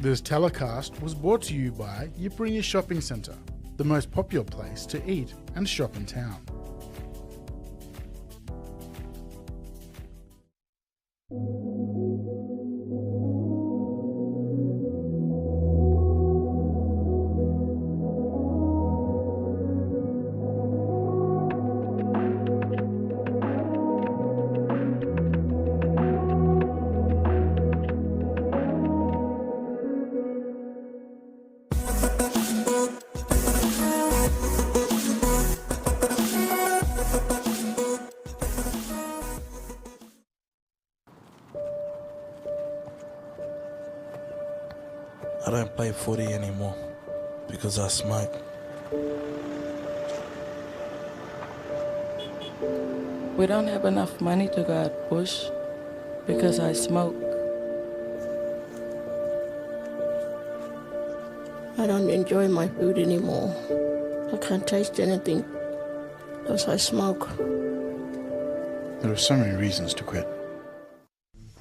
This telecast was brought to you by Yipperingya Shopping Centre, the most popular place to eat and shop in town. I don't play footy anymore because I smoke. We don't have enough money to go out bush because I smoke. I don't enjoy my food anymore. I can't taste anything because I smoke. There are so many reasons to quit.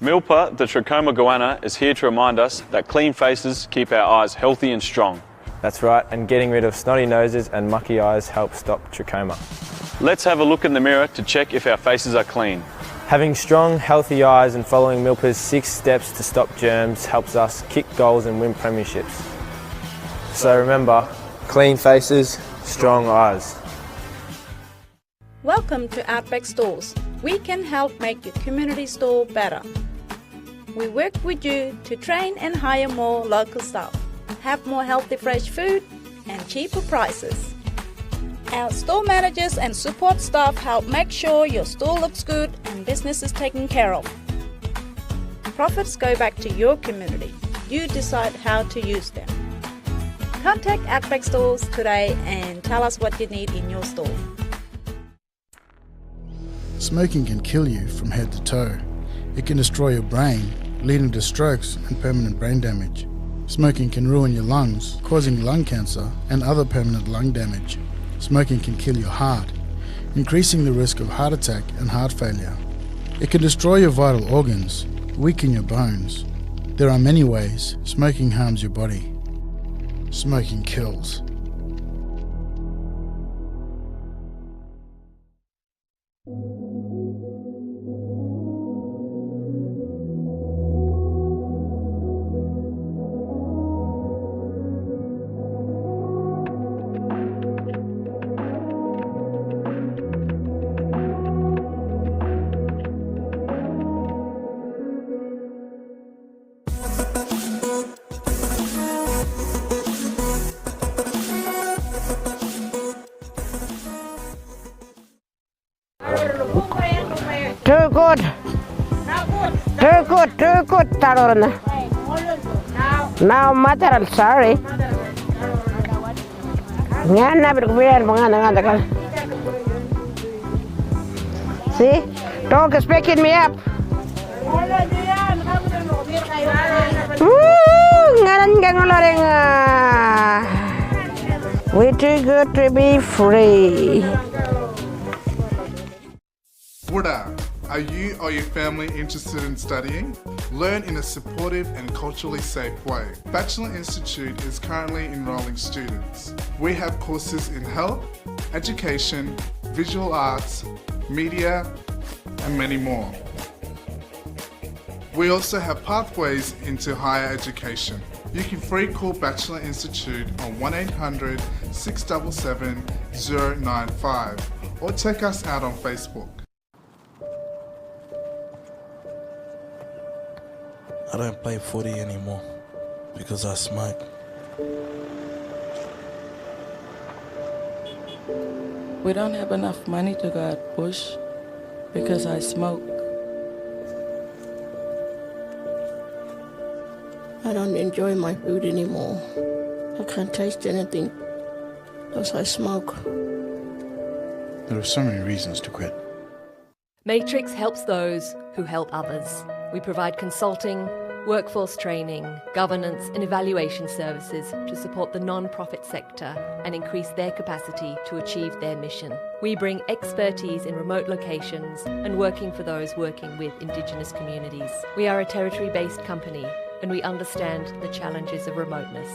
Milpa, the trachoma goanna, is here to remind us that clean faces keep our eyes healthy and strong. That's right, and getting rid of snotty noses and mucky eyes helps stop trachoma. Let's have a look in the mirror to check if our faces are clean. Having strong, healthy eyes and following Milpa's 6 steps to stop germs helps us kick goals and win premierships. So remember, clean faces, strong eyes. Welcome to Outback Stores. We can help make your community store better. We work with you to train and hire more local staff, have more healthy fresh food and cheaper prices. Our store managers and support staff help make sure your store looks good and business is taken care of. Profits go back to your community. You decide how to use them. Contact Outback Stores today and tell us what you need in your store. Smoking can kill you from head to toe. It can destroy your brain, leading to strokes and permanent brain damage. Smoking can ruin your lungs, causing lung cancer and other permanent lung damage. Smoking can kill your heart, increasing the risk of heart attack and heart failure. It can destroy your vital organs, weaken your bones. There are many ways smoking harms your body. Smoking kills. Too good, Tarona. Now, material, sorry. See? Dog is picking me up. We're too good to be free. Buddha, are you or your family interested in studying? Learn in a supportive and culturally safe way. Bachelor Institute is currently enrolling students. We have courses in health, education, visual arts, media, and many more. We also have pathways into higher education. You can free call Bachelor Institute on 1800 677 095 or check us out on Facebook. I don't play footy anymore because I smoke. We don't have enough money to go out bush because I smoke. I don't enjoy my food anymore. I can't taste anything because I smoke. There are so many reasons to quit. Matrix helps those who help others. We provide consulting, workforce training, governance and evaluation services to support the non-profit sector and increase their capacity to achieve their mission. We bring expertise in remote locations and working for those working with Indigenous communities. We are a territory-based company and we understand the challenges of remoteness.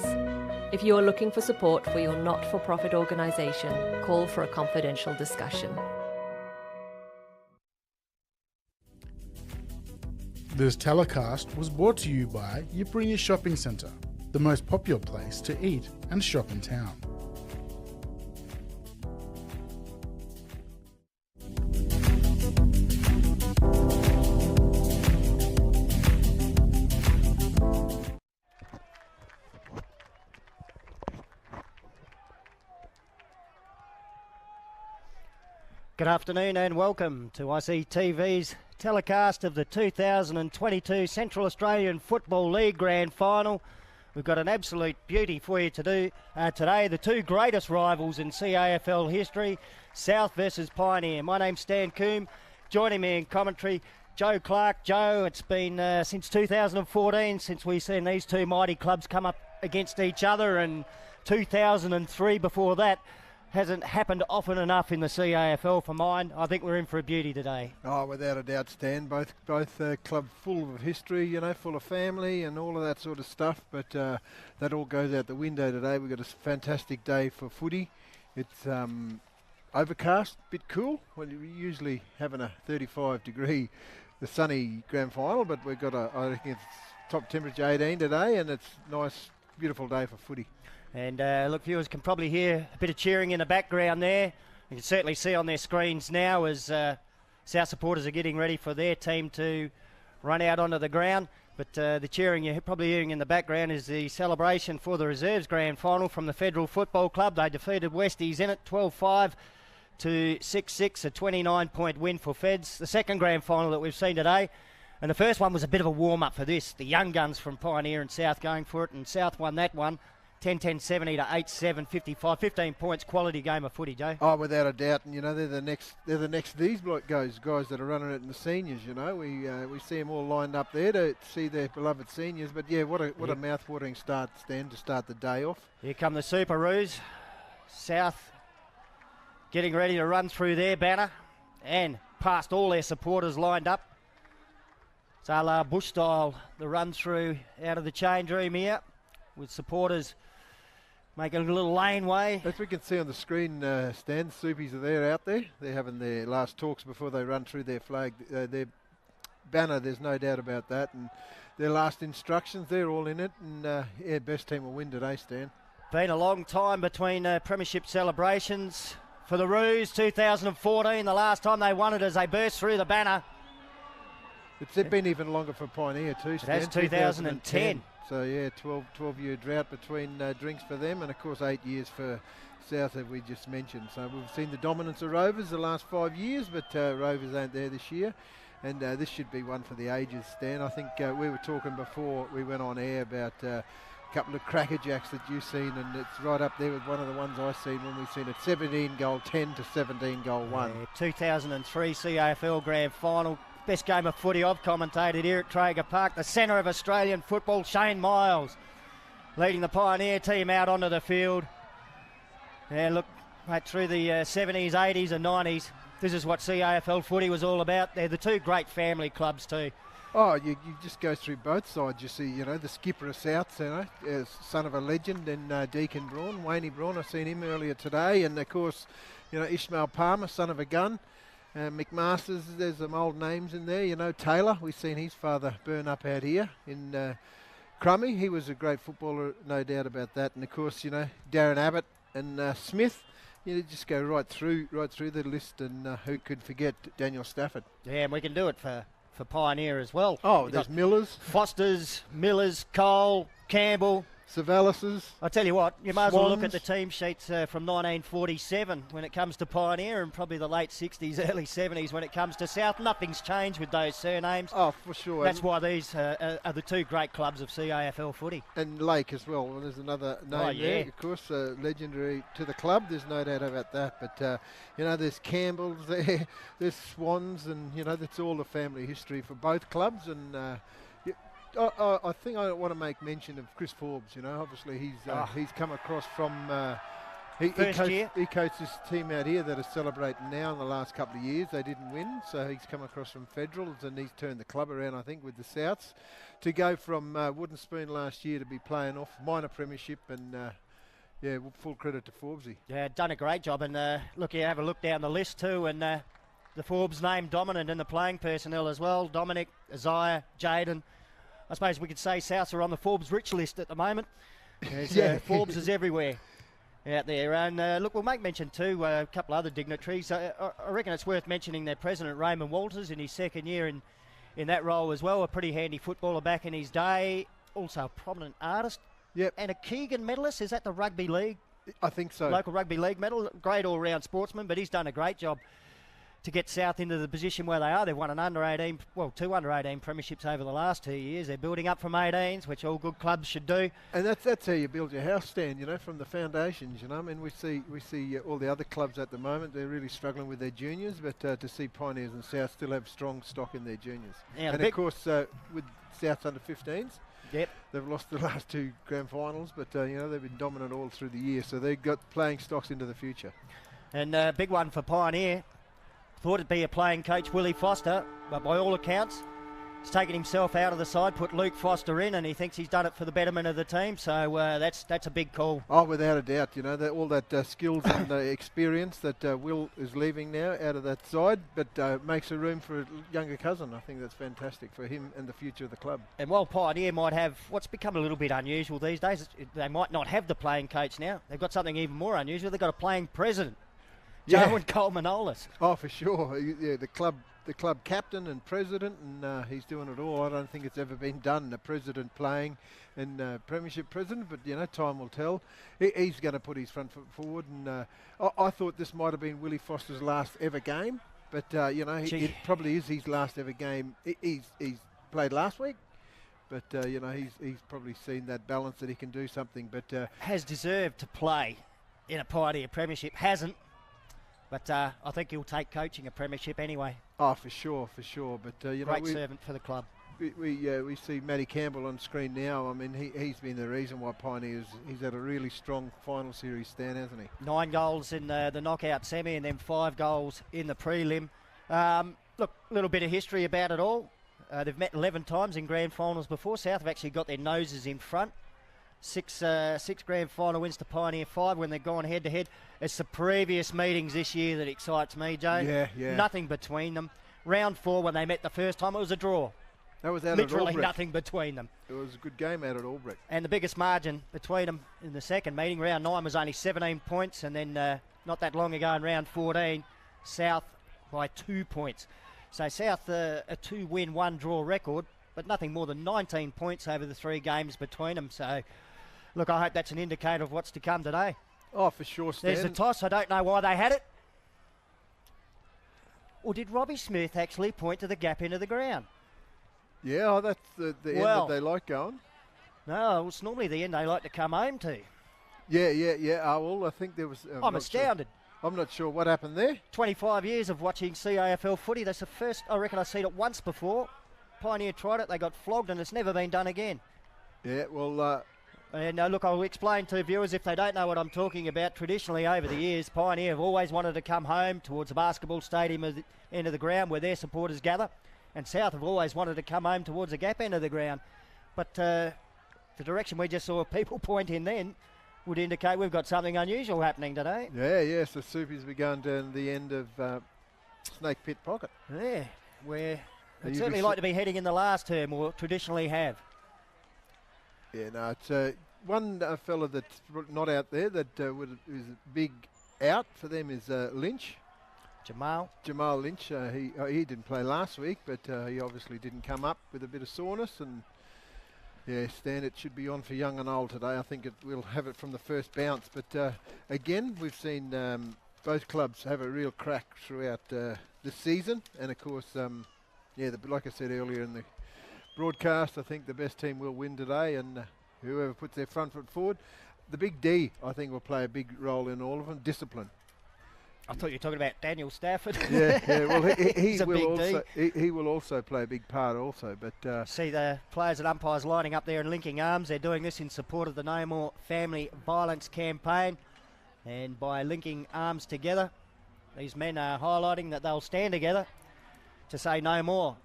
If you are looking for support for your not-for-profit organisation, call for a confidential discussion. This telecast was brought to you by Yipperingya Shopping Centre, the most popular place to eat and shop in town. Good afternoon and welcome to ICTV's telecast of the 2022 Central Australian Football League Grand Final. We've got an absolute beauty for you to do today. The two greatest rivals in CAFL history, South versus Pioneer. My name's Stan Coombe. Joining me in commentary, Joe Clark. Joe, it's been since 2014 since we've seen these two mighty clubs come up against each other, and 2003 before that. Hasn't happened often enough in the CAFL for mine. I think we're in for a beauty today. Oh, without a doubt, Stan. Both clubs full of history, you know, full of family and all of that sort of stuff. But that all goes out the window today. We've got a fantastic day for footy. It's overcast, bit cool. Well, we're usually having a 35-degree, the sunny grand final, but we've got I think it's top temperature 18 today, and it's nice, beautiful day for footy. And look, viewers can probably hear a bit of cheering in the background there. You can certainly see on their screens now as South supporters are getting ready for their team to run out onto the ground. But the cheering you're probably hearing in the background is the celebration for the Reserves Grand Final from the Federal Football Club. They defeated Westies in it 12-5 to 6-6, a 29-point win for Feds. The second Grand Final that we've seen today. And the first one was a bit of a warm-up for this. The young guns from Pioneer and South going for it, and South won that one. 10-10-70 to 8-7, 55, 15 points, quality game of footy, Joe. Oh, without a doubt, and you know they're the next these guys that are running it in the seniors. You know, we see them all lined up there to see their beloved seniors. But yeah, what a mouth-watering start, Stan, to start the day off. Here come the Superoos. South getting ready to run through their banner and past all their supporters lined up. It's a la Bush style, the run through out of the change room here with supporters making a little laneway. As we can see on the screen, Stan, Soupies are there out there. They're having their last talks before they run through their flag, their banner, there's no doubt about that. And their last instructions, they're all in it. And yeah, best team will win today, Stan. Been a long time between premiership celebrations for the Roos. 2014, the last time they won it as they burst through the banner. It's been even longer for Pioneer too, Stan. That's 2010. So yeah, 12-year drought between drinks for them, and of course 8 years for South, as we just mentioned. So we've seen the dominance of Rovers the last 5 years, but Rovers aren't there this year, and this should be one for the ages, Stan. I think we were talking before we went on air about a couple of crackerjacks that you've seen, and it's right up there with one of the ones I've seen when we've seen it, 17-goal 10 to 17-goal 1. Yeah, 2003 CAFL Grand Final. Best game of footy I've commentated here at Traeger Park. The centre of Australian football, Shane Miles, leading the Pioneer team out onto the field. Yeah, look, right through the 70s, 80s and 90s, this is what CAFL footy was all about. They're the two great family clubs too. Oh, you just go through both sides. You see, you know, the skipper of South, you know, son of a legend, and Deacon Braun, Wayne Braun. I've seen him earlier today, and of course, you know, Ishmael Palmer, son of a gun. McMasters, there's some old names in there. You know, Taylor, we've seen his father burn up out here in Crummy. He was a great footballer, no doubt about that. And of course, you know, Darren Abbott and Smith. You know, just go right through the list, and who could forget Daniel Stafford? Yeah, and we can do it for Pioneer as well. Oh, there's Millers, Fosters, Millers, Cole, Campbell. Savalas's. I tell you what, you might as well look at the team sheets from 1947 when it comes to Pioneer, and probably the late 60s, early 70s when it comes to South. Nothing's changed with those surnames. Oh, for sure. That's why these are the two great clubs of CAFL footy. And Lake as well. There's another name there, of course, legendary to the club. There's no doubt about that. But, you know, there's Campbell's there, there's Swans, and, you know, that's all the family history for both clubs. And I think I want to make mention of Chris Forbes. You know, obviously he's come across from He First year. He coached this team out here that are celebrating now in the last couple of years. They didn't win, so he's come across from Federals and he's turned the club around, I think, with the Souths. To go from wooden spoon last year to be playing off minor premiership and, yeah, full credit to Forbesy. Yeah, done a great job. And look, you have a look down the list too, and the Forbes name dominant in the playing personnel as well. Dominic, Isaiah, Jaden. I suppose we could say Souths are on the Forbes rich list at the moment. Forbes is everywhere out there. And look, we'll make mention too, a couple other dignitaries. I reckon it's worth mentioning their president, Raymond Walters, in his second year in that role as well. A pretty handy footballer back in his day. Also a prominent artist. Yep. And a Keegan medalist. Is that the rugby league? I think so. Local rugby league medal. Great all-round sportsman, but he's done a great job to get South into the position where they are. They've won two under-18 premierships over the last 2 years. They're building up from 18s, which all good clubs should do. And that's how you build your house, Stan, you know, from the foundations, you know. I mean, we see all the other clubs at the moment, they're really struggling with their juniors, but to see Pioneers and South still have strong stock in their juniors. Yeah, and of course, with South's under 15s, yep, they've lost the last two grand finals, but, you know, they've been dominant all through the year, so they've got playing stocks into the future. And a big one for Pioneer. Thought it'd be a playing coach, Willie Foster, but by all accounts, he's taken himself out of the side, put Luke Foster in, and he thinks he's done it for the betterment of the team. So that's a big call. Oh, without a doubt, you know, all that skills and experience that Will is leaving now out of that side, but makes a room for a younger cousin. I think that's fantastic for him and the future of the club. And while Pioneer might have what's become a little bit unusual these days, they might not have the playing coach now. They've got something even more unusual. They've got a playing president. Joe and Cole Manolis. Oh, for sure. Yeah, the club captain and president, and he's doing it all. I don't think it's ever been done, the president playing and premiership president, but, you know, time will tell. He's going to put his front foot forward, and I thought this might have been Willie Foster's last ever game, but, you know, it probably is his last ever game. He's played last week. But, you know, he's probably seen that balance that he can do something. But has deserved to play in a Pioneer premiership, hasn't. But I think he'll take coaching a premiership anyway. Oh, for sure. But you great know, servant for the club. We see Matty Campbell on screen now. I mean, he's been the reason why Pioneers. He's had a really strong final series stand, hasn't he? 9 goals in the knockout semi, and then 5 goals in the prelim. Look, a little bit of history about it all. They've met 11 times in grand finals before. South have actually got their noses in front. Six grand final wins to Pioneer, 5 when they've gone head to head. It's the previous meetings this year that excites me, Joe. Yeah. Nothing between them. Round 4 when they met the first time, it was a draw. That was out literally at Albrecht. Nothing between them. It was a good game out at Albrecht. And the biggest margin between them in the second meeting, round 9, was only 17 points, and then not that long ago in round 14, South by 2 points. So South a 2-win, 1-draw record, but nothing more than 19 points over the 3 games between them. So, look, I hope that's an indicator of what's to come today. Oh, for sure, Stan. There's the toss. I don't know why they had it. Or did Robbie Smith actually point to the gap into the ground? Yeah, that's the end that they like going. No, it's normally the end they like to come home to. Yeah. Oh, well, I think there was... I'm astounded. Sure. I'm not sure what happened there. 25 years of watching CAFL footy. That's the first, I reckon I've seen it once before. Pioneer tried it, they got flogged, and it's never been done again. Yeah, well... And look, I'll explain to viewers if they don't know what I'm talking about. Traditionally, over the years, Pioneer have always wanted to come home towards the basketball stadium at the end of the ground where their supporters gather. And South have always wanted to come home towards the gap end of the ground. But the direction we just saw people point in then would indicate we've got something unusual happening today. Yeah, so Soupy's begun down the end of Snake Pit Pocket. Yeah, where they'd certainly like to be heading in the last term, or traditionally have. Yeah, no, it's one fella that's not out there that is a big out for them is Lynch. Jamal Lynch. He didn't play last week, but he obviously didn't come up with a bit of soreness. And yeah, Stan, it should be on for young and old today. I think we'll have it from the first bounce. But again, we've seen both clubs have a real crack throughout this season. And of course, like I said earlier in the broadcast, I think the best team will win today, and whoever puts their front foot forward. The big D, I think, will play a big role in all of them. Discipline. I thought you were talking about Daniel Stafford. Yeah. Well, he will also play a big part also. But see the players and umpires lining up there and linking arms. They're doing this in support of the No More Family Violence campaign. And by linking arms together, these men are highlighting that they'll stand together to say no more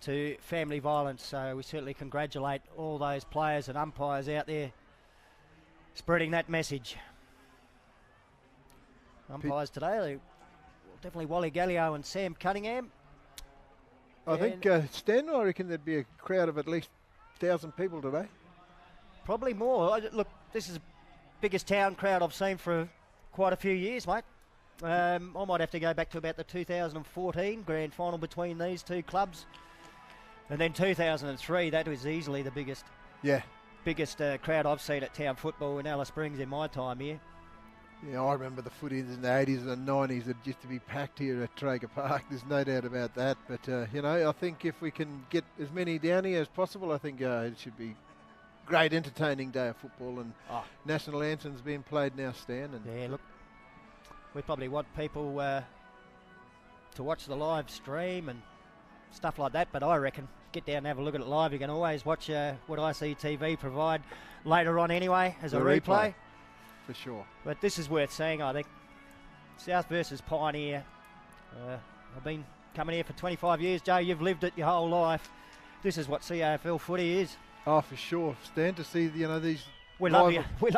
to family violence. So we certainly congratulate all those players and umpires out there spreading that message. Umpires today, definitely Wally Gallio and Sam Cunningham. I think, Stan, I reckon there'd be a crowd of at least 1,000 people today. Probably more. Look, this is the biggest town crowd I've seen for quite a few years, mate. I might have to go back to about the 2014 grand final between these two clubs. And then 2003, that was easily the biggest crowd I've seen at town football in Alice Springs in my time here. Yeah, I remember the footies in the 80s and the 90s that used to be packed here at Traeger Park. There's no doubt about that. But, you know, I think if we can get as many down here as possible, I think it should be great entertaining day of football. And national anthem's being played now, Stan. And yeah, look, we probably want people to watch the live stream and stuff like that. But I reckon get down and have a look at it live. You can always watch what ICTV provide later on anyway as a replay. For sure. But this is worth seeing, I think. South versus Pioneer. I've been coming here for 25 years. Joe, you've lived it your whole life. This is what CAFL footy is. Oh, for sure. Stan, to see, you know, these... We love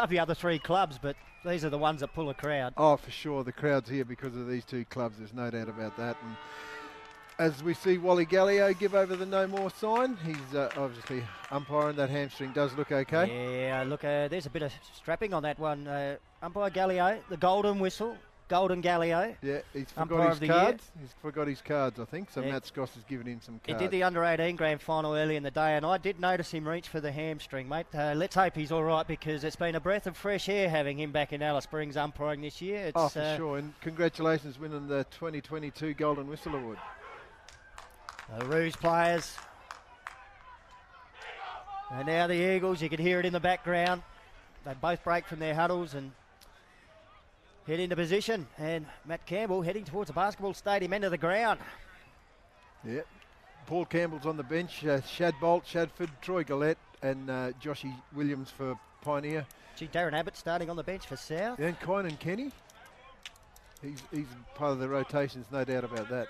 the other three clubs, but these are the ones that pull a crowd. Oh, for sure. The crowd's here because of these two clubs. There's no doubt about that. And as we see Wally Gallio give over the no more sign, he's obviously umpiring. That hamstring does look okay. Yeah, look, there's a bit of strapping on that one. Umpire Gallio, the golden whistle, golden Gallio. Yeah, he's forgot his cards. He's forgot his cards, I think. So Matt Scoss has given him some cards. He did the under-18 grand final early in the day, and I did notice him reach for the hamstring, mate. Let's hope he's all right, because it's been a breath of fresh air having him back in Alice Springs umpiring this year. For sure. And congratulations winning the 2022 Golden Whistle Award. The Rouge players. And now the Eagles, you can hear it in the background. They both break from their huddles and head into position. And Matt Campbell heading towards the basketball stadium end of the ground. Yeah. Paul Campbell's on the bench. Shad Bolt, Shadford, Troy Gillette and Joshy Williams for Pioneer. Gee, Darren Abbott starting on the bench for South. Yeah, and Kynan Kenny. He's part of the rotations, no doubt about that.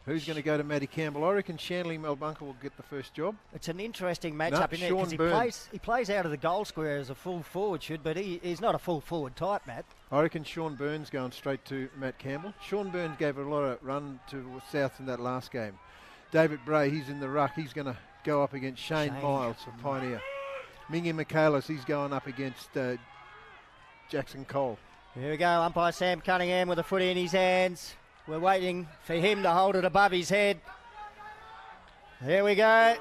Who's going to go to Matty Campbell? I reckon Shanley Melbunker will get the first job. It's an interesting matchup, isn't it? Because he plays out of the goal square as a full forward should, but he's not a full forward type, Matt. I reckon Sean Burns going straight to Matt Campbell. Sean Burns gave a lot of run to South in that last game. David Bray, he's in the ruck. He's going to go up against Shane Miles for Pioneer. Mingy Michaelis, he's going up against Jackson Cole. Here we go, umpire Sam Cunningham with a footy in his hands. We're waiting for him to hold it above his head. Here we go.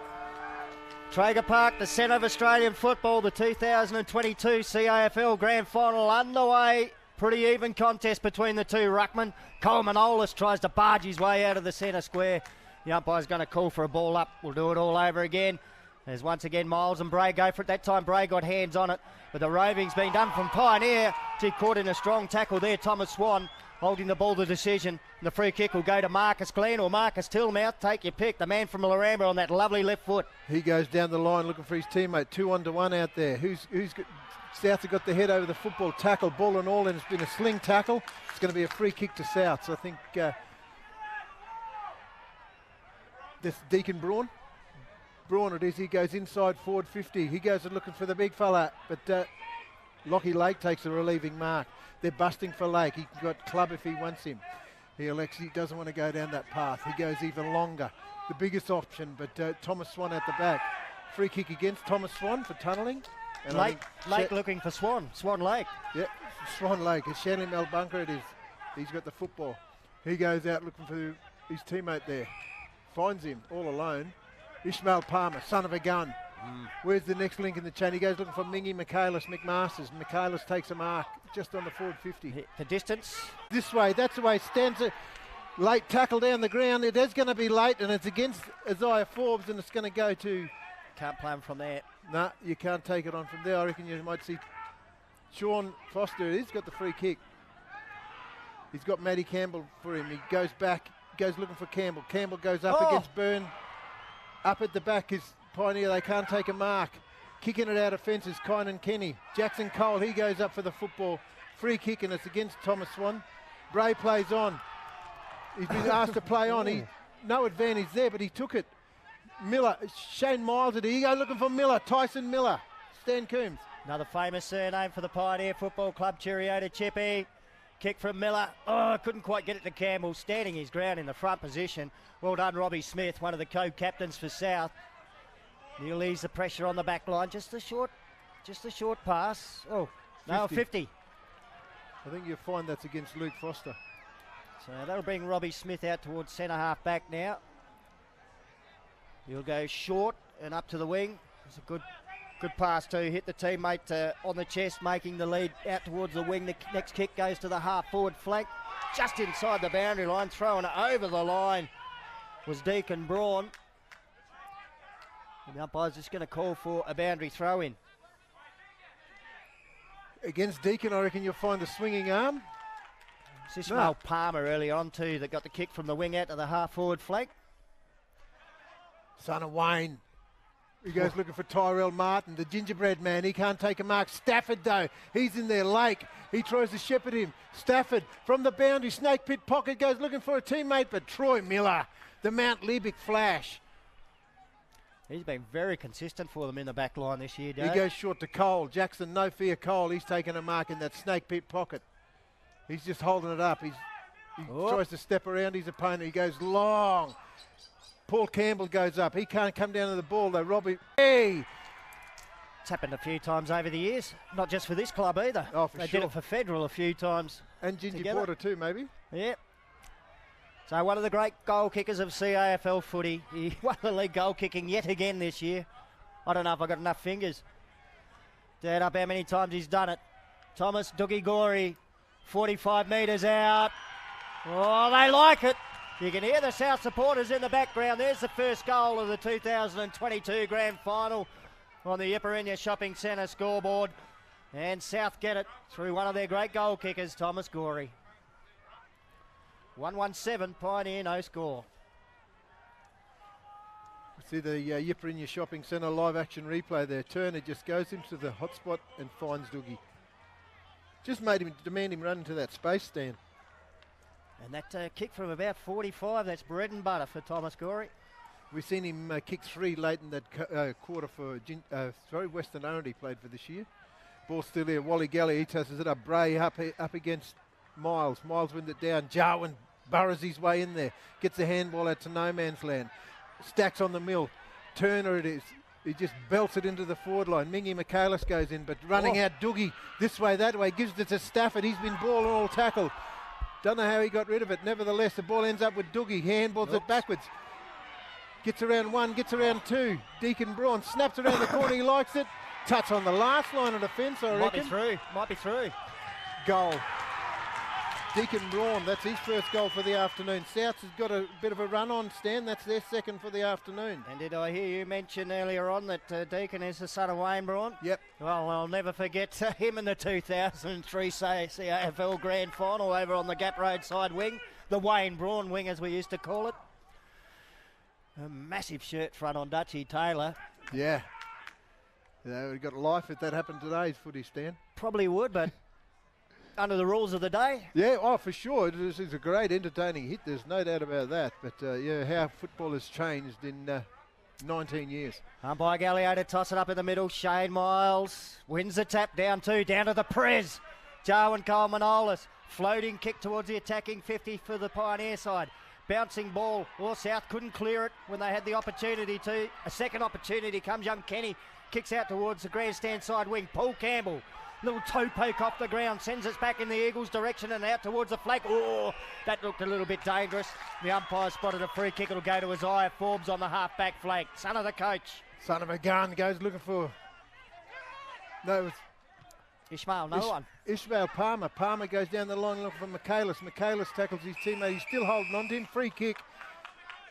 Traeger Park, the centre of Australian football, the 2022 CAFL Grand Final underway. Pretty even contest between the two ruckmen. Coleman Olis tries to barge his way out of the centre square. The umpire's going to call for a ball up. We'll do it all over again. There's once again Miles and Bray go for it. That time Bray got hands on it, but the roving's been done from Pioneer. He caught in a strong tackle there, Thomas Swan. Holding the ball, the decision. And the free kick will go to Marcus Glenn or Marcus Tillmouth. Take your pick. The man from Laramba on that lovely left foot. He goes down the line looking for his teammate. 2-1 out there. Who's got, South have got the head over the football. Tackle, ball and all, and it's been a sling tackle. It's going to be a free kick to South. So I think this Deacon Braun. Braun it is. He goes inside forward 50. He goes looking for the big fella. But Lockie Lake takes a relieving mark. They're busting for Lake. He can got club if he wants him. He doesn't want to go down that path. He goes even longer. The biggest option, but Thomas Swan at the back. Free kick against Thomas Swan for tunnelling. And Lake looking for Swan. Swan Lake. Yeah, Swan Lake. It's Shanley Melbunker it is. He's got the football. He goes out looking for his teammate there. Finds him all alone. Ishmael Palmer, son of a gun. Where's the next link in the chain? He goes looking for Mingy Michaelis McMasters. Michaelis takes a mark just on the forward 50. The distance. This way, that's the way. Stands a late tackle down the ground. It is going to be late, and it's against Isaiah Forbes, and it's going to go to... Can't play him from there. No, you can't take it on from there. I reckon you might see Sean Foster. He's got the free kick. He's got Matty Campbell for him. He goes back, goes looking for Campbell. Campbell goes up against Byrne. Up at the back is Pioneer. They can't take a mark. Kicking it out of fence is Kynan Kenny. Jackson Cole, he goes up for the football. Free kick, and it's against Thomas Swan. Bray plays on. He's been asked to play on. No advantage there, but he took it. Miller, Shane Miles, here you go looking for Miller. Tyson Miller. Stan Coombs. Another famous surname for the Pioneer Football Club, Cheerio to Chippy. Kick from Miller. Oh, couldn't quite get it to Campbell. Standing his ground in the front position. Well done, Robbie Smith, one of the co-captains for South. He'll ease the pressure on the back line. Just a short pass. Oh, 50. I think you'll find that's against Luke Foster. So that'll bring Robbie Smith out towards centre half back now. He'll go short and up to the wing. It's a good pass too. Hit the teammate on the chest, making the lead out towards the wing. The next kick goes to the half forward flank. Just inside the boundary line, throwing it over the line was Deacon Braun. And the umpire's just going to call for a boundary throw in. Against Deacon, I reckon you'll find the swinging arm. It's Ismail Palmer early on too that got the kick from the wing out to the half forward flank. Son of Wayne. He goes looking for Tyrell Martin, the gingerbread man. He can't take a mark. Stafford, though, he's in there. Lake, he tries to shepherd him. Stafford from the boundary, snake pit pocket, goes looking for a teammate, but Troy Miller, the Mount Leabic flash. He's been very consistent for them in the back line this year, Dave. He goes short to Cole. Jackson, no fear Cole. He's taking a mark in that snake pit pocket. He's just holding it up. He tries to step around his opponent. He goes long. Paul Campbell goes up. He can't come down to the ball though. Robbie. Hey! It's happened a few times over the years. Not just for this club either. Oh, for they sure. did it for Federal a few times. And Gingy together. Porter too, maybe. Yep. So one of the great goal kickers of CAFL footy. He won the league goal kicking yet again this year. I don't know if I've got enough fingers to add up how many times he's done it. Thomas Doogie Gorey, 45 metres out. Oh, they like it. You can hear the South supporters in the background. There's the first goal of the 2022 Grand Final on the Intermission Shopping Centre scoreboard. And South get it through one of their great goal kickers, Thomas Gorey. 1-1-7, Pioneer, no score. See the Intermission Shopping Centre live action replay there. Turner just goes into the hot spot and finds Doogie. Just made him demand him run into that space, Stan. And that kick from about 45, that's bread and butter for Thomas Gorey. We've seen him kick 3 late in that quarter for Western Orange he played for this year. Ball still here. Wally Galley, he tosses it up. Bray up against Miles. Miles wins it down. Jarwin burrows his way in there. Gets the handball out to no man's land. Stacks on the mill. Turner it is. He just belts it into the forward line. Mingy Michaelis goes in, but running out Doogie this way, that way. Gives it to Stafford. He's been ball and all tackled. Don't know how he got rid of it. Nevertheless, the ball ends up with Doogie. Handballs it backwards. Gets around 1, gets around 2. Deacon Braun snaps around the corner. He likes it. Touch on the last line of defence, I reckon. Might be through. Goal. Deacon Braun, that's his first goal for the afternoon. Souths has got a bit of a run on, Stan. That's their second for the afternoon. And did I hear you mention earlier on that Deacon is the son of Wayne Braun? Yep. Well, I'll never forget him in the 2003 CAFL Grand Final over on the Gap Road side wing. The Wayne Braun wing, as we used to call it. A massive shirt front on Dutchie Taylor. Yeah. We've got life if that happened today's footy, Stan. Probably would, but under the rules of the day. Yeah, oh, for sure. This is a great entertaining hit. There's no doubt about that. But, yeah, how football has changed in 19 years. Umpire Gallio to toss it up in the middle. Shane Miles wins the tap down to the Prez. Jarwin Coleman-Olis. Floating kick towards the attacking 50 for the Pioneer side. Bouncing ball. Well, South couldn't clear it when they had the opportunity to. A second opportunity comes young Kenny. Kicks out towards the grandstand side wing. Paul Campbell. Little toe poke off the ground. Sends us back in the Eagles' direction and out towards the flag. Oh, that looked a little bit dangerous. The umpire spotted a free kick. It'll go to Isaiah Forbes on the half-back flank. Son of the coach. Son of a gun goes looking for... No, it's... Ishmael, one. Ishmael Palmer. Palmer goes down the line looking for Michaelis. Michaelis tackles his teammate. He's still holding on to him. Free kick.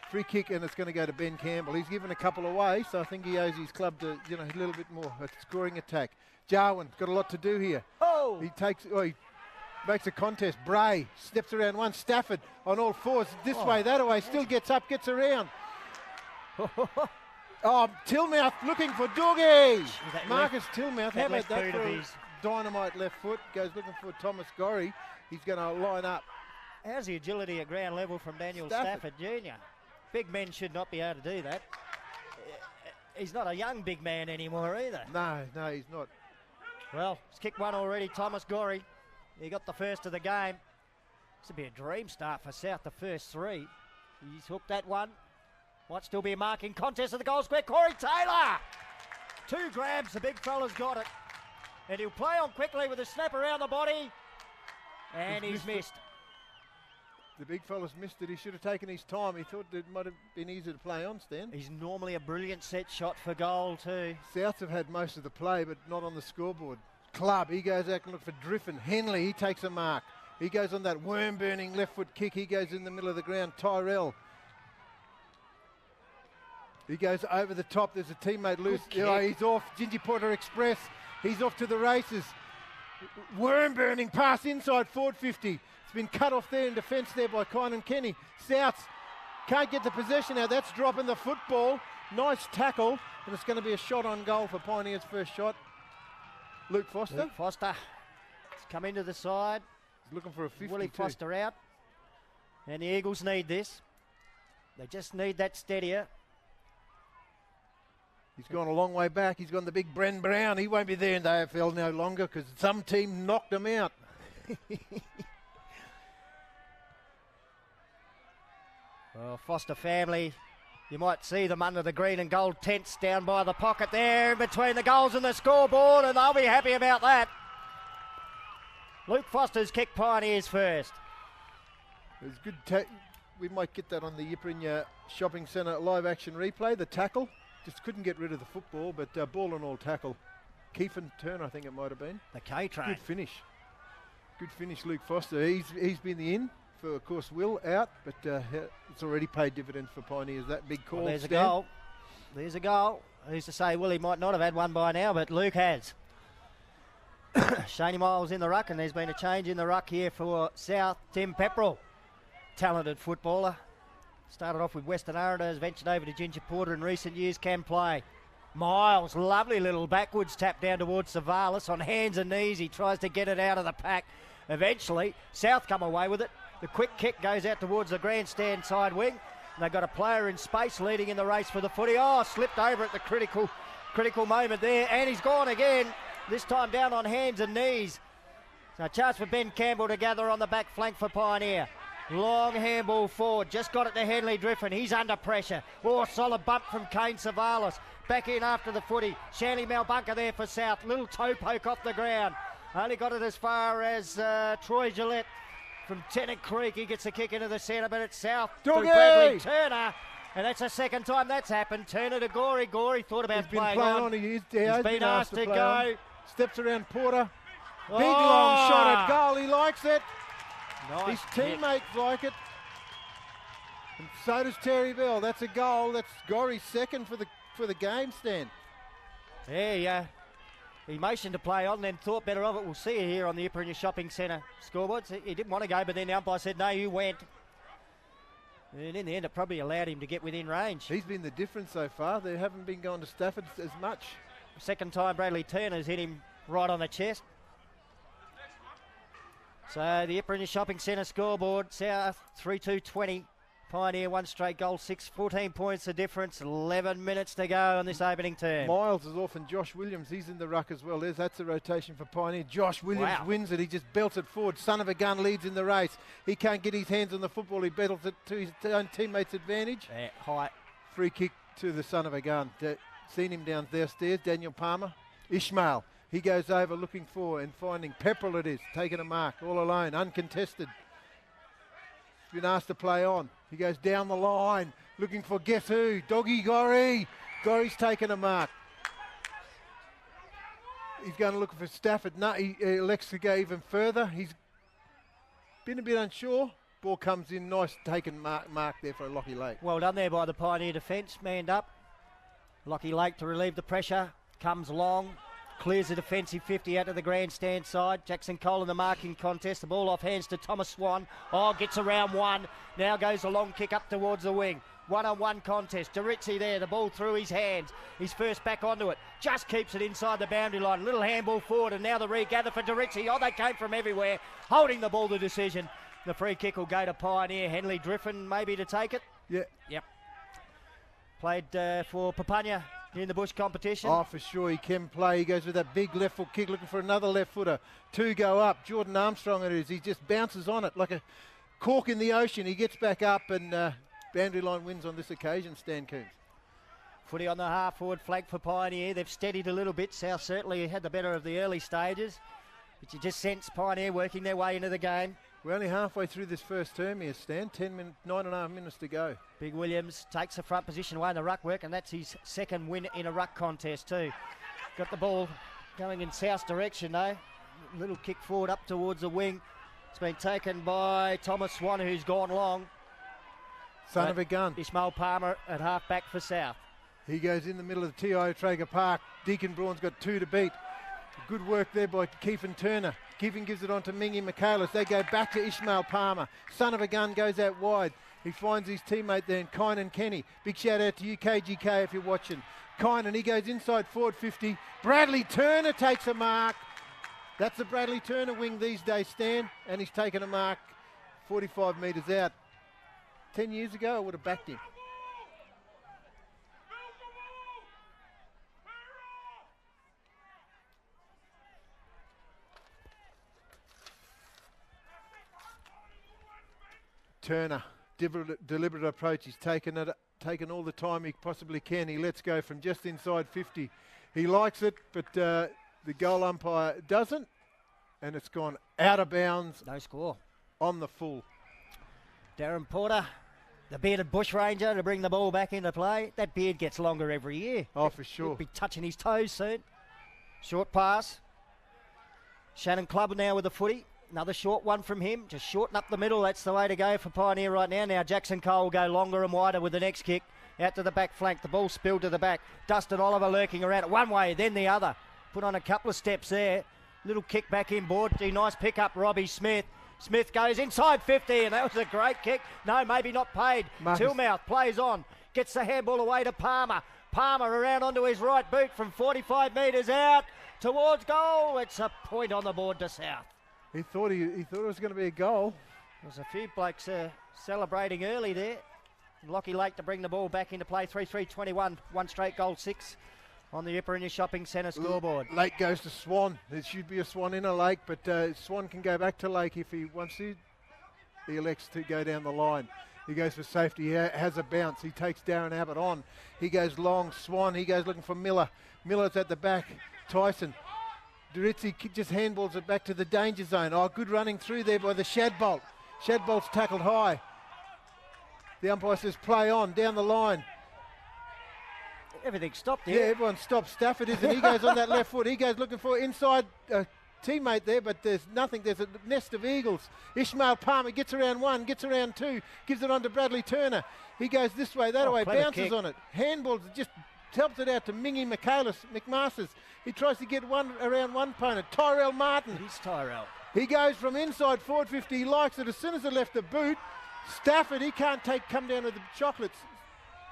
Free kick, and it's going to go to Ben Campbell. He's given a couple away, so I think he owes his club to, a little bit more. A scoring attack. Jarwin got a lot to do here. Oh! He makes a contest. Bray steps around 1. Stafford on all fours. This way, that way. Still gets up, gets around. Oh, Tillmouth looking for Doogie. That Marcus Tillmouth, how that about left that boot for of a his. dynamite left foot? Goes looking for Thomas Gorry. He's going to line up. How's the agility at ground level from Daniel Stafford Jr.? Big men should not be able to do that. He's not a young big man anymore either. No, he's not. Well, he's kicked one already, Thomas Gorry. He got the first of the game. This would be a dream start for South, the first three. He's hooked that one. Might still be a marking contest at the goal square. Corey Taylor! 2 grabs, the big fella's got it. And he'll play on quickly with a snap around the body. And he's missed. The big fella's missed it. He should have taken his time. He thought it might have been easier to play on, Stan. He's normally a brilliant set shot for goal too. Souths have had most of the play, but not on the scoreboard. Club, he goes out and look for Driffin. Henley, he takes a mark. He goes on that worm-burning left foot kick. He goes in the middle of the ground. Tyrell. He goes over the top. There's a teammate loose. Oh, he's off. Gingy Porter Express. He's off to the races. Worm-burning pass inside forward 50. It's been cut off there in defence there by Kynan Kenny. Souths can't get the possession now. That's dropping the football. Nice tackle. And it's going to be a shot on goal for Pioneers' first shot. Luke Foster. Luke Foster. He's come into the side. He's looking for a 50. Willie Foster out. And the Eagles need this. They just need that steadier. He's gone a long way back. He's gone the big Bren Brown. He won't be there in the AFL no longer because some team knocked him out. Well, Foster family, you might see them under the green and gold tents down by the pocket there in between the goals and the scoreboard, and they'll be happy about that. Luke Foster's kicked Pioneers first. It was good. We might get that on the Yiperinya Shopping Centre live action replay. The tackle. Just couldn't get rid of the football, but ball and all tackle. Keefen Turn, I think it might have been. The K-Train. Good finish. Good finish, Luke Foster. He's been the in for, of course, Will out, but it's already paid dividends for Pioneers. That big call. Well, there's a goal. There's a goal. Who's to say Willie might not have had one by now, but Luke has. Shaney Miles in the ruck, and there's been a change in the ruck here for South. Tim Pepperell, talented footballer. Started off with Western Arundels, ventured over to Ginger Porter in recent years, can play. Miles, lovely little backwards tap down towards Savalas on hands and knees. He tries to get it out of the pack. Eventually, South come away with it. The quick kick goes out towards the grandstand side wing. And they've got a player in space leading in the race for the footy. Oh, slipped over at the critical moment there. And he's gone again, this time down on hands and knees. So a chance for Ben Campbell to gather on the back flank for Pioneer. Long handball forward, just got it to Henley Driffin. He's under pressure. Oh, solid bump from Kane Savalas. Back in after the footy. Shanley Malbunka there for South. Little toe poke off the ground. Only got it as far as Troy Gillette from Tennant Creek. He gets a kick into the centre, but it's South through Bradley Turner. And that's the second time that's happened. Turner to Gorey. Gorey thought about playing on. He's been asked to go. Steps around Porter. Big long shot at goal. He likes it. Nice. His teammates like it. And so does Terry Bell. That's a goal. That's Gorey's second for the game, Stan. Yeah. He motioned to play on, then thought better of it. We'll see it here on the Yiperinya Shopping Centre scoreboard. He didn't want to go, but then the umpire said, no, you went. And in the end, it probably allowed him to get within range. He's been the difference so far. They haven't been going to Stafford as much. Second time Bradley Turner's hit him right on the chest. So the Yiperinya Shopping Centre scoreboard, South 3-2-20. Pioneer one straight goal, 14 points the difference, 11 minutes to go on this opening term. Miles is off and Josh Williams, he's in the ruck as well. That's a rotation for Pioneer. Josh Williams wins it, he just belts it forward. Son of a gun leads in the race. He can't get his hands on the football, he belts it to his own teammates' advantage. High. Free kick to the son of a gun. Seen him downstairs, Daniel Palmer. Ishmael, he goes over looking for and finding Pepperell it is, taking a mark, all alone, uncontested. He's been asked to play on. He goes down the line, looking for guess who? Doggy Gorry. Gorry's taken a mark. He's going to look for Stafford. No, he elects to go even further. He's been a bit unsure. Ball comes in, nice taken mark there for Lockie Lake. Well done there by the Pioneer defence, manned up. Lockie Lake to relieve the pressure, comes long. Clears the defensive 50 out to the grandstand side. Jackson Cole in the marking contest. The ball off hands to Thomas Swan. Oh, gets around one. Now goes a long kick up towards the wing. One-on-one contest. Doritzi there, the ball through his hands. He's first back onto it. Just keeps it inside the boundary line. Little handball forward, and now the regather for Doritzi. Oh, they came from everywhere. Holding the ball, the decision. The free kick will go to Pioneer. Henley Driffin maybe to take it. Yeah. Yep. Played for Papunya in the bush competition. Oh, for sure, he can play. He goes with that big left foot kick, looking for another left footer. Two go up. Jordan Armstrong it is. He just bounces on it like a cork in the ocean. He gets back up, and boundary line wins on this occasion, Stan Coombs. Footy on the half-forward flank for Pioneer. They've steadied a little bit. South certainly had the better of the early stages, but you just sense Pioneer working their way into the game. We're only halfway through this first term here, Stan. 9.5 minutes to go. Big Williams takes the front position away in the ruck work, and that's his second win in a ruck contest too. Got the ball going in South's direction though. Little kick forward up towards the wing. It's been taken by Thomas Swan, who's gone long. Son of a gun. Ishmael Palmer at half back for South. He goes in the middle of the TIO Traeger Park. Deacon Braun's got 2 to beat. Good work there by Keefen Turner. Keefen gives it on to Mingy Michaelis. They go back to Ishmael Palmer. Son of a gun goes out wide. He finds his teammate there in Kynan Kenny. Big shout out to you, KGK, if you're watching. Kynan, he goes inside forward 50. Bradley Turner takes a mark. That's the Bradley Turner wing these days, Stan. And he's taken a mark 45 metres out. 10 years ago, I would have backed him. Turner, deliberate approach. He's taken all the time he possibly can. He lets go from just inside 50. He likes it, but the goal umpire doesn't, and it's gone out of bounds. No score. On the full. Darren Porter, the bearded bushranger, to bring the ball back into play. That beard gets longer every year. Oh, for sure. He'll be touching his toes soon. Short pass. Shannon Clubb now with the footy. Another short one from him. Just shorten up the middle. That's the way to go for Pioneer right now. Now Jackson Cole will go longer and wider with the next kick. Out to the back flank. The ball spilled to the back. Dustin Oliver lurking around it one way, then the other. Put on a couple of steps there. Little kick back inboard. Nice pick up, Robbie Smith. Smith goes inside 50, and that was a great kick. No, maybe not paid. Tillmouth plays on. Gets the handball away to Palmer. Palmer around onto his right boot from 45 metres out towards goal. It's a point on the board to South. He thought it was going to be a goal. There's a few blokes celebrating early there. Lockie Lake to bring the ball back into play. 3-3-21. One straight goal, 6 on the Iperinia Shopping Centre scoreboard. Lake goes to Swan. There should be a Swan in a Lake, but Swan can go back to Lake if he wants to. He elects to go down the line. He goes for safety. He has a bounce. He takes Darren Abbott on. He goes long. Swan. He goes looking for Miller. Miller's at the back. Tyson. Doritzi just handballs it back to the danger zone. Oh, good running through there by the Shadbolt. Shadbolt's tackled high. The umpire says play on, down the line. Everything stopped there. Yeah, everyone stopped. Stafford is, and he goes on that left foot. He goes looking for inside teammate there, but there's nothing. There's a nest of eagles. Ishmael Palmer gets around 1, gets around 2, gives it on to Bradley Turner. He goes this way, that way, bounces kick on it. Handballs, just helps it out to Mingy McMasters. He tries to get around one opponent. Tyrell Martin. He's Tyrell. He goes from inside forward 50. He likes it as soon as it left the boot. Stafford, he can't come down with the chocolates.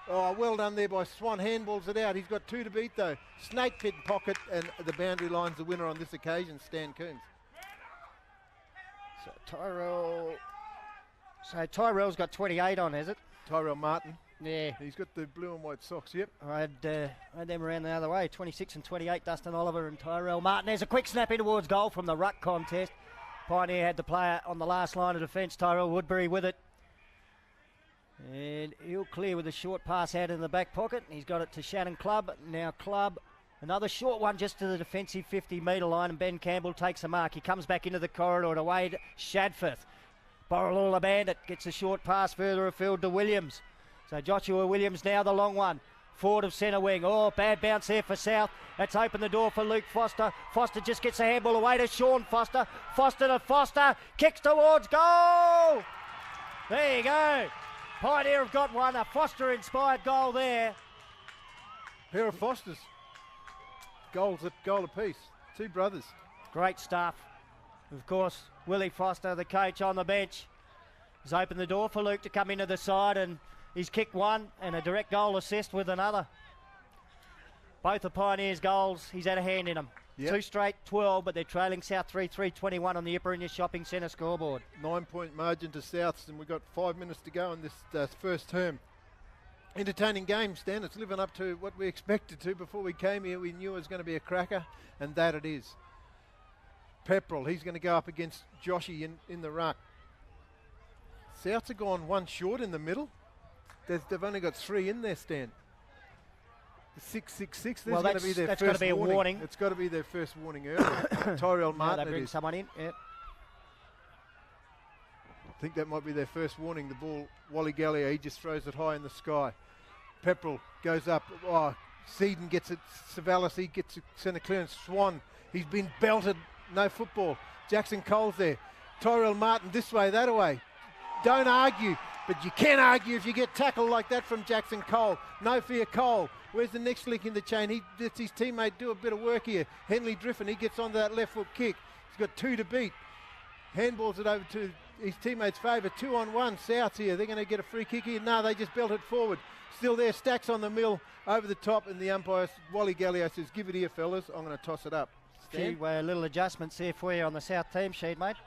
Oh, well done there by Swan. Handballs it out. He's got 2 to beat though. Snake pit pocket, and the boundary line's the winner on this occasion, Stan Coombs. So Tyrell's got 28 on, has it? Tyrell Martin. Yeah. He's got the blue and white socks, yep. I had them around the other way. 26 and 28, Dustin Oliver and Tyrell Martin. There's a quick snap in towards goal from the ruck contest. Pioneer had the player on the last line of defence, Tyrell Woodbury with it. And he'll clear with a short pass out in the back pocket. He's got it to Shannon Clubb. Now Clubb, another short one just to the defensive 50-metre line, and Ben Campbell takes a mark. He comes back into the corridor to Wade Shadforth. Borreloola Bandit gets a short pass further afield to Williams. So Joshua Williams now the long one. Forward of centre wing. Oh, bad bounce there for South. That's opened the door for Luke Foster. Foster just gets a handball away to Sean Foster. Foster to Foster. Kicks towards goal. There you go. Pioneer have got one. A Foster-inspired goal there. Pair of Fosters. Goal apiece. 2 brothers. Great stuff. Of course, Willie Foster, the coach on the bench, has opened the door for Luke to come into the side, and He's kicked one and a direct goal assist with another. Both the Pioneers goals, he's had a hand in them. Yep. 2 straight 12, but they're trailing South 3-3-21 on the Intermission Shopping Centre scoreboard. 9-point margin to Souths, and we've got 5 minutes to go in this first term. Entertaining game, Stan. It's living up to what we expected to. Before we came here, we knew it was going to be a cracker, and that it is. Pepperell, he's going to go up against Joshy in the ruck. Souths have gone one short in the middle. They've only got 3 in there, Stan. The 6-6-6, there's going to be their first warning. It's got to be their first warning early. Tyrell Martin. They bring someone in. Yep. I think that might be their first warning. The ball, Wally Gallia, he just throws it high in the sky. Pepperell goes up. Oh, Seaton gets it. Savalas, he gets a centre clearance. Swan, he's been belted. No football. Jackson Cole's there. Tyrell Martin this way, that way. Don't argue, but you can argue if you get tackled like that from Jackson Cole. No fear, Cole. Where's the next link in the chain? He lets his teammate do a bit of work here. Henley Driffin, he gets onto that left foot kick. He's got 2 to beat. Handballs it over to his teammate's favour. 2-on-1, South here. They're going to get a free kick here. No, they just belt it forward. Still there, Stacks on the mill, over the top, and the umpire, Wally Gallio, says, give it here, fellas. I'm going to toss it up. Few little adjustments there for you on the South team sheet, mate.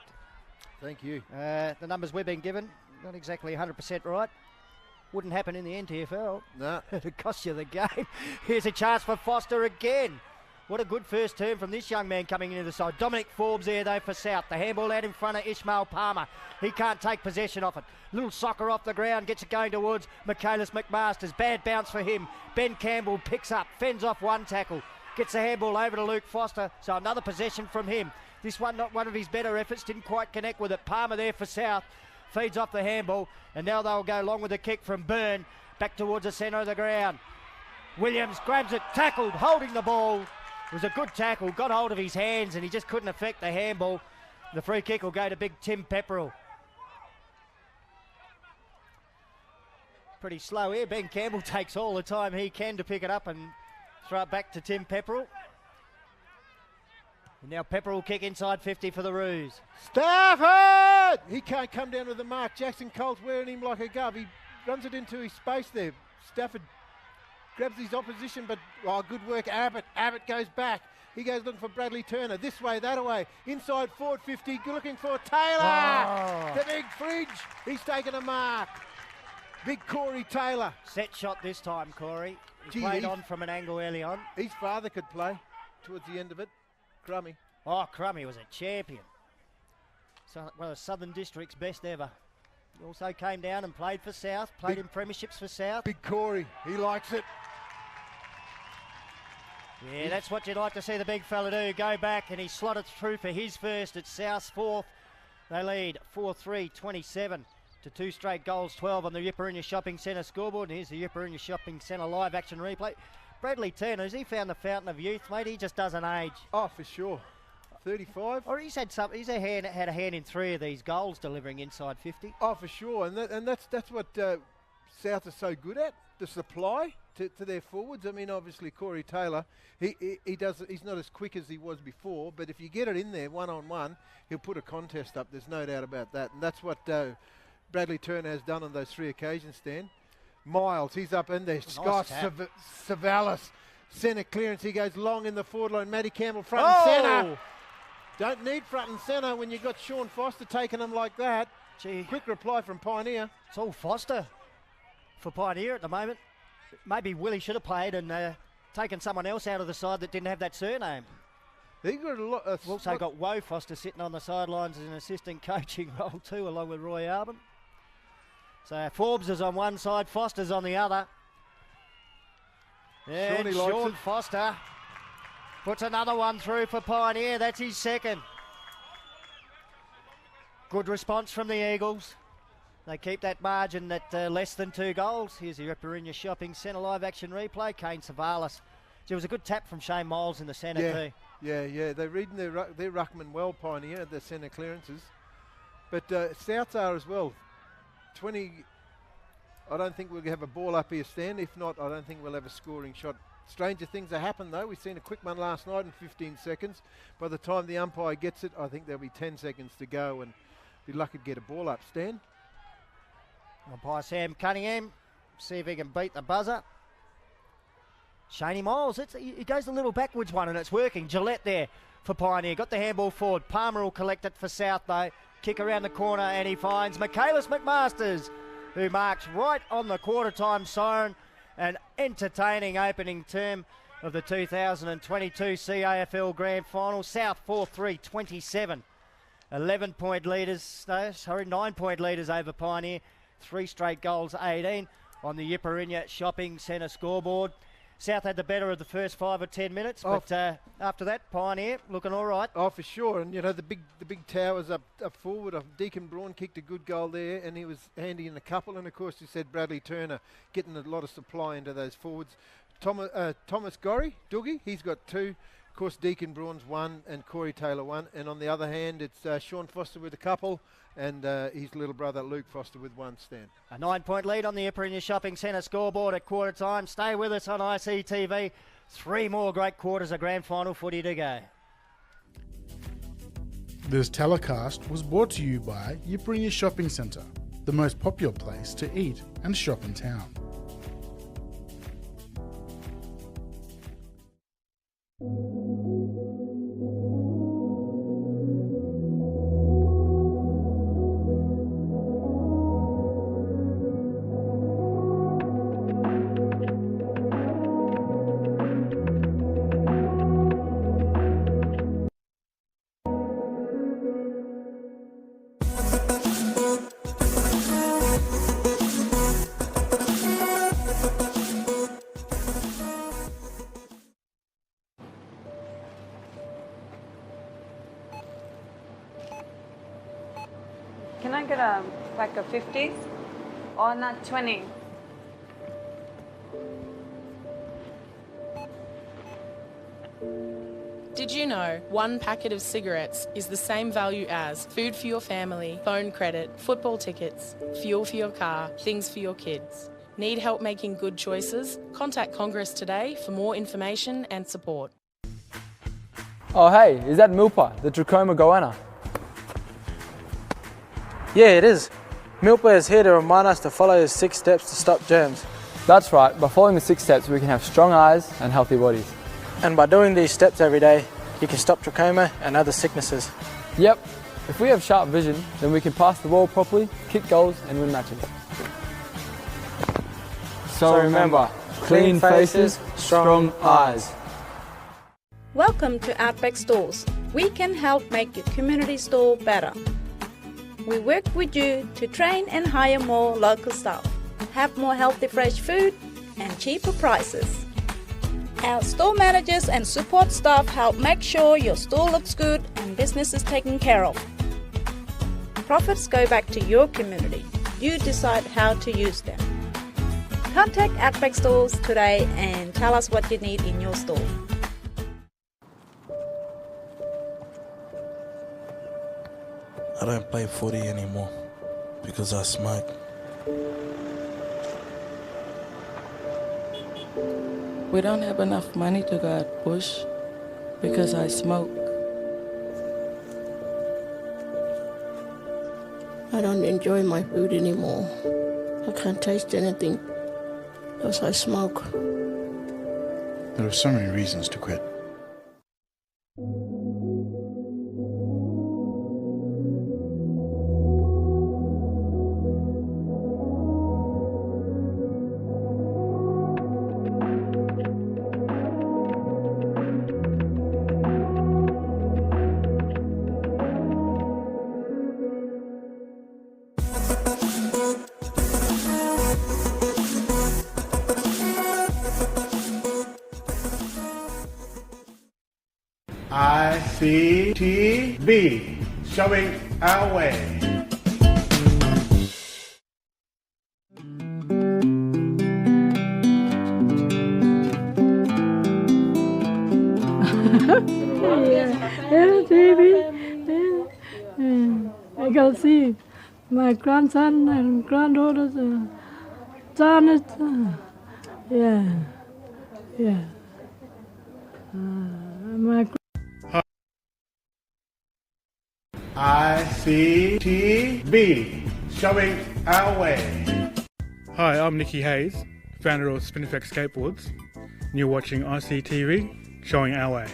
Thank you. The numbers we've been given, not exactly 100% right. Wouldn't happen in the NTFL. No. It'd cost you the game. Here's a chance for Foster again. What a good first term from this young man coming into the side. Dominic Forbes there, though, for South. The handball out in front of Ishmael Palmer. He can't take possession of it. Little soccer off the ground, gets it going towards Michaelis McMasters. Bad bounce for him. Ben Campbell picks up, fends off one tackle. Gets the handball over to Luke Foster, so another possession from him. This one, not one of his better efforts, didn't quite connect with it. Palmer there for South, feeds off the handball, and now they'll go long with the kick from Byrne, back towards the centre of the ground. Williams grabs it, tackled, holding the ball. It was a good tackle, got hold of his hands, and he just couldn't affect the handball. The free kick will go to big Tim Pepperell. Pretty slow here. Ben Campbell takes all the time he can to pick it up and throw it back to Tim Pepperell. And now Pepperell kick inside 50 for the Roos. Stafford! He can't come down with the mark. Jackson Cole's wearing him like a glove. He runs it into his space there. Stafford grabs his opposition, but good work, Abbott. Abbott goes back. He goes looking for Bradley Turner. This way, that way. Inside forward 50, looking for Taylor. Oh. The big fridge. He's taken a mark. Big Corey Taylor. Set shot this time, Corey. He played on from an angle early on. His father could play towards the end of it. Crummy. Oh, Crummy was a champion. So, one of the Southern District's best ever. He also came down and played for South, played in premierships for South. Big Corey, he likes it. Yeah, that's what you'd like to see the big fella do. Go back, and he slotted through for his first at South's fourth. They lead 4-3-27 to 2 straight goals, 12 on the Yipperunya Shopping Centre scoreboard. And here's the Yipperunya Shopping Centre live action replay. Bradley Turner, has he found the fountain of youth, mate? He just doesn't age. Oh, for sure. 35. Or he's had some. He's had a hand in 3 of these goals, delivering inside 50. Oh, for sure. And that's what South are so good at, the supply to their forwards. I mean, obviously Corey Taylor, he's not as quick as he was before, but if you get it in there one-on-one, he'll put a contest up. There's no doubt about that. And that's what Bradley Turner has done on those 3 occasions, Stan. Miles, he's up in there. Nice Scott tap. Savalas, centre clearance. He goes long in the forward line. Matty Campbell front and centre. Don't need front and centre when you've got Sean Foster taking them like that. Gee. Quick reply from Pioneer. It's all Foster for Pioneer at the moment. Maybe Willie should have played and taken someone else out of the side that didn't have that surname. He got a lot. We've also got Woe Foster sitting on the sidelines as an assistant coaching role too, along with Roy Arbin. So Forbes is on one side, Foster's on the other. And Sean Foster puts another one through for Pioneer. That's his second. Good response from the Eagles. They keep that margin at less than 2 goals. Here's the Yipperunya Shopping Centre live action replay. Kane Savalas. There was a good tap from Shane Miles in the centre too. Yeah. They're reading their ruckman well, Pioneer, the centre clearances. But Souths are as well. 20. I don't think we'll have a ball up here, Stan. If not, I don't think we'll have a scoring shot. Stranger things have happened, though. We've seen a quick one last night in 15 seconds. By the time the umpire gets it, I think there'll be 10 seconds to go and be lucky to get a ball up, Stan. Umpire Sam Cunningham see if he can beat the buzzer. Shaney Miles, he goes a little backwards one and it's working. Gillette there for Pioneer. Got the handball forward. Palmer will collect it for South though. Kick around the corner and he finds Michaelis McMasters, who marks right on the quarter time siren. An entertaining opening term of the 2022 CAFL Grand Final. South 4-3-27. 11-point leaders, 9-point leaders over Pioneer. 3 straight goals, 18 on the Yipperinya Shopping Centre scoreboard. South had the better of the first 5 or 10 minutes, but after that, Pioneer looking all right. Oh, for sure. And, you know, the big towers up forward. Deacon Braun kicked a good goal there, and he was handy in a couple. And, of course, you said Bradley Turner getting a lot of supply into those forwards. Thomas Gorry, Doogie, he's got 2. Of course, Deacon Braun's 1 and Corey Taylor 1. And on the other hand, it's Sean Foster with a couple and his little brother Luke Foster with 1 stand. A 9-point lead on the Yipperinya Shopping Centre scoreboard at quarter time. Stay with us on ICTV. 3 more great quarters of grand final footy to go. This telecast was brought to you by Yipperinya Shopping Centre, the most popular place to eat and shop in town. Can I get a pack of 50s? Or not 20? Did you know 1 packet of cigarettes is the same value as food for your family, phone credit, football tickets, fuel for your car, things for your kids? Need help making good choices? Contact Congress today for more information and support. Oh hey, is that Milpa, the trachoma goanna? Yeah, it is. Milpa is here to remind us to follow his 6 steps to stop germs. That's right, by following the 6 steps we can have strong eyes and healthy bodies. And by doing these steps every day, you can stop trachoma and other sicknesses. Yep, if we have sharp vision, then we can pass the ball properly, kick goals and win matches. So remember, clean faces, strong eyes. Welcome to Outback Stores. We can help make your community store better. We work with you to train and hire more local staff, have more healthy fresh food and cheaper prices. Our store managers and support staff help make sure your store looks good and business is taken care of. Profits go back to your community. You decide how to use them. Contact Outback Stores today and tell us what you need in your store. I don't play footy anymore because I smoke. We don't have enough money to go out bush because I smoke. I don't enjoy my food anymore. I can't taste anything because I smoke. There are so many reasons to quit. ICTV, showing our way. I can see my grandson and granddaughters. Janet, my ICTV, showing our way. Hi, I'm Nicky Hayes, founder of Spin Effect Skateboards, and you're watching ICTV, showing our way.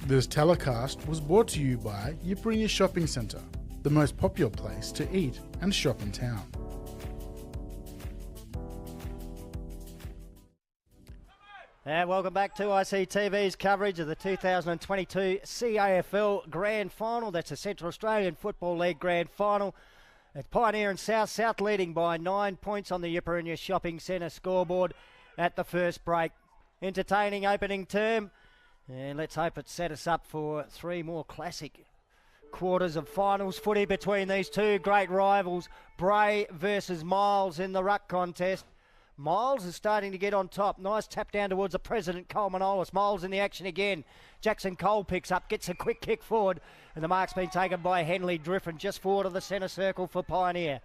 This telecast was brought to you by Yipperingya Shopping Centre, the most popular place to eat and shop in town. And welcome back to ICTV's coverage of the 2022 CAFL Grand Final. That's the Central Australian Football League Grand Final. It's Pioneer and South. South leading by 9 points on the Yipperingya Shopping Centre scoreboard at the first break. Entertaining opening term. And let's hope it set us up for 3 more classic quarters of finals footy between these two great rivals. Bray versus Miles in the ruck contest. Miles is starting to get on top. Nice tap down towards the President, Cole Manolis. Miles in the action again. Jackson Cole picks up, gets a quick kick forward, and the mark's been taken by Henley Driffin just forward of the centre circle for Pioneer.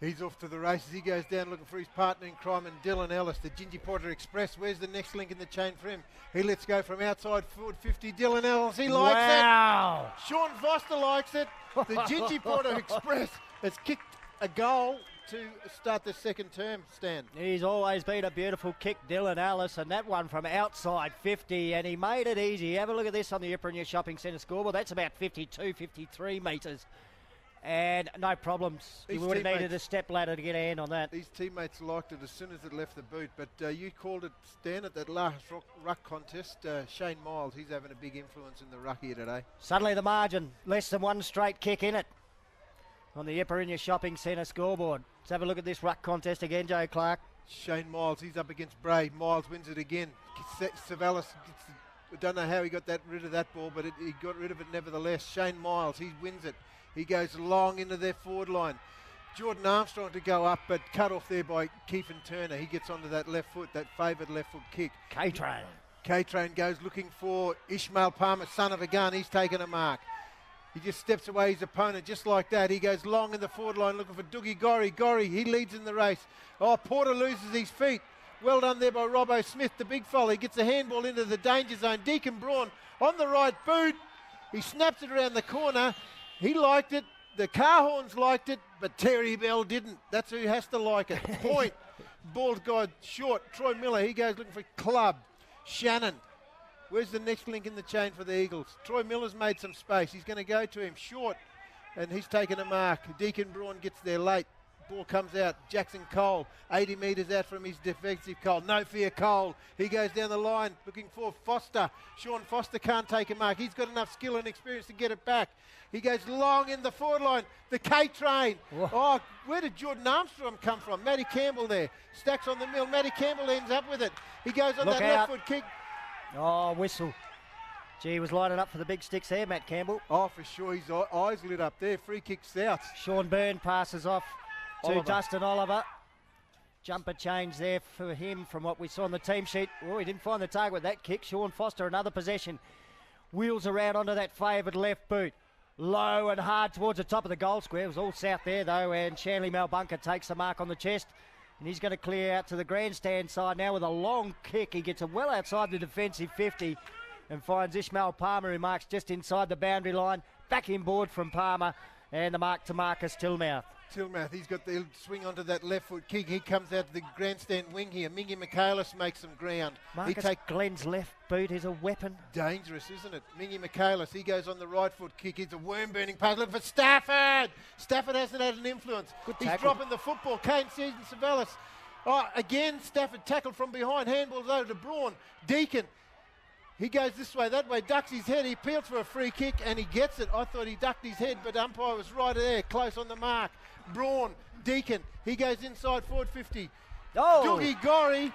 He's off to the races. He goes down looking for his partner in crime, and Dylan Ellis, the Gingy Porter Express. Where's the next link in the chain for him? He lets go from outside forward 50. Dylan Ellis, he likes it. Sean Foster likes it. The Gingy Porter Express has kicked a goal to start the second term, Stan. He's always been a beautiful kick, Dylan Ellis, and that one from outside 50, and he made it easy. Have a look at this on the Yipperingya Shopping Centre scoreboard. That's about 52, 53 metres. And no problems. You would have needed a step ladder to get a hand on that. His teammates liked it as soon as it left the boot, but you called it, Stan, at that last ruck contest. Shane Miles, he's having a big influence in the ruck here today. Suddenly the margin, less than one straight kick in it on the Yipperingya Shopping Centre scoreboard. Let's have a look at this ruck contest again, Joe Clark. Shane Miles, he's up against Bray. Miles wins it again. Savalas, I don't know how he got rid of that ball, but he got rid of it nevertheless. Shane Miles, he wins it. He goes long into their forward line. Jordan Armstrong to go up, but cut off there by Keefen Turner. He gets onto that left foot, that favoured left foot kick. K-Train. K-Train goes looking for Ishmael Palmer, son of a gun. He's taken a mark. He just steps away his opponent just like that. He goes long in the forward line looking for Doogie Gorry. Gorry, he leads in the race. Oh, Porter loses his feet. Well done there by Robbo Smith, the big fella. He gets a handball into the danger zone. Deacon Braun on the right boot. He snaps it around the corner. He liked it. The Carhorns liked it, but Terry Bell didn't. That's who has to like it. Point. Ball guy short. Troy Miller, he goes looking for Club. Shannon. Where's the next link in the chain for the Eagles? Troy Miller's made some space. He's going to go to him short, and he's taken a mark. Deacon Braun gets there late. Ball comes out. Jackson Cole, 80 metres out from his defensive Cole. No fear, Cole. He goes down the line looking for Foster. Sean Foster can't take a mark. He's got enough skill and experience to get it back. He goes long in the forward line. The K-Train. Oh, where did Jordan Armstrong come from? Matty Campbell there. Stacks on the mill. Matty Campbell ends up with it. He goes on that left foot kick. Oh, whistle. Gee, he was lining up for the big sticks there, Matt Campbell. Oh, for sure. His eyes lit up there. Free kick south. Sean Byrne passes off to Dustin Oliver. Jumper change there for him from what we saw on the team sheet. Oh, he didn't find the target with that kick. Sean Foster, another possession. Wheels around onto that favoured left boot. Low and hard towards the top of the goal square. It was all south there, though, and Shanley Malbunker takes the mark on the chest. And he's going to clear out to the grandstand side now with a long kick. He gets it well outside the defensive 50 and finds Ishmael Palmer, who marks just inside the boundary line. Back inboard from Palmer, and the mark to Marcus Tillmouth. Tillmouth, he's got the swing onto that left foot kick. He comes out to the grandstand wing here. Mingy Michaelis makes some ground. Marcus Glenn's left boot is a weapon. Dangerous, isn't it? Mingy Michaelis, he goes on the right foot kick. It's a worm-burning pass. Look for Stafford. Stafford hasn't had an influence. He's dropping the football. Kane Season Savalas. Oh, again, Stafford tackled from behind. Handballs over to Braun. Deacon. He goes this way, that way, ducks his head. He peels for a free kick, and he gets it. I thought he ducked his head, but umpire was right there, close on the mark. Braun, Deacon, he goes inside forward 50. Oh! Doogie Gorry,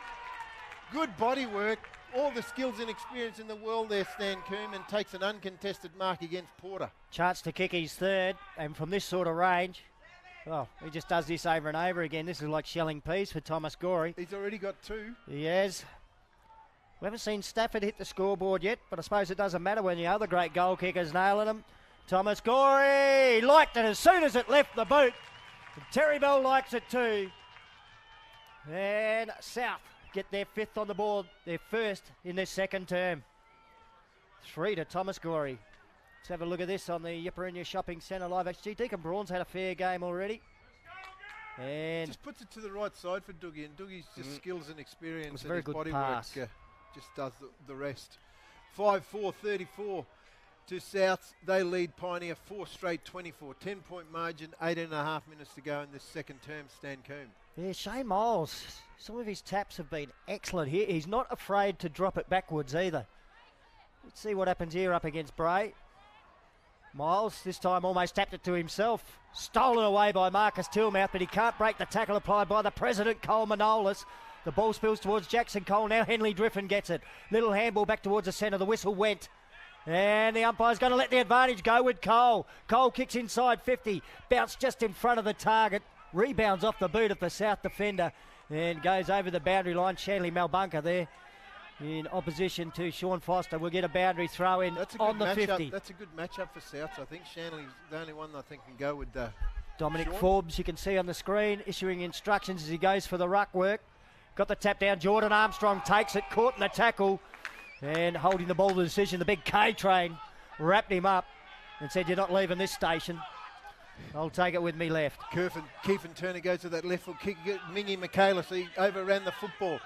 good body work. All the skills and experience in the world there, Stan Koeman takes an uncontested mark against Porter. Chance to kick his third, and from this sort of range, well, he just does this over and over again. This is like shelling peas for Thomas Gorey. He's already got 2. He has. We haven't seen Stafford hit the scoreboard yet, but I suppose it doesn't matter when the other great goal kicker's nailing him. Thomas Gorey liked it as soon as it left the boot. Terry Bell likes it too. And South get their 5th on the board, their first in their second term. 3 to Thomas Gorey. Let's have a look at this on the Yipperingha Shopping Centre live XG. Deacon Braun's had a fair game already. And just puts it to the right side for Doogie, and Doogie's just skills and experience and his body pass. Work just does the rest. 5-4, 34 to Souths. They lead Pioneer 4 straight 24. 10-point margin, 18.5 minutes to go in this second term, Stan Coombe. Yeah, Shane Miles, some of his taps have been excellent here. He's not afraid to drop it backwards either. Let's see what happens here up against Bray. Miles, this time almost tapped it to himself. Stolen away by Marcus Tillmouth, but he can't break the tackle applied by the president, Cole Manolis. The ball spills towards Jackson Cole. Now Henley Driffin gets it. Little handball back towards the centre. The whistle went. And the umpire's going to let the advantage go with Cole. Cole kicks inside 50. Bounced just in front of the target. Rebounds off the boot of the South defender. And goes over the boundary line. Shanley Malbunka there in opposition to Sean Foster. We'll get a boundary throw in on the 50. That's a good matchup for Souths. I think Shanley's the only one I think can go with Dominic Sean. Forbes, you can see on the screen, issuing instructions as he goes for the ruck work. Got the tap down. Jordan Armstrong takes it, caught in the tackle, and holding the ball to the decision. The big K-train wrapped him up and said, "You're not leaving this station. I'll take it with me left." Keefen Turner goes to that left foot kick. Mingy Michaelis, he overran the football.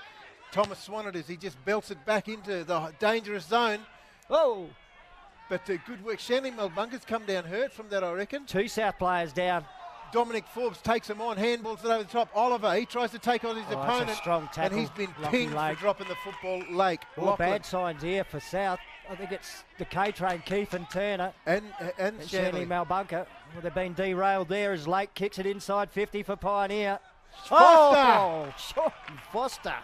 Thomas Swan it is. He just belts it back into the dangerous zone. Oh! But good work. Shanley Malbunka's come down hurt from that, I reckon. 2 South players down. Dominic Forbes takes him on, handballs it over the top. Oliver, he tries to take on his opponent. That's a strong tackle. And he's been pinged for dropping the football late. All bad signs here for South. I think it's the K-train, Keefen Turner. And Shanley Malbunka. Well, they've been derailed there as Lake kicks it inside 50 for Pioneer. Foster! Sean Foster.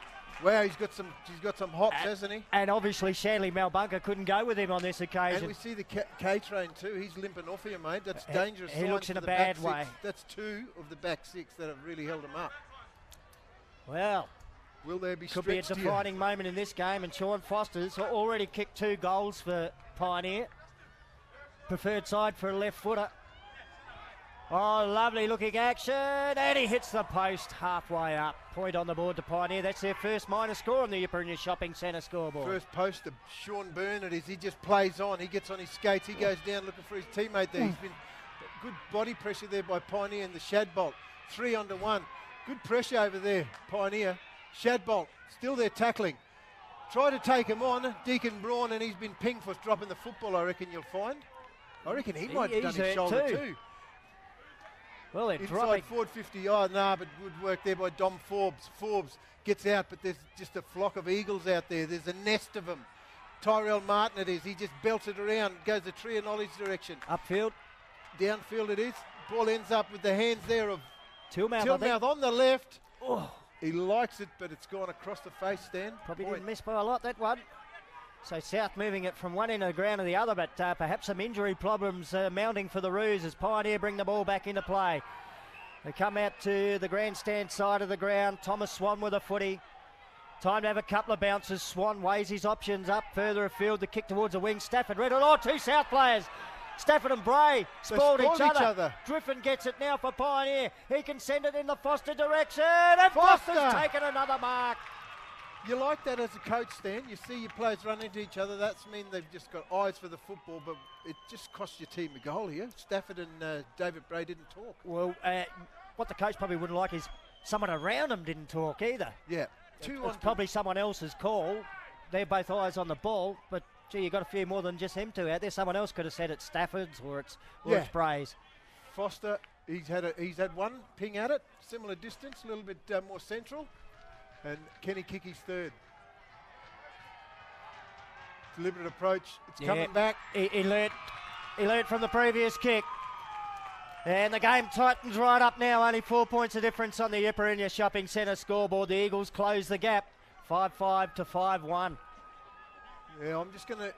Wow, he's got some hops, hasn't he? And obviously Shanley Malbunka couldn't go with him on this occasion. And we see the K-train too. He's limping off here, mate. That's dangerous. He looks in a bad way. That's 2 of the back 6 that have really held him up. Well, will there be could be a defining moment in this game, and Sean Foster's already kicked 2 goals for Pioneer. Preferred side for a left footer. Oh, lovely looking action, and he hits the post halfway up. Point on the board to Pioneer. That's their first minor score on the Yipperingha Shopping Centre scoreboard. First post to Sean Byrne it is. He just plays on. He gets on his skates. He goes down looking for his teammate there. He's been good body pressure there by Pioneer and the Shadbolt. 3-on-1. Good pressure over there, Pioneer. Shadbolt still there tackling. Try to take him on, Deacon Braun, and he's been pinged for dropping the football, I reckon you'll find. I reckon he might have done his shoulder too. Well, they're inside dropping. forward 50 yard, but good work there by Dom Forbes. Forbes gets out, but there's just a flock of eagles out there. There's a nest of them. Tyrell Martin it is. He just belts it around, goes the tree of knowledge direction. Upfield. Downfield it is. Ball ends up with the hands there of Tillmouth on the left. Oh. He likes it, but it's gone across the face, Stan. Probably didn't miss by a lot, that one. So South moving it from one end of the ground to the other, but perhaps some injury problems mounting for the Roos as Pioneer bring the ball back into play. They come out to the grandstand side of the ground. Thomas Swan with a footy. Time to have a couple of bounces. Swan weighs his options up further afield. The kick towards the wing. Stafford read it. Oh, 2 South players. Stafford and Bray spoiled each other. Driffin gets it now for Pioneer. He can send it in the Foster direction. And Foster's taken another mark. You like that as a coach, Stan. You see your players run into each other. That's mean they've just got eyes for the football, but it just cost your team a goal here. Stafford and David Bray didn't talk. Well, what the coach probably wouldn't like is someone around him didn't talk either. Yeah. It's probably someone else's call. They're both eyes on the ball, but gee, you got a few more than just him 2 out there. Someone else could have said it's Stafford's or it's Bray's. Foster, he's had one ping at it, similar distance, a little bit more central. And Kenny Kicky's third. Deliberate approach. It's coming back. He learnt from the previous kick. And the game tightens right up now. Only 4 points of difference on the Yipperingha Shopping Centre scoreboard. The Eagles close the gap. 5-5 to 5-1. Yeah, I'm just going to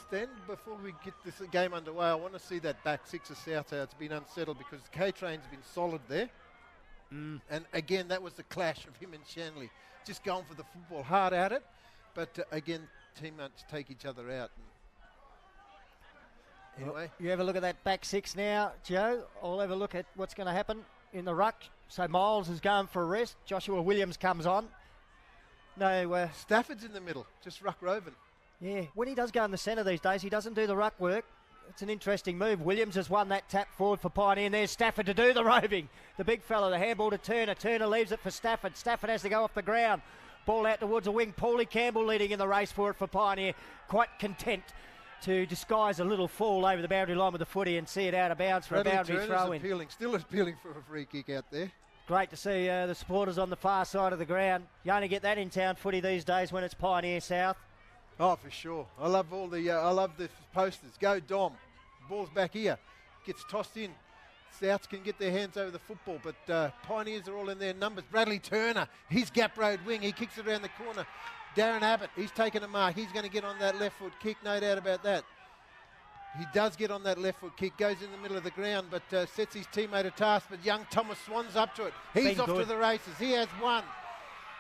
stand before we get this game underway. I want to see that back 6 of South how it's been unsettled because K-Train's been solid there. And again, that was the clash of him and Shanley. Just going for the football, hard at it. But again, teammates take each other out. Anyway. You have a look at that back 6 now, Joe. I'll have a look at what's going to happen in the ruck. So Miles is going for a rest. Joshua Williams comes on. No, Stafford's in the middle, just ruck roving. Yeah, when he does go in the centre these days, he doesn't do the ruck work. It's an interesting move. Williams has won that tap forward for Pioneer, and there's Stafford to do the roving. The big fella, the handball to Turner. Turner leaves it for Stafford. Stafford has to go off the ground. Ball out towards a wing. Paulie Campbell leading in the race for it for Pioneer. Quite content to disguise a little fall over the boundary line with the footy and see it out of bounds for a boundary throw in. Appealing, still appealing for a free kick out there. Great to see the supporters on the far side of the ground. You only get that in town footy these days when it's Pioneer South. Oh, for sure. I love all the I love the posters. Go Dom. Ball's back here. Gets tossed in. Souths can get their hands over the football, but Pioneers are all in their numbers. Bradley Turner, his gap road wing. He kicks it around the corner. Darren Abbott, he's taken a mark. He's going to get on that left foot kick, no doubt about that. He does get on that left foot kick, goes in the middle of the ground, but sets his teammate a task. But young Thomas Swan's up to it. He's off to the races. He has one.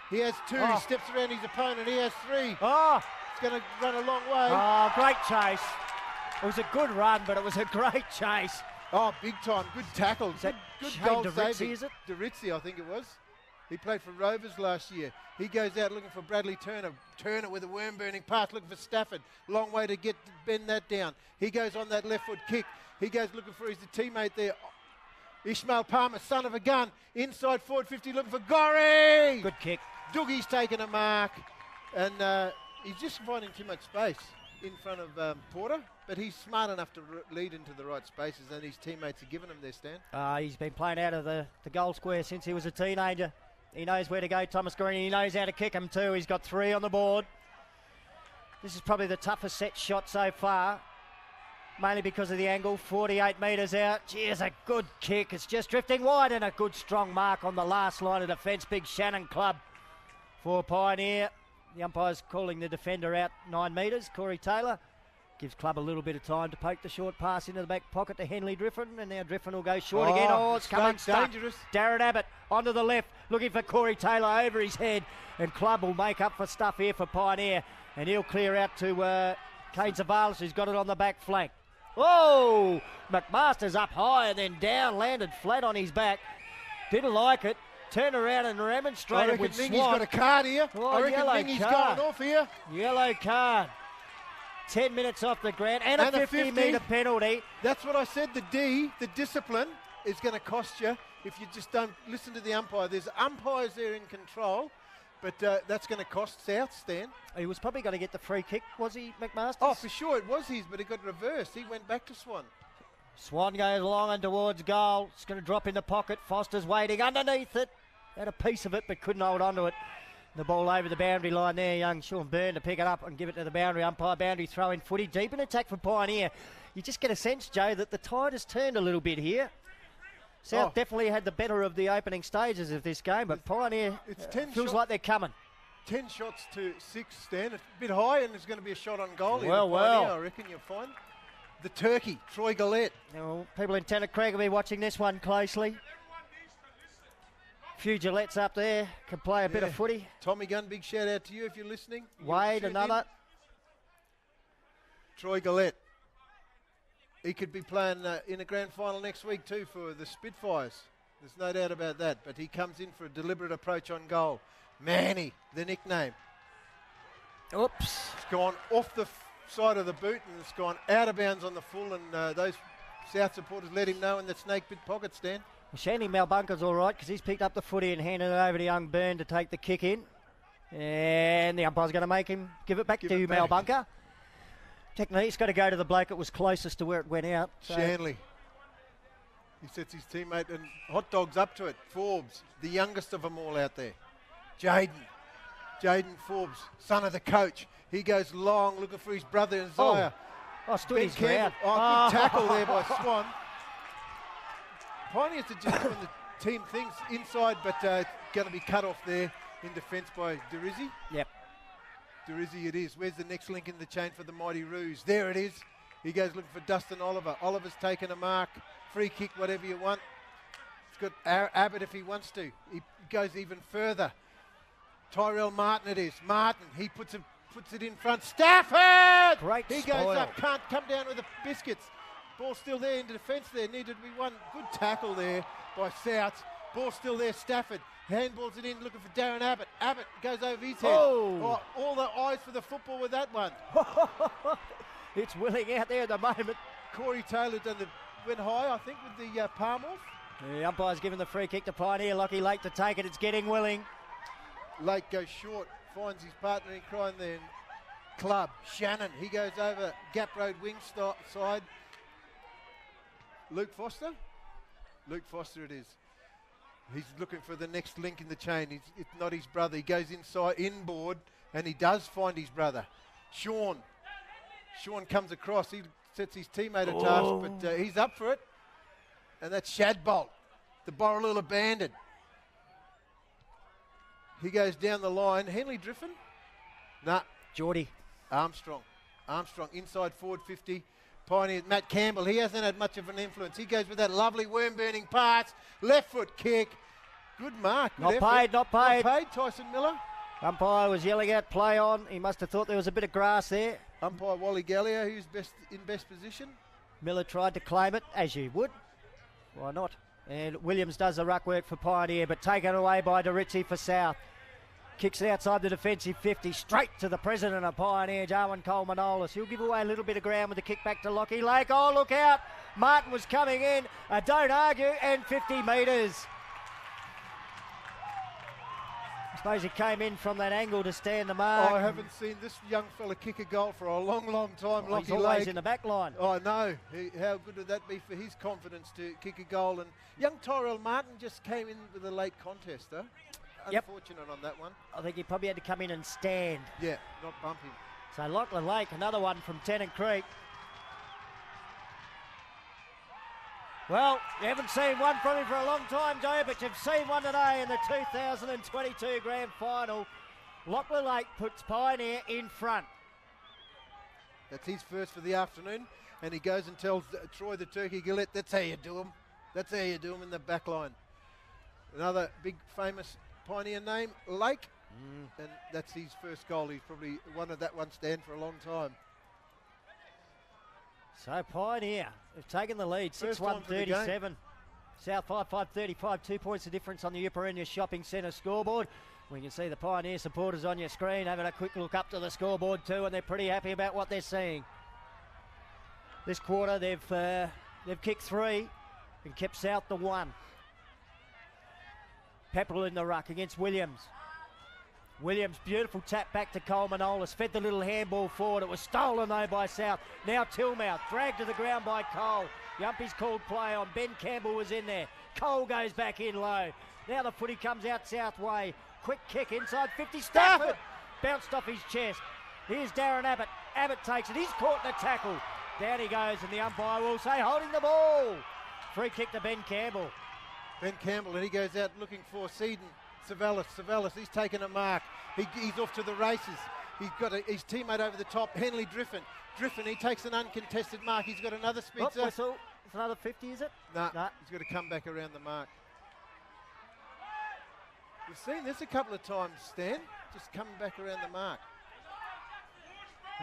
He has two. He steps around his opponent. He has three. Oh! It's going to run a long way. Oh, great chase. It was a good run, but it was a great chase. Oh, big time. Good tackle. Good goal saving. Is it? DeRizzi, I think it was. He played for Rovers last year. He goes out looking for Bradley Turner. Turner with a worm-burning pass looking for Stafford. Long way to bend that down. He goes on that left foot kick. He goes looking for his teammate there. Ishmael Palmer, son of a gun. Inside forward 50 looking for Gorry. Good kick. Doogie's taken a mark. And he's just finding too much space in front of Porter. But he's smart enough to lead into the right spaces, and his teammates are giving him their stand. He's been playing out of the goal square since he was a teenager. He knows where to go, Thomas Green. He knows how to kick him too. He's got 3 on the board. This is probably the toughest set shot so far, mainly because of the angle. 48 metres out. Gee, it's a good kick. It's just drifting wide, and a good strong mark on the last line of defence. Big Shannon Club for Pioneer. The umpire's calling the defender out 9 metres, Corey Taylor. Gives Club a little bit of time to poke the short pass into the back pocket to Henley Driffin, and now Driffin will go short again. Oh, it's coming stuck. Dangerous. Darren Abbott onto the left, looking for Corey Taylor over his head, and Club will make up for stuff here for Pioneer, and he'll clear out to Kane Zavalis, who's got it on the back flank. Oh, McMaster's up high and then down, landed flat on his back. Didn't like it. Turned around and remonstrated with Swan. Mingy's got a card here. Oh, I reckon Mingy's going off here. Yellow card. 10 minutes off the ground and a 50-metre penalty. That's what I said. The discipline is going to cost you if you just don't listen to the umpire. There's umpires there in control, but that's going to cost South, Stan. He was probably going to get the free kick, was he, McMaster? Oh, for sure it was his, but it got reversed. He went back to Swan. Swan goes long and towards goal. It's going to drop in the pocket. Foster's waiting underneath it. Had a piece of it, but couldn't hold on to it. The ball over the boundary line there, young Sean Byrne to pick it up and give it to the boundary umpire. Boundary throw in footy, deep in attack for Pioneer. You just get a sense, Joe, that the tide has turned a little bit here. South definitely had the better of the opening stages of this game, but Pioneer feels like they're coming. 10 shots to 6, Stan. It's a bit high, and there's going to be a shot on goal here. Well. I reckon you'll find. The turkey, Troy Gillette. Now, people in Tennant-Craig will be watching this one closely. Few Gillettes up there, can play a bit of footy. Tommy Gunn, big shout out to you if you're listening. Wade, another. Troy Gillette. He could be playing in a grand final next week too for the Spitfires. There's no doubt about that. But he comes in for a deliberate approach on goal. Manny, the nickname. Oops. It's gone off the side of the boot and it's gone out of bounds on the full, and those South supporters let him know in the snake pit pocket, Stan. Well, Shandy Malbunker's all right because he's picked up the footy and handed it over to young Byrne to take the kick in. And the umpire's going to make him give it back to Malbunker. Technique's got to go to the bloke that was closest to where it went out. So. Shanley. He sets his teammate, and Hot Dog's up to it. Forbes, the youngest of them all out there. Jaden Forbes, son of the coach. He goes long looking for his brother Isaiah. Oh, stood his ground. Oh, good tackle there by Swan. Pioneers are just doing the team things inside, but going to be cut off there in defence by DeRizzi. Yep. DeRizzi it is. Where's the next link in the chain for the Mighty Roos? There it is. He goes looking for Dustin Oliver. Oliver's taken a mark. Free kick, whatever you want. It's got Abbott if he wants to. He goes even further. Tyrell Martin it is. Martin, he puts it in front. Stafford! Great He spoil. goes up. Can't come down with the biscuits. Ball still there in defence there. Needed to be one. Good tackle there by South. Ball still there, Stafford. Handballs it in, looking for Darren Abbott. Abbott goes over his head. Oh. All the eyes for the football with that one. It's willing out there at the moment. Corey Taylor went high, I think, with the palm off. The umpire's given the free kick to Pioneer. Lockie Lake to take it. It's getting willing. Lake goes short, finds his partner in crime then. Club, Shannon, he goes over Gap Road wing side. Luke Foster? Luke Foster it is. He's looking for the next link in the chain. It's not his brother. He goes inside, inboard, and he does find his brother. Sean comes across. He sets his teammate a task, but he's up for it. And that's Shadbolt, the Borroloola Bandit. He goes down the line. Henley Driffin? Nah. Geordie. Armstrong, inside forward 50. Pioneer, Matt Campbell, he hasn't had much of an influence. He goes with that lovely worm-burning pass. Left foot kick. Good mark. Not paid. Not paid, Tyson Miller. Umpire was yelling out, play on. He must have thought there was a bit of grass there. Umpire Wally Gallia, who's in best position. Miller tried to claim it, as you would. Why not? And Williams does the ruck work for Pioneer, but taken away by DeRicci for South. Kicks it outside the defensive 50, straight to the president of Pioneer, Jarwin Cole-Manolis. He'll give away a little bit of ground with the kick back to Lockie Lake. Oh, look out. Martin was coming in. Don't argue, and 50 metres. I suppose he came in from that angle to stand the mark. I haven't seen this young fella kick a goal for a long, long time. He's always in the back line. I know. How good would that be for his confidence to kick a goal? And young Tyrell Martin just came in with a late contest, huh? Unfortunate on that one. I think he probably had to come in and stand. Yeah, not bump him. So Lachlan Lake, another one from Tennant Creek. Well, you haven't seen one from him for a long time, Joe, but you've seen one today in the 2022 Grand Final. Lachlan Lake puts Pioneer in front. That's his first for the afternoon, and he goes and tells Troy the Turkey Gillette, that's how you do him. That's how you do him in the back line. Another big famous Pioneer name, Lake, and that's his first goal. He's probably wanted that one stand for a long time. So Pioneer have taken the lead, 6-1-37. South 5-5-35, 2 points of difference on the Uparenia Shopping Centre scoreboard. We can see the Pioneer supporters on your screen having a quick look up to the scoreboard too, and they're pretty happy about what they're seeing. This quarter they've kicked 3 and kept South to 1. Pepperell in the ruck against Williams. Williams, beautiful tap back to Cole-Manolis. Fed the little handball forward. It was stolen though by South. Now Tillmouth, dragged to the ground by Cole. Yumpie's called play on. Ben Campbell was in there. Cole goes back in low. Now the footy comes out South way. Quick kick inside 50. Stafford bounced off his chest. Here's Darren Abbott. Abbott takes it. He's caught in the tackle. Down he goes, and the umpire will say holding the ball. Free kick to Ben Campbell. Ben Campbell, and he goes out looking for Seaton. Savalas, he's taken a mark. He's off to the races. He's got his teammate over the top, Henley Driffin. He takes an uncontested mark. He's got another spitzer. Whistle. It's another 50, is it? Nah, he's got to come back around the mark. We've seen this a couple of times, Stan, just coming back around the mark.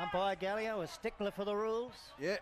Umpire Gallio, a stickler for the rules. Yeah.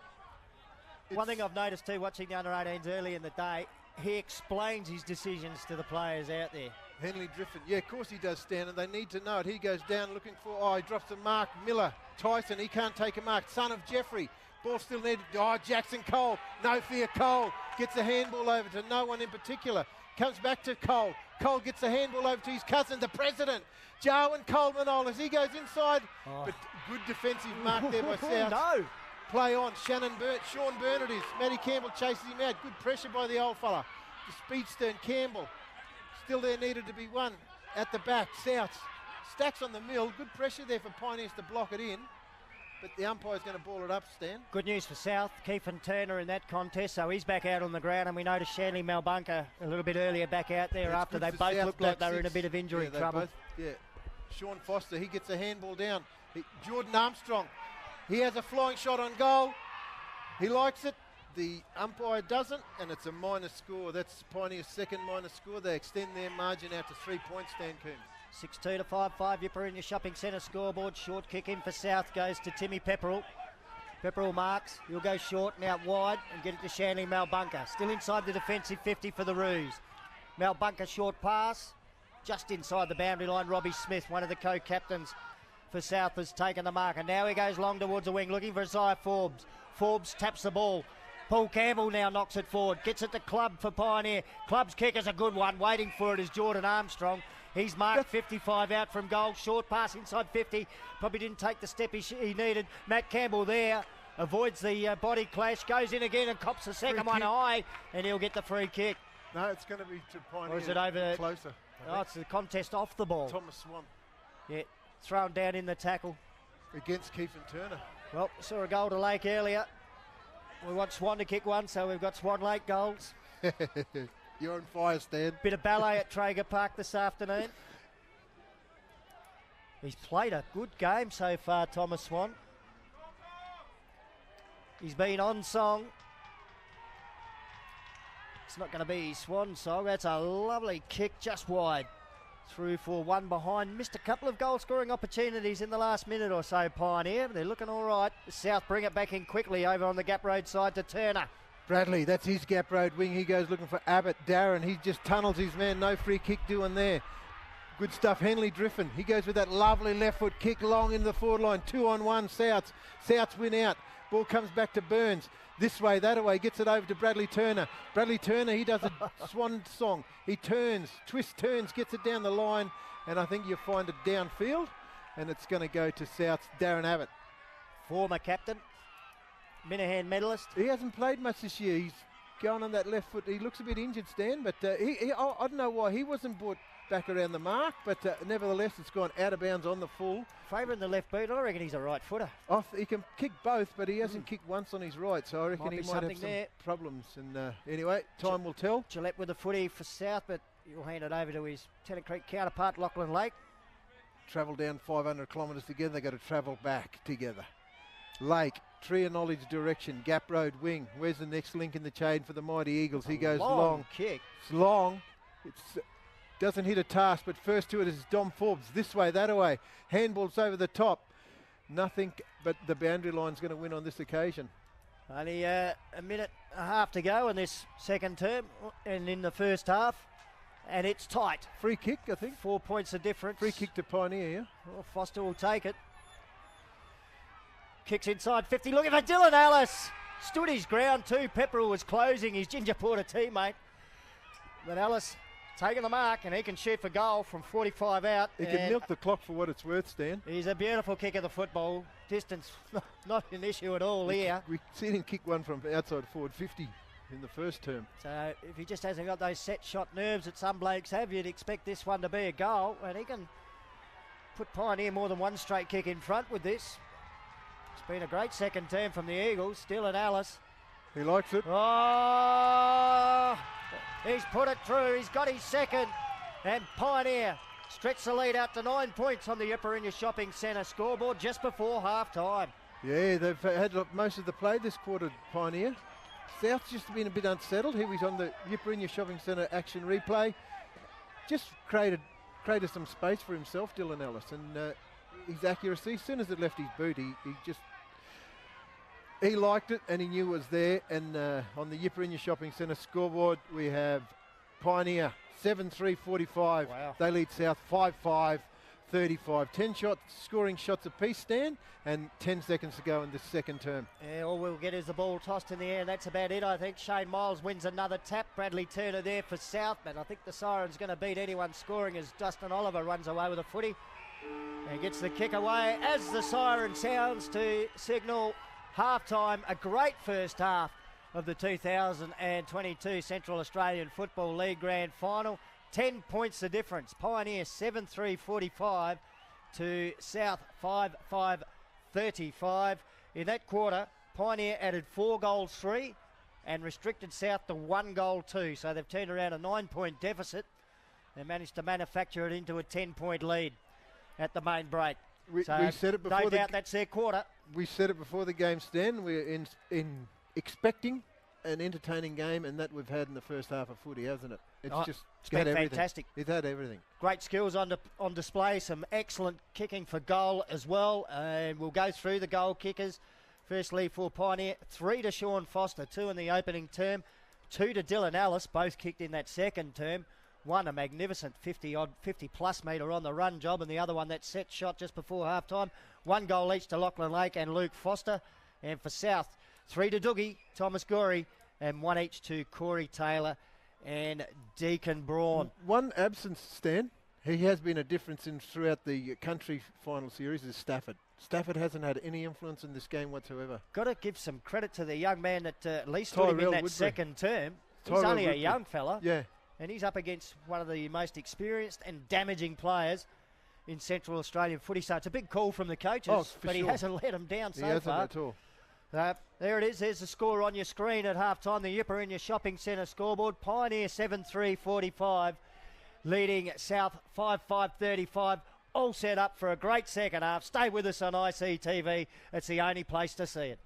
One thing I've noticed too, watching the under-18s early in the day, he explains his decisions to the players out there. Henley Driffin, yeah, of course he does, Stan, and they need to know it. He goes down looking for, he drops a mark. Miller, Tyson, he can't take a mark. Son of Jeffrey, ball still needed. Jackson Cole, no fear, Cole gets a handball over to no one in particular. Comes back to Cole. Cole gets a handball over to his cousin, the president, Jarwin Cole-Manolis. He goes inside, but good defensive mark there by South. No. Play on, Sean Burnett is. Matty Campbell chases him out. Good pressure by the old fella. The speedster and Campbell. Still there needed to be one. At the back, South. Stacks on the mill. Good pressure there for Pioneers to block it in. But the umpire's going to ball it up, Stan. Good news for South. Keithan Turner in that contest, so he's back out on the ground. And we noticed Shanley Malbunka a little bit earlier back out there after they both looked like they were in a bit of injury trouble. Sean Foster, he gets a handball down. Jordan Armstrong. He has a flying shot on goal. He likes it. The umpire doesn't, and it's a minus score. That's Pioneer's second minus score. They extend their margin out to 3 points, Stan Coombs. 6-2 to 5-5. You're in your shopping centre scoreboard. Short kick in for South goes to Timmy Pepperell. Pepperell marks. He'll go short and out wide and get it to Shanley Malbunka. Still inside the defensive 50 for the Roos. Malbunker short pass. Just inside the boundary line, Robbie Smith, one of the co-captains for South, has taken the mark. And now he goes long towards the wing, looking for Isaiah Forbes. Forbes taps the ball. Paul Campbell now knocks it forward. Gets it to Clubb for Pioneer. Clubb's kick is a good one. Waiting for it is Jordan Armstrong. He's marked 55 out from goal. Short pass inside 50. Probably didn't take the step he needed. Matt Campbell there. Avoids the body clash. Goes in again and cops the second one high. And he'll get the free kick. No, it's going to be to Pioneer. Or is it over? Closer. Oh, it's the contest off the ball. Thomas Swan. Yeah, thrown down in the tackle. Against Keith and Turner. Well, saw a goal to Lake earlier. We want Swan to kick one, so we've got Swan Lake goals. You're on fire, Stan. Bit of ballet at Traeger Park this afternoon. He's played a good game so far, Thomas Swan. He's been on song. It's not going to be his swan song. That's a lovely kick just wide. Through for one behind. Missed a couple of goal scoring opportunities in the last minute or so, Pioneer. But they're looking all right. South bring it back in quickly over on the Gap Road side to Turner. Bradley, that's his Gap Road wing. He goes looking for Abbott. Darren, he just tunnels his man. No free kick doing there. Good stuff. Henley Driffin. He goes with that lovely left foot kick long into the forward line. 2-on-1 Souths. Souths win out. Ball comes back to Burns. This way, that way. Gets it over to Bradley Turner. Bradley Turner, he does a swan song. He turns, twists, turns, gets it down the line. And I think you'll find it downfield. And it's going to go to South's Darren Abbott. Former captain. Minahan medalist. He hasn't played much this year. He's going on that left foot. He looks a bit injured, Stan. But I don't know why he wasn't brought back around the mark, but nevertheless it's gone out of bounds on the full. Favouring the left boot. I reckon he's a right footer. He can kick both, but he hasn't kicked once on his right, so I reckon he might have some problems. And anyway, time will tell. Gillette with the footy for South, but he'll hand it over to his Tennant Creek counterpart, Lachlan Lake. Travel down 500 kilometres together, they've got to travel back together. Lake, Tree of Knowledge direction, Gap Road wing. Where's the next link in the chain for the Mighty Eagles? He goes long. Kick. It's long. It's doesn't hit a task, but first to it is Dom Forbes. This way, that way. Handballs over the top. Nothing but the boundary line's going to win on this occasion. Only a minute and a half to go in this second term and in the first half. And it's tight. Free kick, I think. 4 points of difference. Free kick to Pioneer, yeah. Well, Foster will take it. Kicks inside 50, looking for Dylan Ellis. Stood his ground too. Pepperell was closing his Ginger Porter teammate. But Ellis taking the mark, and he can shoot for goal from 45 out. He can milk the clock for what it's worth, Stan. He's a beautiful kick of the football. Distance, not an issue at all here. We seen him kick one from outside forward 50 in the first term. So if he just hasn't got those set shot nerves that some blokes have, you'd expect this one to be a goal, and he can put Pioneer more than one straight kick in front with this. It's been a great second term from the Eagles. Dylan Ellis. He likes it. Oh, he's put it through. He's got his second. And Pioneer stretch the lead out to 9 points on the Yiperinya Shopping Centre scoreboard just before half time. Yeah, they've had most of the play this quarter, Pioneer. South's just been a bit unsettled. Here he's on the Yiperinya Shopping Centre action replay. Just created some space for himself, Dylan Ellis. And his accuracy, as soon as it left his boot, he liked it and he knew it was there. And on the Yiperinya Shopping Centre scoreboard, we have Pioneer 7-3-45. Wow. They lead South 5-5-35. 10 shots, scoring shots apiece, Stan, and 10 seconds to go in this second term. Yeah, all we'll get is the ball tossed in the air, and that's about it, I think. Shane Miles wins another tap. Bradley Turner there for South, but I think the siren's going to beat anyone scoring as Dustin Oliver runs away with a footy and gets the kick away as the siren sounds to signal half-time. A great first half of the 2022 Central Australian Football League Grand Final. 10 points the difference. Pioneer 7-3-45 to South 5-5-35. In that quarter, Pioneer added 4 goals 3 and restricted South to 1 goal 2. So they've turned around a 9-point deficit and managed to manufacture it into a 10-point lead at the main break. We said it before. No doubt that's their quarter. We said it before the game, Stan. We're in expecting an entertaining game, and that we've had in the first half of footy, hasn't it? It's been fantastic. It's had everything. Great skills on display, some excellent kicking for goal as well. And we'll go through the goal kickers. Firstly for Pioneer, 3 to Sean Foster, 2 in the opening term, 2 to Dylan Ellis, both kicked in that second term. One a magnificent 50 plus metre on the run job, and the other one that set shot just before half time. 1 goal each to Lachlan Lake and Luke Foster. And for South, 3 to Doogie, Thomas Gorey, and 1 each to Corey Taylor and Deacon Braun. One absence, Stan. He has been a difference throughout the country final series is Stafford. Stafford hasn't had any influence in this game whatsoever. Got to give some credit to the young man that at least put him in that second term. He's only a young fella. Yeah. And he's up against one of the most experienced and damaging players in Central Australian footy. So it's a big call from the coaches, but he hasn't let them down so far. He hasn't at all. There it is. There's the score on your screen at half-time. The Yipper in your shopping centre scoreboard. Pioneer 7-3-45, leading South 5-5-35. All set up for a great second half. Stay with us on ICTV. It's the only place to see it.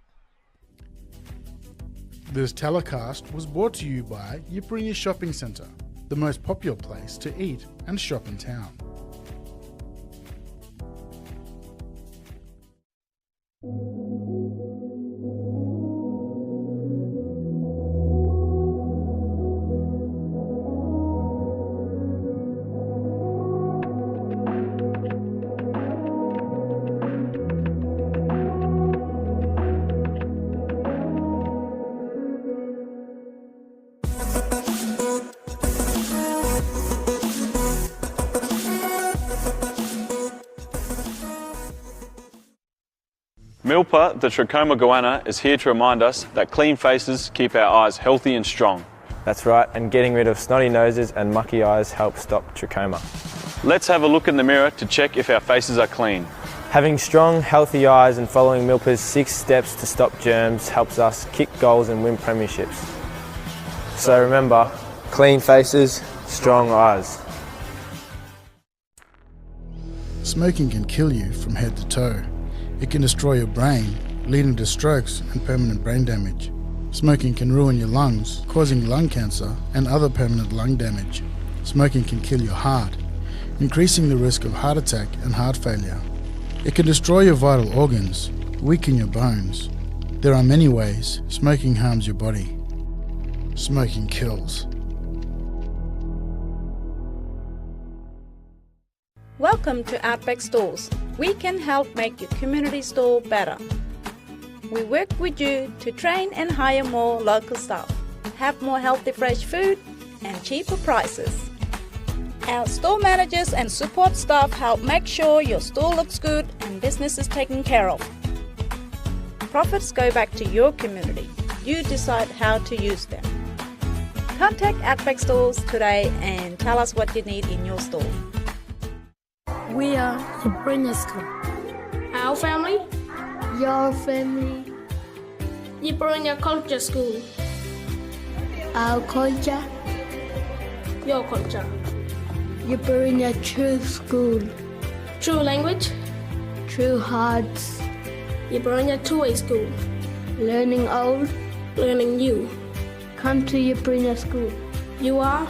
This telecast was brought to you by Yipper Shopping Centre, the most popular place to eat and shop in town. Milpa, the trachoma goanna, is here to remind us that clean faces keep our eyes healthy and strong. That's right, and getting rid of snotty noses and mucky eyes helps stop trachoma. Let's have a look in the mirror to check if our faces are clean. Having strong, healthy eyes and following Milpa's 6 steps to stop germs helps us kick goals and win premierships. So remember, clean faces, strong eyes. Smoking can kill you from head to toe. It can destroy your brain, leading to strokes and permanent brain damage. Smoking can ruin your lungs, causing lung cancer and other permanent lung damage. Smoking can kill your heart, increasing the risk of heart attack and heart failure. It can destroy your vital organs, weaken your bones. There are many ways smoking harms your body. Smoking kills. Welcome to Outback Stores. We can help make your community store better. We work with you to train and hire more local staff, have more healthy fresh food and cheaper prices. Our store managers and support staff help make sure your store looks good and business is taken care of. Profits go back to your community. You decide how to use them. Contact Outback Stores today and tell us what you need in your store. We are the Brinner School. Our family. Your family. Yipper Culture School. Our culture. Your culture. Yipper True School. True language. True hearts. Yipper Two-way school. Learning old. Learning new. Come to Yipper School. You are.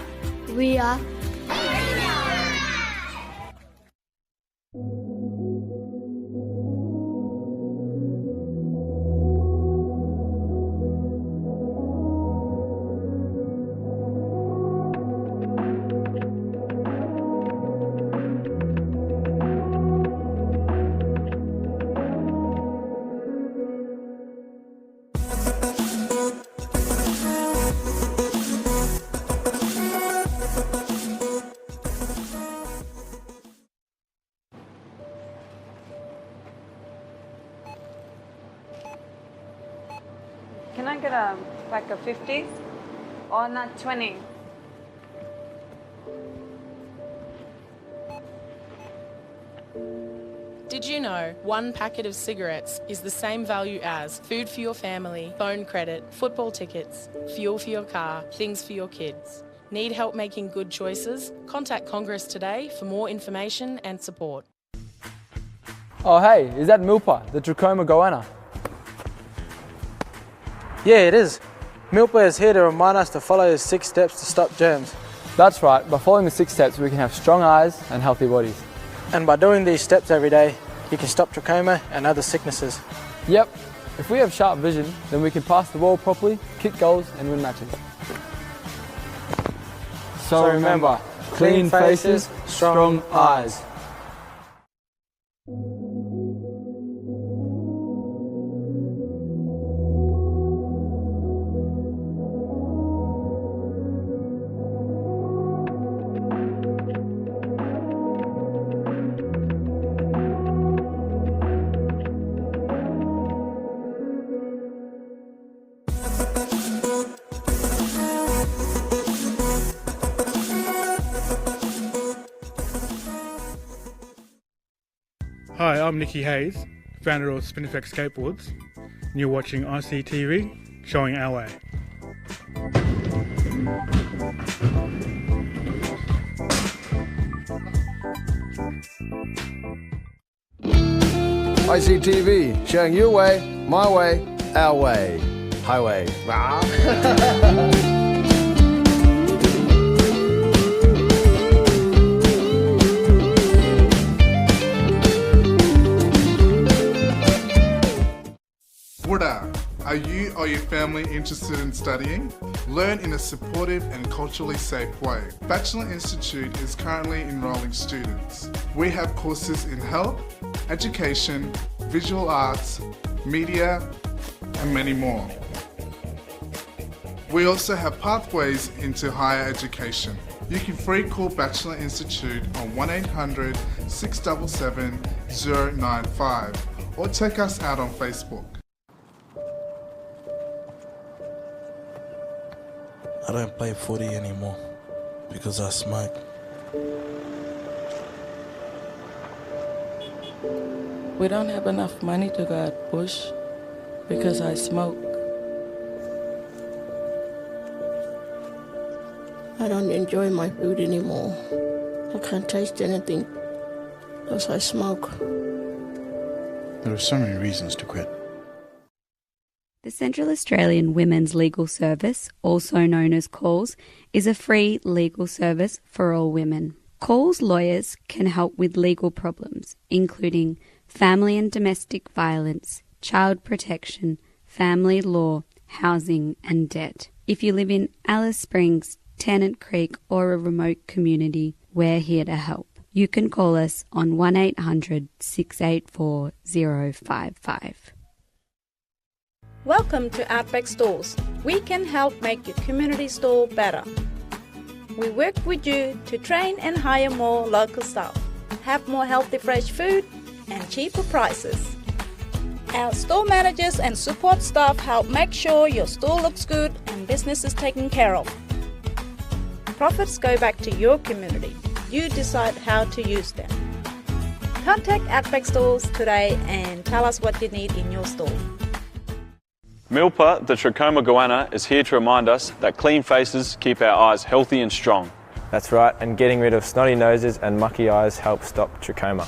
We are. Can I get a pack of 50s? Or not 20? Did you know 1 packet of cigarettes is the same value as food for your family, phone credit, football tickets, fuel for your car, things for your kids? Need help making good choices? Contact Congress today for more information and support. Oh hey, is that Milpa, the trachoma goanna? Yeah, it is. Milpa is here to remind us to follow his 6 steps to stop germs. That's right, by following the 6 steps we can have strong eyes and healthy bodies. And by doing these steps every day, you can stop trachoma and other sicknesses. Yep, if we have sharp vision, then we can pass the ball properly, kick goals and win matches. So remember, Clean faces, strong eyes. Hi, I'm Nicky Hayes, founder of Spinifex Skateboards, and you're watching ICTV, showing our way. ICTV, showing your way, my way, our way. Highway. Are you or your family interested in studying? Learn in a supportive and culturally safe way. Bachelor Institute is currently enrolling students. We have courses in health, education, visual arts, media, and many more. We also have pathways into higher education. You can free call Bachelor Institute on 1800 677 095 or check us out on Facebook. I don't play footy anymore because I smoke. We don't have enough money to go out bush because I smoke. I don't enjoy my food anymore. I can't taste anything because I smoke. There are so many reasons to quit. The Central Australian Women's Legal Service, also known as CALS, is a free legal service for all women. CALS lawyers can help with legal problems, including family and domestic violence, child protection, family law, housing and debt. If you live in Alice Springs, Tennant Creek or a remote community, we're here to help. You can call us on 1800 684 055. Welcome to Outback Stores. We can help make your community store better. We work with you to train and hire more local staff, have more healthy fresh food and cheaper prices. Our store managers and support staff help make sure your store looks good and business is taken care of. Profits go back to your community. You decide how to use them. Contact Outback Stores today and tell us what you need in your store. Milpa, the trachoma goanna, is here to remind us that clean faces keep our eyes healthy and strong. That's right, and getting rid of snotty noses and mucky eyes helps stop trachoma.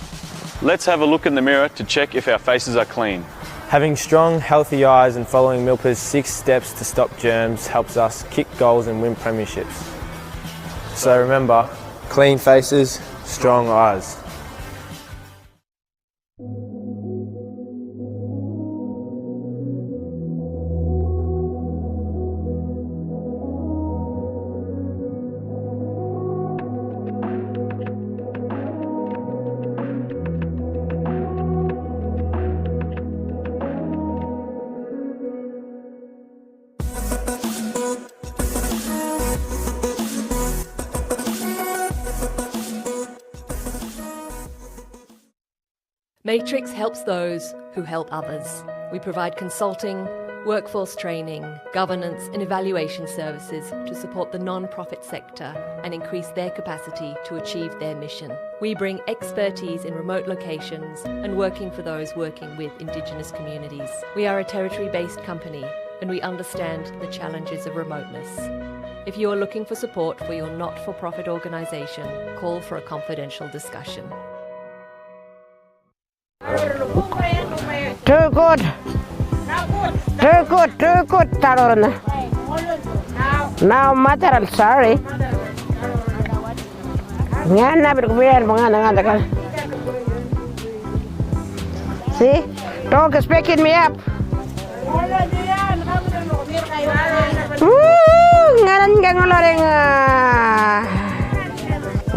Let's have a look in the mirror to check if our faces are clean. Having strong, healthy eyes and following Milpa's 6 steps to stop germs helps us kick goals and win premierships. So remember, clean faces, strong eyes. Matrix helps those who help others. We provide consulting, workforce training, governance and evaluation services to support the non-profit sector and increase their capacity to achieve their mission. We bring expertise in remote locations and working for those working with Indigenous communities. We are a territory-based company and we understand the challenges of remoteness. If you are looking for support for your not-for-profit organisation, call for a confidential discussion. Too good. Too good, Tarona. Now, material, sorry. See? Dog is picking me up.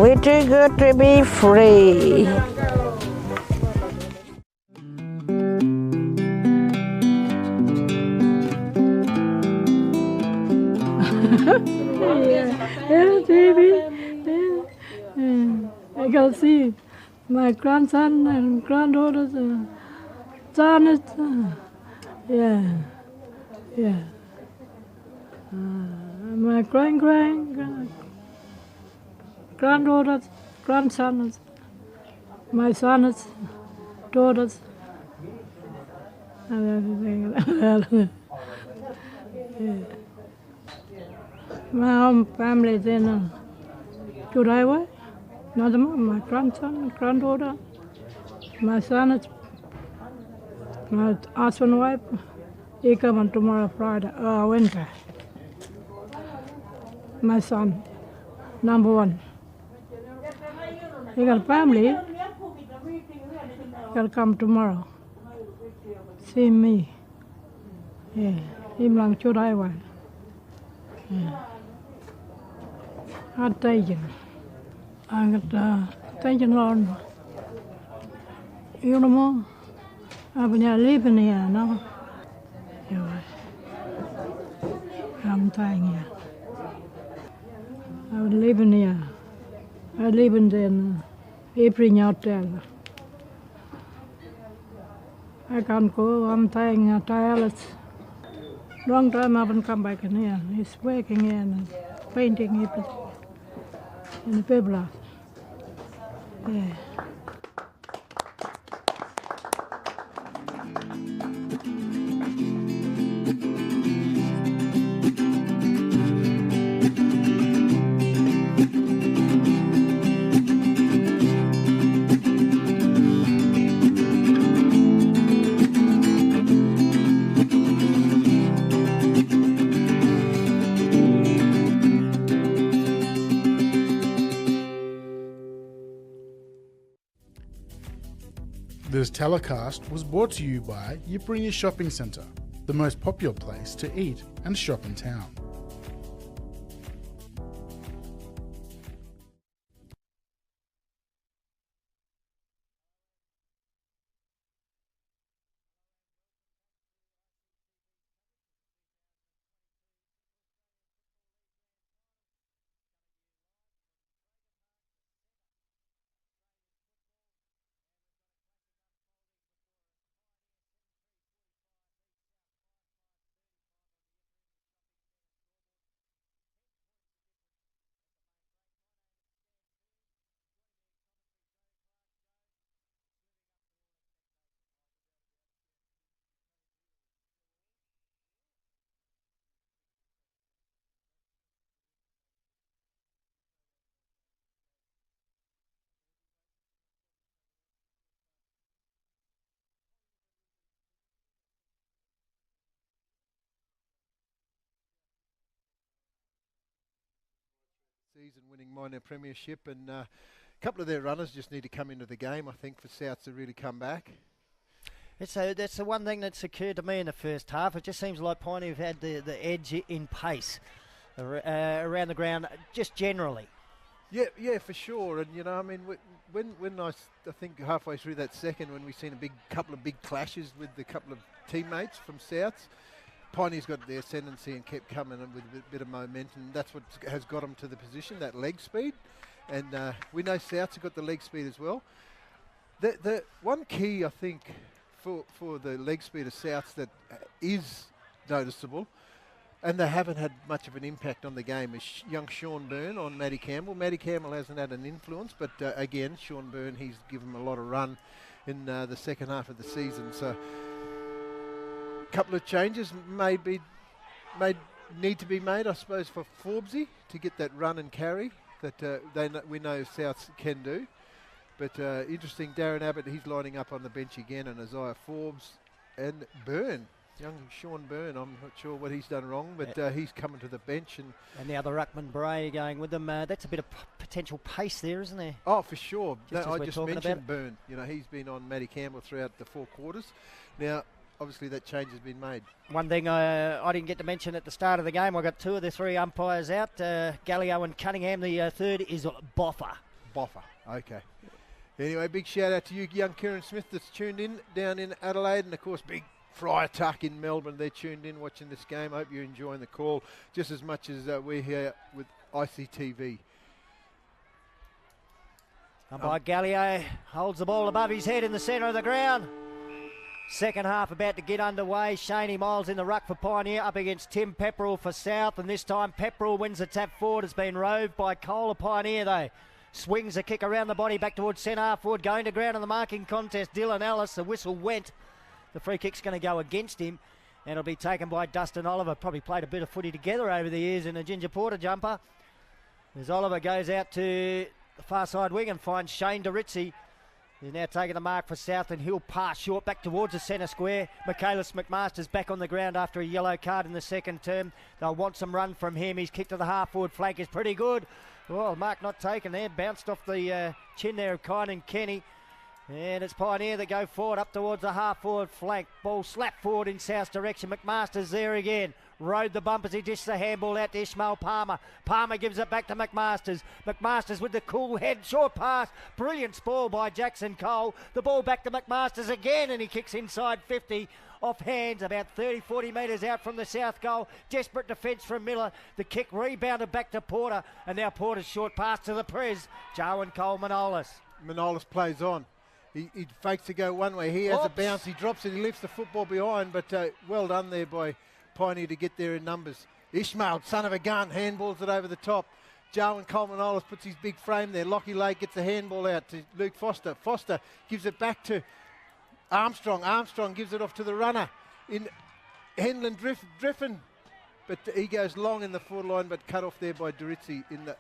We're too good to be free. Yeah, baby. I can see my grandson and granddaughter's son is, yeah. My granddaughter's grandson is, my son's daughters, and everything. Yeah. My home family is in Traeger. Another my grandson, granddaughter, my son is my husband and wife. He coming tomorrow Friday, Wednesday. My son, number one. He got a family. He'll come tomorrow. See me. Yeah, he belongs to Traeger. Yeah. I'll take him. I got taken on. You know, I've been living here now. I'm staying here. I was living here. I live in the April hotel. I can't go. I'm staying tireless. Long time I haven't come back in here. He's working here and painting everything in the paper. Yeah. This telecast was brought to you by Yipperingha Shopping Centre, the most popular place to eat and shop in town. Season winning minor premiership, and a couple of their runners just need to come into the game, I think, for South to really come back. That's the one thing that's occurred to me in the first half. It just seems like Piney have had the edge in pace around the ground, just generally. Yeah, for sure. And I mean, when I think halfway through that second, when we seen a couple of big clashes with a couple of teammates from Souths, Piney's got the ascendancy and kept coming with a bit of momentum. That's what has got them to the position, that leg speed. And we know Souths have got the leg speed as well. The one key, I think, for the leg speed of Souths that is noticeable, and they haven't had much of an impact on the game, is young Sean Byrne on Matty Campbell. Matty Campbell hasn't had an influence, but again, Sean Byrne, he's given him a lot of run in the second half of the season. So couple of changes need to be made, I suppose, for Forbesy to get that run and carry that we know Souths can do. But interesting, Darren Abbott, he's lining up on the bench again, and Isaiah Forbes and Byrne, young Sean Byrne. I'm not sure what he's done wrong, but he's coming to the bench. And the other ruckman Bray going with them. That's a bit of potential pace there, isn't there? Oh, for sure. I just mentioned about Byrne. He's been on Matty Campbell throughout the 4 quarters. Now, obviously that change has been made. One thing I didn't get to mention at the start of the game, I got 2 of the 3 umpires out, Gallio and Cunningham. The third is Boffer. Boffer. Okay. Anyway, big shout out to you, young Kieran Smith, that's tuned in down in Adelaide, and of course big Friar Tuck in Melbourne. They're tuned in watching this game. Hope you're enjoying the call just as much as we're here with ICTV. Umpire Gallier holds the ball above his head in the centre of the ground. Second half about to get underway. Shaney Miles in the ruck for Pioneer up against Tim Pepperell for South, and this time Pepperell wins the tap forward. It's been roved by Cole of Pioneer though. Swings a kick around the body back towards centre half forward, going to ground in the marking contest. Dylan Ellis, the whistle went. The free kick's going to go against him, and it'll be taken by Dustin Oliver. Probably played a bit of footy together over the years in a Ginger Porter jumper. As Oliver goes out to the far side wing and finds Shane Dorizzi. He's now taking the mark for South, and he'll pass short back towards the centre square. Michaelis McMaster's back on the ground after a yellow card in the second term. They'll want some run from him. He's kicked to the half-forward flank is pretty good. Well, mark not taken there. Bounced off the chin there of Kynan Kenny. And it's Pioneer that go forward up towards the half-forward flank. Ball slapped forward in South's direction. McMaster's there again. Rode the bump as he dished the handball out to Ishmael Palmer. Palmer gives it back to McMasters. McMasters with the cool head, short pass. Brilliant spoil by Jackson Cole. The ball back to McMasters again, and he kicks inside 50 off hands, about 30-40 metres out from the south goal. Desperate defence from Miller. The kick rebounded back to Porter, and now Porter's short pass to the Prez. Jarwin Cole Manolis. Manolis plays on. He fakes to go one way. He has a bounce. He drops it. He lifts the football behind, but well done there by Pioneer to get there in numbers. Ishmael, son of a gun, handballs it over the top. Jarwin Coleman-Ollis puts his big frame there. Lockie Lake gets the handball out to Luke Foster. Foster gives it back to Armstrong. Armstrong gives it off to the runner in Henlin Driffin. But he goes long in the forward line, but cut off there by Dorizzi in the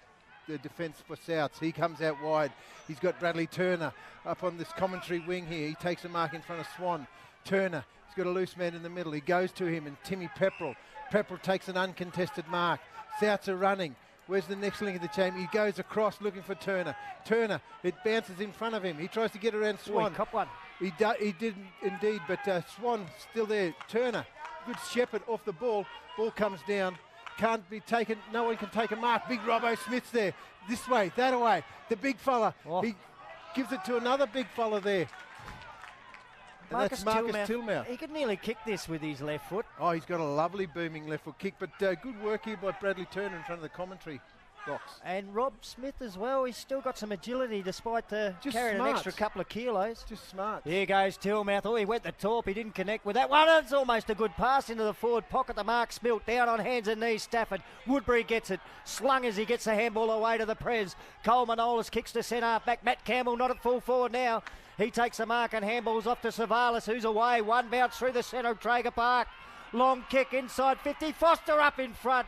defence for Souths. He comes out wide. He's got Bradley Turner up on this commentary wing here. He takes a mark in front of Swan. Turner, he's got a loose man in the middle. He goes to him, and Timmy Pepperell. Pepperell takes an uncontested mark. Souths are running. Where's the next link of the chain? He goes across looking for Turner. Turner, it bounces in front of him. He tries to get around Swan. He caught one. He did indeed, but Swan still there. Turner, good shepherd off the ball. Ball comes down. Can't be taken. No one can take a mark. Big Robbo Smith's there. This way, that way. The big fella. Oh. He gives it to another big fella there. And that's Marcus Tilmouth. He could nearly kick this with his left foot. Oh, he's got a lovely booming left foot kick, but good work here by Bradley Turner in front of the commentary box. And Rob Smith as well. He's still got some agility despite carrying an extra couple of kilos. Just smart. Here goes Tilmouth. Oh, he went the top. He didn't connect with that one. It's almost a good pass into the forward pocket. The mark Smilt down on hands and knees. Stafford. Woodbury gets it. Slung as he gets the handball away to the Prez. Coleman Olis kicks to centre half back. Matt Campbell not at full forward now. He takes a mark and handballs off to Savalas, who's away. One bounce through the centre of Traeger Park. Long kick inside 50. Foster up in front.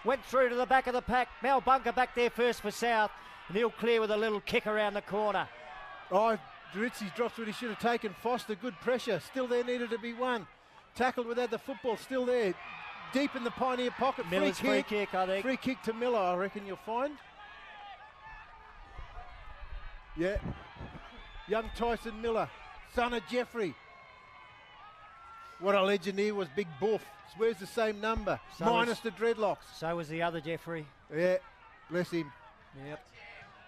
Went through to the back of the pack. Mal Bunker back there first for South. And he'll clear with a little kick around the corner. Oh, Dorizzi drops what he should have taken. Foster, good pressure. Still there, needed to be one. Tackled without the football, still there. Deep in the Pioneer pocket. Miller's free kick, I think. Free kick to Miller, I reckon you'll find. Yeah. Young Tyson Miller, son of Jeffrey. What a legend he was, big buff. Wears the same number, minus the dreadlocks. So was the other Jeffrey. Yeah, bless him. Yep.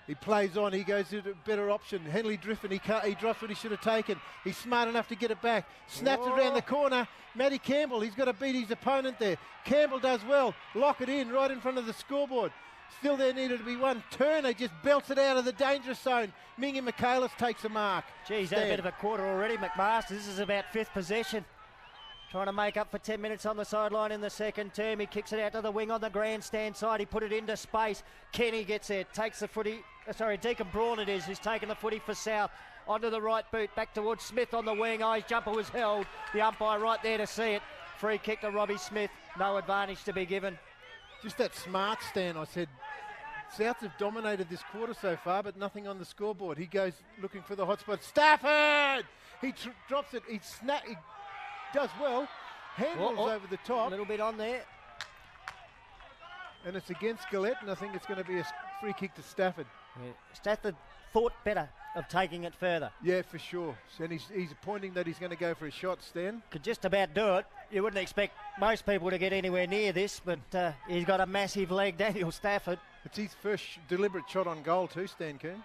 He plays on, he goes to a better option. Henley Driffin, he drops what he should have taken. He's smart enough to get it back. Snaps it around the corner. Matty Campbell, he's got to beat his opponent there. Campbell does well. Lock it in right in front of the scoreboard. Still there needed to be one. Turner just belts it out of the dangerous zone. Mingy Michaelis takes a mark. Geez, had a bit of a quarter already, McMaster. This is about fifth possession. Trying to make up for 10 minutes on the sideline in the second term. He kicks it out to the wing on the grandstand side. He put it into space. Kenny gets it, takes the footy. Deacon Braun it is, who's taken the footy for South. Onto the right boot, back towards Smith on the wing. His jumper was held. The umpire right there to see it. Free kick to Robbie Smith. No advantage to be given. Just that smart stand, I said. Souths have dominated this quarter so far, but nothing on the scoreboard. He goes looking for the hot spot. Stafford! He drops it. He does well. Handballs over the top. A little bit on there. And it's against Gillette, and I think it's going to be a free kick to Stafford. Yeah. Stafford thought better of taking it further. Yeah, for sure. And he's pointing that he's going to go for a shot, Stan. Could just about do it. You wouldn't expect most people to get anywhere near this, but he's got a massive leg, Daniel Stafford. It's his first deliberate shot on goal too, Stan Coon.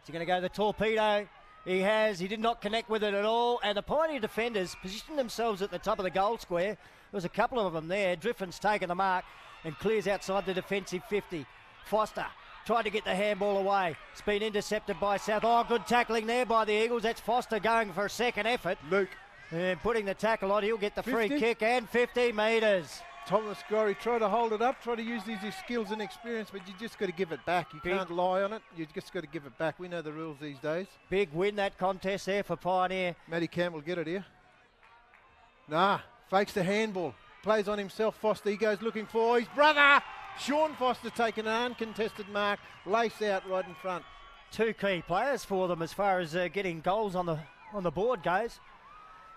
Is he going to go the torpedo? He has. He did not connect with it at all. And the Pioneer defenders positioned themselves at the top of the goal square. There was a couple of them there. Driffin's taken the mark and clears outside the defensive 50. Foster tried to get the handball away. It's been intercepted by South. Oh, good tackling there by the Eagles. That's Foster going for a second effort. Luke. And putting the tackle on. He'll get the 50? free kick and 50 metres. Thomas Gorry tried to hold it up, try to use his skills and experience, but you just got to give it back. You can't lie on it. You just got to give it back. We know the rules these days. Big win, that contest there for Pioneer. Matty Campbell, get it here. Nah, fakes the handball. Plays on himself. Foster, he goes looking for his brother. Sean Foster taking an uncontested mark. Lace out right in front. Two key players for them as far as getting goals on the board goes.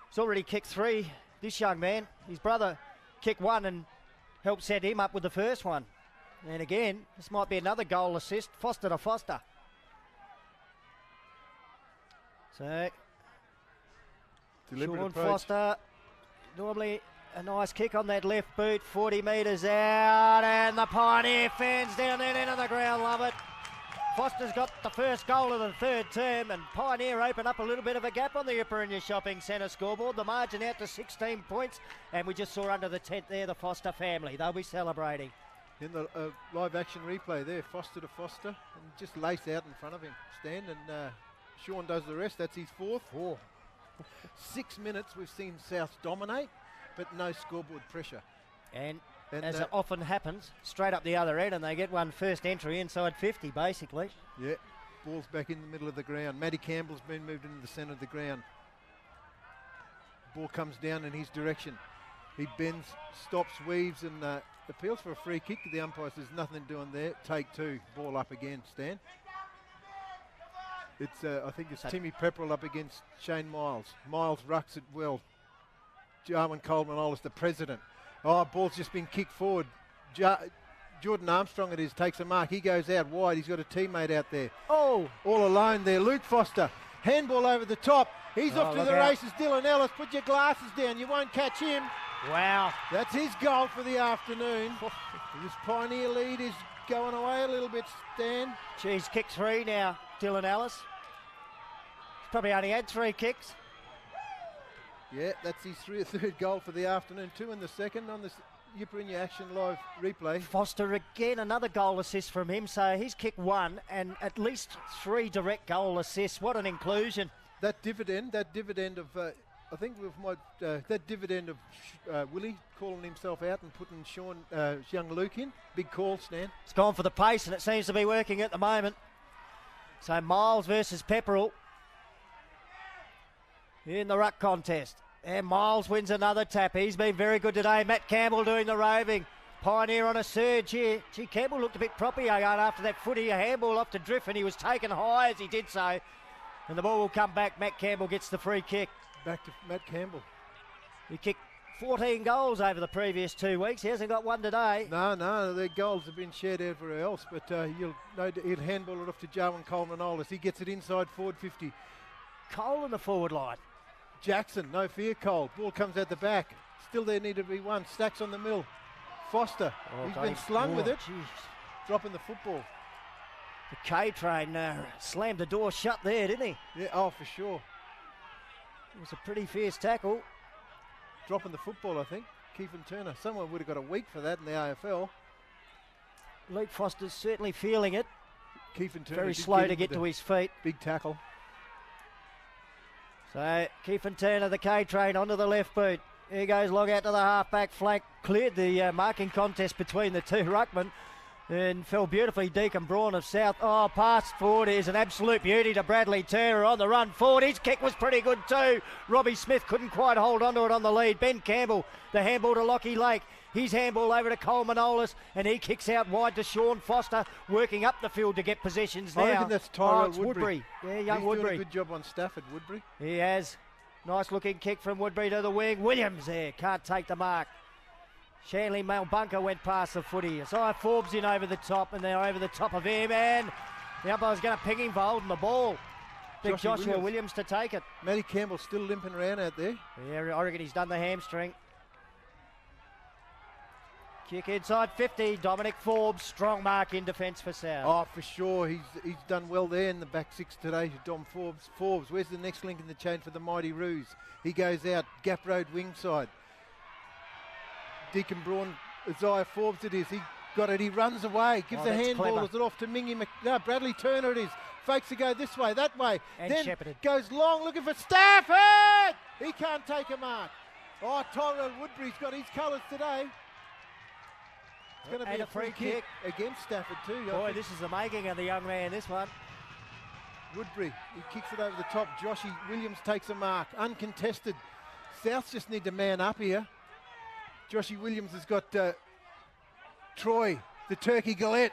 He's already kicked 3, this young man. His brother kicked 1 and helped set him up with the first one. And again, this might be another goal assist. Foster to Foster. So, deliberate Sean approach. Foster, normally a nice kick on that left boot, 40 metres out, and the Pioneer fans down that end of the ground love it. Foster's got the first goal of the third term, and Pioneer open up a little bit of a gap on the Upper Shopping Centre scoreboard. The margin out to 16 points, and we just saw under the tent there the Foster family. They'll be celebrating. In the live action replay there, Foster to Foster, and just lace out in front of him, Stan, and Sean does the rest. That's his 4th. 6 minutes we've seen South dominate, but no scoreboard pressure. And as it often happens, straight up the other end, and they get one first entry inside 50, basically. Yeah, ball's back in the middle of the ground. Matty Campbell's been moved into the centre of the ground. Ball comes down in his direction. He bends, stops, weaves, and appeals for a free kick. The umpire says nothing doing there. Take 2, ball up again, Stan. It's I think it's Timmy Pepperell up against Shane Miles. Miles rucks it well. Jarwin Coleman-Ollis, the president. Oh, ball's just been kicked forward. Jordan Armstrong it is, takes a mark. He goes out wide. He's got a teammate out there. Oh! All alone there. Luke Foster. Handball over the top. He's off to the races. Dylan Ellis, put your glasses down. You won't catch him. Wow. That's his goal for the afternoon. This Pioneer lead is going away a little bit, Stan. He's kicked 3 now, Dylan Ellis. He's probably only had 3 kicks. Yeah, that's his 3rd goal for the afternoon. 2 in the second on this Yiperinya Action Live replay. Foster again, another goal assist from him. So he's kicked 1 and at least 3 direct goal assists. What an inclusion. That dividend of, I think we might, that dividend of Willie calling himself out and putting young Luke in. Big call, Stan. It's gone for the pace and it seems to be working at the moment. So Miles versus Pepperell in the ruck contest. And Miles wins another tap. He's been very good today. Matt Campbell doing the roving. Pioneer on a surge here. Gee, Campbell looked a bit proppy after that footy. A handball off to Drift, and he was taken high as he did so. And the ball will come back. Matt Campbell gets the free kick. Back to Matt Campbell. He kicked 14 goals over the previous 2 weeks. He hasn't got one today. No, their goals have been shared everywhere else. But he'll handball it off to Jarwin Coleman-Ollis. He gets it inside forward 50. Cole in the forward line. Jackson, no fear, Cole. Ball comes out the back. Still there need to be one. Stacks on the mill. Foster, he's been slung with it. Geez. Dropping the football. The K-Train slammed the door shut there, didn't he? Yeah, oh, for sure. It was a pretty fierce tackle. Dropping the football, I think. Keefen Turner. Someone would have got a week for that in the AFL. Luke Foster's certainly feeling it. Keefen Turner. Very slow to get to his feet. Big tackle. So, Keefen Turner, the K-Train, onto the left boot. Here goes long out to the half-back flank. Cleared the marking contest between the 2 ruckmen. And fell beautifully. Deacon Braun of South. Oh, pass forward is an absolute beauty to Bradley Turner on the run forward. His kick was pretty good too. Robbie Smith couldn't quite hold onto it on the lead. Ben Campbell, the handball to Lockie Lake. His handball over to Coleman-Ollis, and he kicks out wide to Sean Foster, working up the field to get possessions now. I reckon that's Tyrell Woodbury. Yeah, young He's Woodbury. Doing a good job on Stafford, Woodbury. He has. Nice looking kick from Woodbury to the wing. Williams there, can't take the mark. Shanley Malbunker went past the footy. Isaiah Forbes in over the top, and they're over the top of him, and the umpire's going to ping him for holding the ball. Big Joshua Williams to take it. Matty Campbell still limping around out there. Yeah, I reckon he's done the hamstring. Kick inside 50. Dominic Forbes, strong mark in defence for South. Oh, for sure. He's done well there in the back six today. Dom Forbes. Forbes, where's the next link in the chain for the Mighty Roos? He goes out, Gap Road wing side. Deacon Braun, Isaiah Forbes it is. He got it, he runs away, gives a handball, is it off to no, Bradley Turner it is. Fakes to go this way, that way. And then shepherded. Goes long, looking for Stafford! He can't take a mark. Oh, Tyrell Woodbury's got his colours today. It's going to be And a free kick against Stafford too. Boy, this is the making of the young man, this one. Woodbury, he kicks it over the top. Joshy Williams takes a mark, uncontested. Souths just need to man up here. Joshy Williams has got Troy, the Turkey Gillette.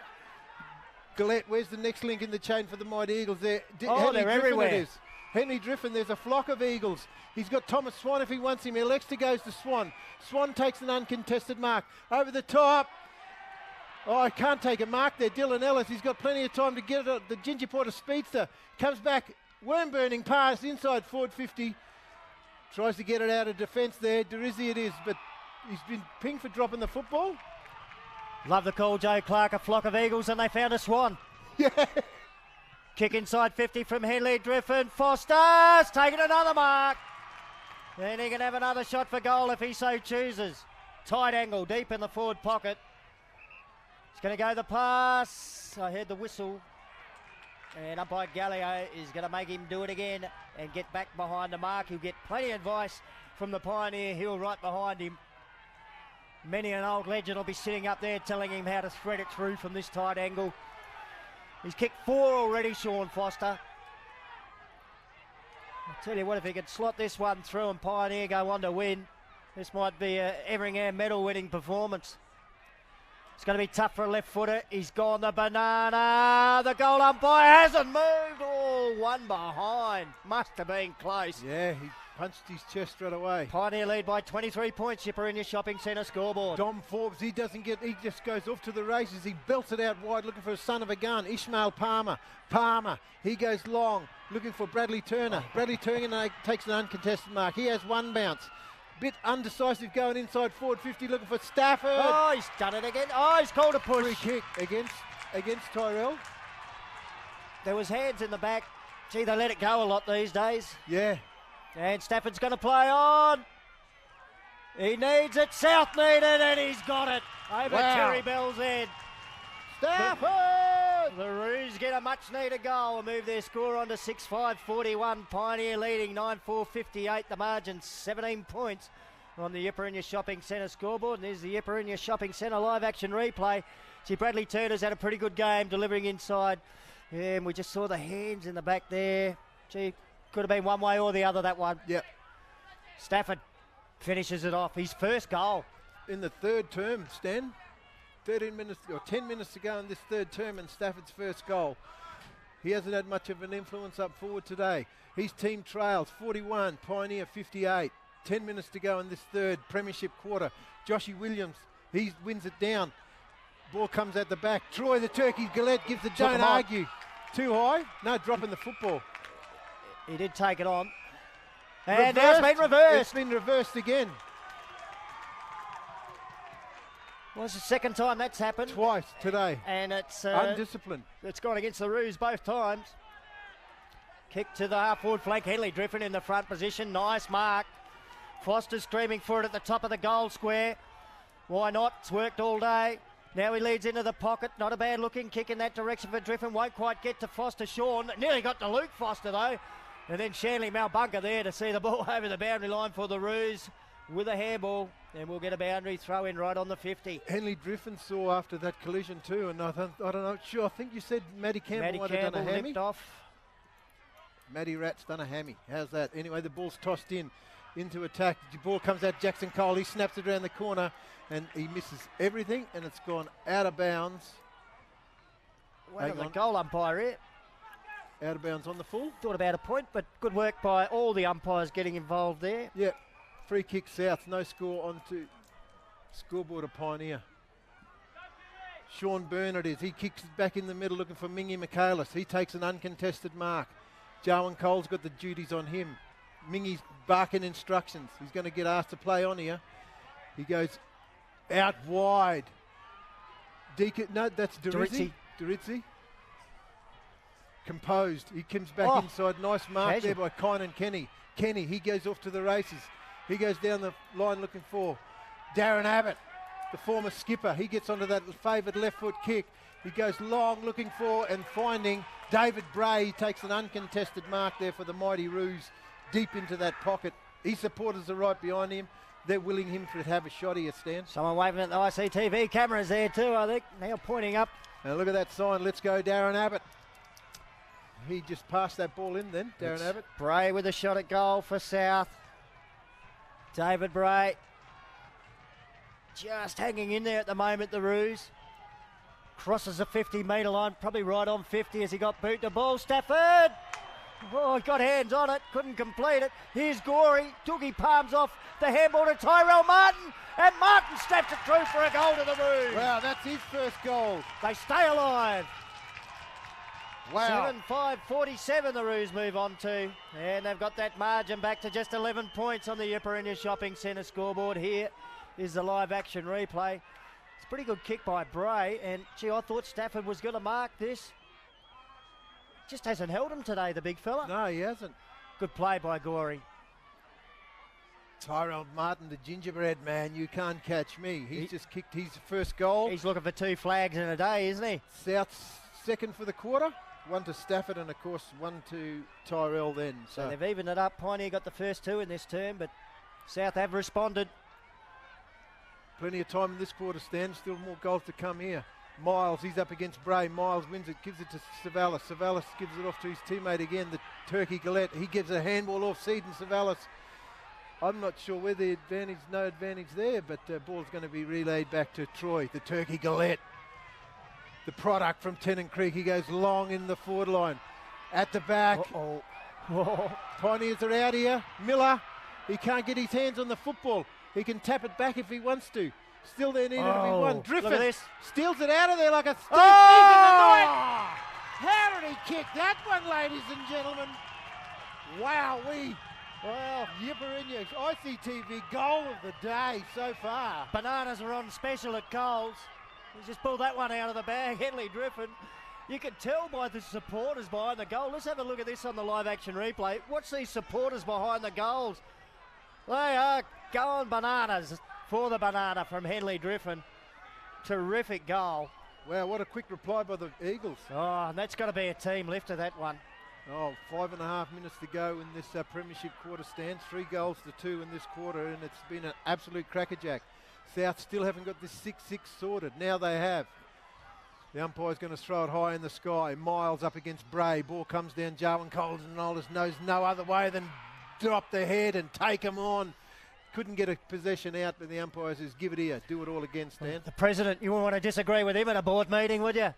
Gillette, where's the next link in the chain for the Mighty Eagles there? They're everywhere. It is. Henry Driffin, there's a flock of Eagles. He's got Thomas Swan if he wants him. Alexter goes to Swan. Swan takes an uncontested mark. Over the top. Oh, I can't take a mark there. Dylan Ellis, he's got plenty of time to get it. The Ginger Porter Speedster comes back. Worm-burning pass inside forward 50. Tries to get it out of defence there. Derizzi it is, but he's been pinged for dropping the football. Love the call, Joe Clark. A flock of Eagles, and they found a Swan. Yeah. Kick inside 50 from Henley Driffin. Foster's taking another mark. And he can have another shot for goal if he so chooses. Tight angle, deep in the forward pocket. He's going to go the pass. I heard the whistle. And umpire Gallio is going to make him do it again and get back behind the mark. He'll get plenty of advice from the Pioneer Hill right behind him. Many an old legend will be sitting up there telling him how to thread it through from this tight angle. He's kicked 4 already, Sean Foster. I'll tell you what, if he could slot this one through and Pioneer go on to win, this might be a Everingham medal winning performance. It's going to be tough for a left footer. He's gone the banana. The goal umpire hasn't moved. Oh, one behind. Must have been close. Yeah, he punched his chest straight away. Pioneer lead by 23 points. Shipper in your shopping centre scoreboard. Dom Forbes, he just goes off to the races. He belts it out wide looking for a son of a gun. Ishmael Palmer. He goes long looking for Bradley Turner. Bradley Turner takes an uncontested mark. He has one bounce. Bit undecisive going inside forward 50 looking for Stafford. Oh, he's done it again. Oh, he's called a push. Free kick against Tyrell. There was hands in the back. Gee, they let it go a lot these days. Yeah. And Stafford's going to play on. He needs it. South need it, and he's got it. Over Terry Bell's head. Stafford! The Roos get a much-needed goal and move their score on to 6-5-41. Pioneer leading 9-4-58. The margin 17 points on the Yipper in your shopping centre scoreboard. And there's the Yipper in your shopping centre live action replay. See, Bradley Turner's had a pretty good game delivering inside. Yeah, and we just saw the hands in the back there. Gee, could have been one way or the other, that one. Yep. Stafford finishes it off. His first goal. In the third term, Stan. 13 minutes or 10 minutes to go in this third term and Stafford's first goal. He hasn't had much of an influence up forward today. His team trails 41, Pioneer 58. 10 minutes to go in this third premiership quarter. Joshy Williams, he wins it down. Ball comes at the back. Troy, the Turkey Gillette, gives the don't argue. Too high? No, dropping the football. He did take it on. And now it's been reversed. It's been reversed again. Well, it's the second time that's happened. Twice today. And it's undisciplined. It's gone against the Roos both times. Kick to the half-forward flank. Henley Driffin in the front position. Nice mark. Foster screaming for it at the top of the goal square. Why not? It's worked all day. Now he leads into the pocket. Not a bad looking kick in that direction for Driffin. Won't quite get to Foster. Sean nearly got to Luke Foster though. And then Shanley Malbunker there to see the ball over the boundary line for the Roos with a handball. And we'll get a boundary throw in right on the 50. Henley Driffin saw after that collision too, and I don't know. Sure, I think you said Matty Campbell might have done a hammy. Off. Matty Rat's done a hammy. How's that? Anyway, the ball's tossed into attack. The ball comes out. Jackson Cole. He snaps it around the corner, and he misses everything, and it's gone out of bounds. Well, the goal umpire here. Out of bounds on the full. Thought about a point, but good work by all the umpires getting involved there. Yep. Free kick South, no score onto scoreboard of Pioneer. Sean Byrne it is. He kicks it back in the middle looking for Mingy Michaelis. He takes an uncontested mark. Jarwin Cole's got the duties on him. Mingy's barking instructions. He's going to get asked to play on here. He goes Out wide. Deacon, no, that's Durizzi. Composed. He comes back inside. Nice mark there by Kynan Kenny. Kenny, he goes off to the races. He goes down the line looking for Darren Abbott, the former skipper. He gets onto that favoured left foot kick. He goes long looking for and finding David Bray. He takes an uncontested mark there for the Mighty Roos deep into that pocket. His supporters are right behind him. They're willing him to have a shot here, Stan. Someone waving at the ICTV cameras there too, I think. Now pointing up. Now look at that sign. Let's go, Darren Abbott. He just passed that ball in then, Darren Abbott. Bray with a shot at goal for South. David Bray just hanging in there at the moment, the Roos. Crosses the 50-metre line, probably right on 50 as he got boot the ball. Stafford! Oh, he got hands on it, couldn't complete it. Here's Gorey, Doogie palms off the handball to Tyrell Martin, and Martin snaps it through for a goal to the Roos. Wow, that's his first goal. They stay alive. Wow. 7-5-47 the Roos move on to, and they've got that margin back to just 11 points on the Intermission Shopping Centre scoreboard. Here is the live action replay. It's a pretty good kick by Bray, and gee, I thought Stafford was going to mark this. Just hasn't held him today, the big fella. No, he hasn't. Good play by Gorey. Tyrell Martin, the gingerbread man, you can't catch me. He's just kicked his first goal. He's looking for 2 flags in a day, isn't he? South's second for the quarter. One to Stafford and, of course, one to Tyrell then. So they've evened it up. Pioneer got the first 2 in this term, but South have responded. Plenty of time in this quarter, Stan. Still more goals to come here. Miles, he's up against Bray. Miles wins it, gives it to Savalas. Savalas gives it off to his teammate again, the Turkey Gillette. He gives a handball off Seaton Savalas. I'm not sure where the advantage, no advantage there, but the ball's going to be relayed back to Troy, the Turkey Gillette. The product from Tennant Creek. He goes long in the forward line. At the back. Pioneers are out here. Miller, he can't get his hands on the football. He can tap it back if he wants to. Still there needed to be one. Driffin steals it out of there like a stick. How did he kick that one, ladies and gentlemen? Wow, Yipperinya, ICTV goal of the day so far. Bananas are on special at Coles. He's just pulled that one out of the bag, Henley Driffin. You can tell by the supporters behind the goal. Let's have a look at this on the live action replay. Watch these supporters behind the goals. They are going bananas for the banana from Henley Driffin. Terrific goal. Wow, what a quick reply by the Eagles. Oh, and that's got to be a team lifter, that one. 5.5 minutes to go in this premiership quarter, stands. 3 goals to 2 in this quarter, and it's been an absolute crackerjack. South still haven't got this 6-6 sorted. Now they have. The umpire's going to throw it high in the sky. Miles up against Bray. Ball comes down. Jarwin Coles and Olders knows no other way than drop the head and take him on. Couldn't get a possession out, but the umpire says, give it here. Do it all again, Stan. The president, you wouldn't want to disagree with him at a board meeting, would you?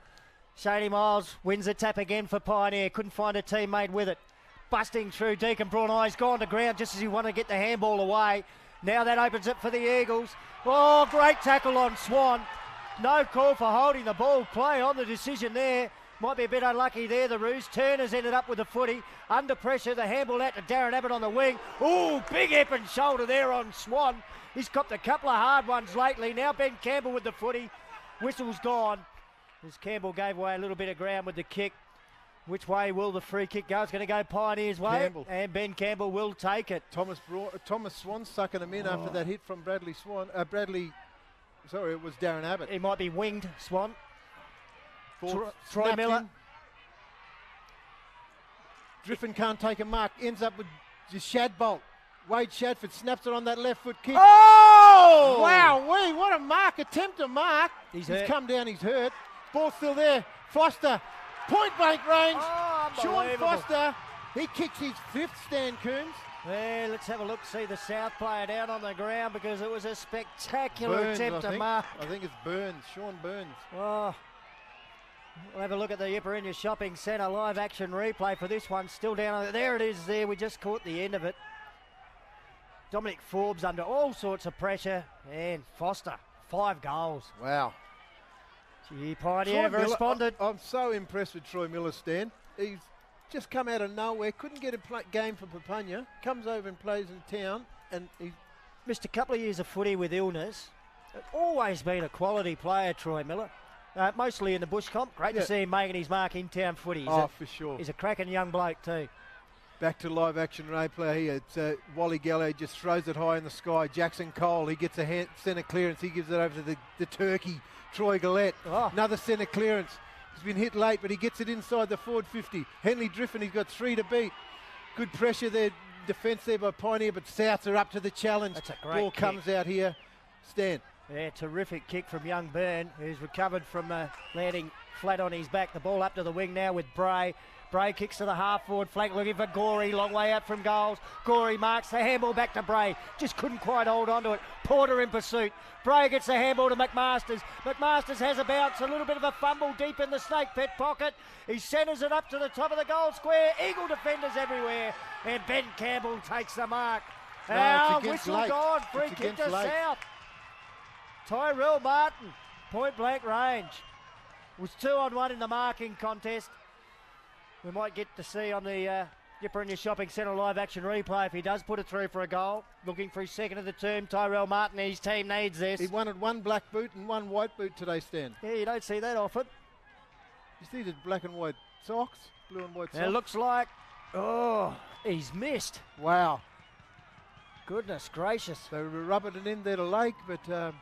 Shady Miles wins the tap again for Pioneer. Couldn't find a teammate with it. Busting through Deacon Braun. He's gone to ground just as he wanted to get the handball away. Now that opens it for the Eagles. Oh, great tackle on Swan. No call for holding the ball. Play on the decision there. Might be a bit unlucky there, the Roos. Turner's ended up with the footy. Under pressure, the handball out to Darren Abbott on the wing. Ooh, big hip and shoulder there on Swan. He's copped a couple of hard ones lately. Now Ben Campbell with the footy. Whistle's gone. As Campbell gave away a little bit of ground with the kick. Which way will the free kick go? It's going to go Pioneer's way. Campbell. And Ben Campbell will take it. Thomas Swan sucking him in after that hit from Bradley Swan. Sorry, it was Darren Abbott. He might be winged, Swan. Troy Miller. Driffin can't take a mark. Ends up with Shadbolt. Wade Shadford snaps it on that left foot kick. Oh! Wow, what a mark. Attempt to mark. He's come down, he's hurt. Ball still there. Foster. Point blank range. Sean Foster. He kicks his 5th, Stan Coombs. Well, let's have a look, see the South player down on the ground because it was a spectacular attempt to mark. I think it's Burns, Sean Burns. Oh. We'll have a look at the Intermission Shopping Centre live action replay for this one. Still down. There it is there. We just caught the end of it. Dominic Forbes under all sorts of pressure. And Foster, 5 goals. Wow. Gee, Pioneer ever responded. I'm so impressed with Troy Miller, Stan. He's just come out of nowhere. Couldn't get a game for Papunya. Comes over and plays in town. And he missed a couple of years of footy with illness. Always been a quality player, Troy Miller. Mostly in the bush comp. Great to see him making his mark in town footy. For sure. He's a cracking young bloke too. Back to live action replay here. It's Wally Gallo just throws it high in the sky. Jackson Cole, he gets a centre clearance. He gives it over to the turkey, Troy Gillette. Another centre clearance. He's been hit late, but he gets it inside the forward 50. Henley Driffin, he's got 3 to beat. Good pressure there, defence there by Pioneer, but Souths are up to the challenge. That's a great Ball kick. comes out here. Stan. Yeah, terrific kick from young Byrne, who's recovered from landing flat on his back. The ball up to the wing now with Bray. Bray kicks to the half-forward flank, looking for Gorey, long way out from goals. Gorey marks the handball back to Bray. Just couldn't quite hold on to it. Porter in pursuit. Bray gets the handball to McMasters. McMasters has a bounce, a little bit of a fumble deep in the snake pit pocket. He centres it up to the top of the goal square. Eagle defenders everywhere. And Ben Campbell takes the mark. Whistle gone. Free kick to South. Tyrell Martin, point blank range. Was 2-on-1 in the marking contest. We might get to see on the Yipperingha Shopping Centre live action replay if he does put it through for a goal. Looking for his second of the term. Tyrell Martin, his team needs this. He wanted 1 black boot and 1 white boot today, Stan. Yeah, you don't see that often. You see the black and white socks? Blue and white socks? It looks like, he's missed. Wow. Goodness gracious. They were rubbing it in there to Lake, but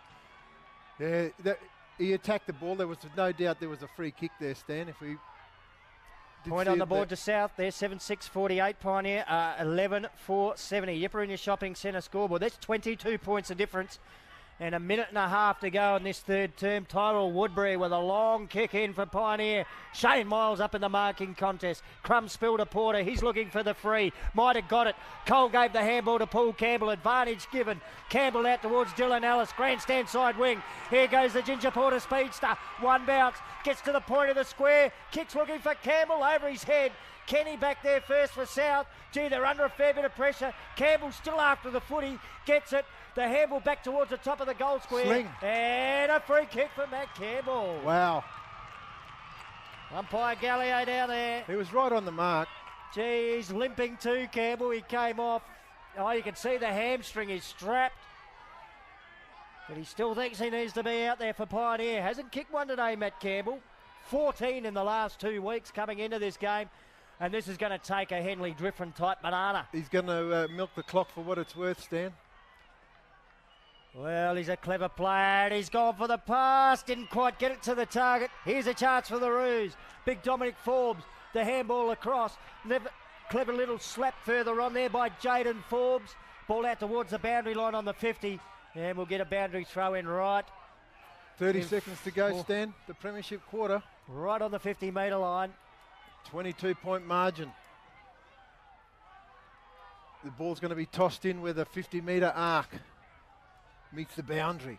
he attacked the ball. There was no doubt there was a free kick there, Stan. If we point on the board to South there, 7-6-48 Pioneer, 11-4-70. Yipperingha Shopping Centre scoreboard. That's 22 points of difference. And a minute and a half to go in this third term. Tyrell Woodbury with a long kick in for Pioneer. Shane Miles up in the marking contest. Crum spilled to Porter. He's looking for the free. Might have got it. Cole gave the handball to Paul Campbell. Advantage given. Campbell out towards Dylan Ellis. Grandstand side wing. Here goes the Ginger Porter speedster. 1 bounce. Gets to the point of the square. Kicks looking for Campbell over his head. Kenny back there first for South. Gee, they're under a fair bit of pressure. Campbell still after the footy. Gets it. The handball back towards the top of the goal square. Sling. And a free kick for Matt Campbell. Wow. Umpire Gallio down there. He was right on the mark. Gee, he's limping too, Campbell. He came off. Oh, you can see the hamstring is strapped. But he still thinks he needs to be out there for Pioneer. Hasn't kicked one today, Matt Campbell. 14 in the last 2 weeks coming into this game. And this is going to take a Henley Driffin type banana. He's going to milk the clock for what it's worth, Stan. Well, he's a clever player and he's gone for the pass. Didn't quite get it to the target. Here's a chance for the Roos. Big Dominic Forbes, the handball across. Clever little slap further on there by Jaden Forbes. Ball out towards the boundary line on the 50. And we'll get a boundary throw in right. 30 seconds to go, Stan. The premiership quarter. Right on the 50-metre line. 22-point margin. The ball's going to be tossed in with a 50-metre arc. Meets the boundary.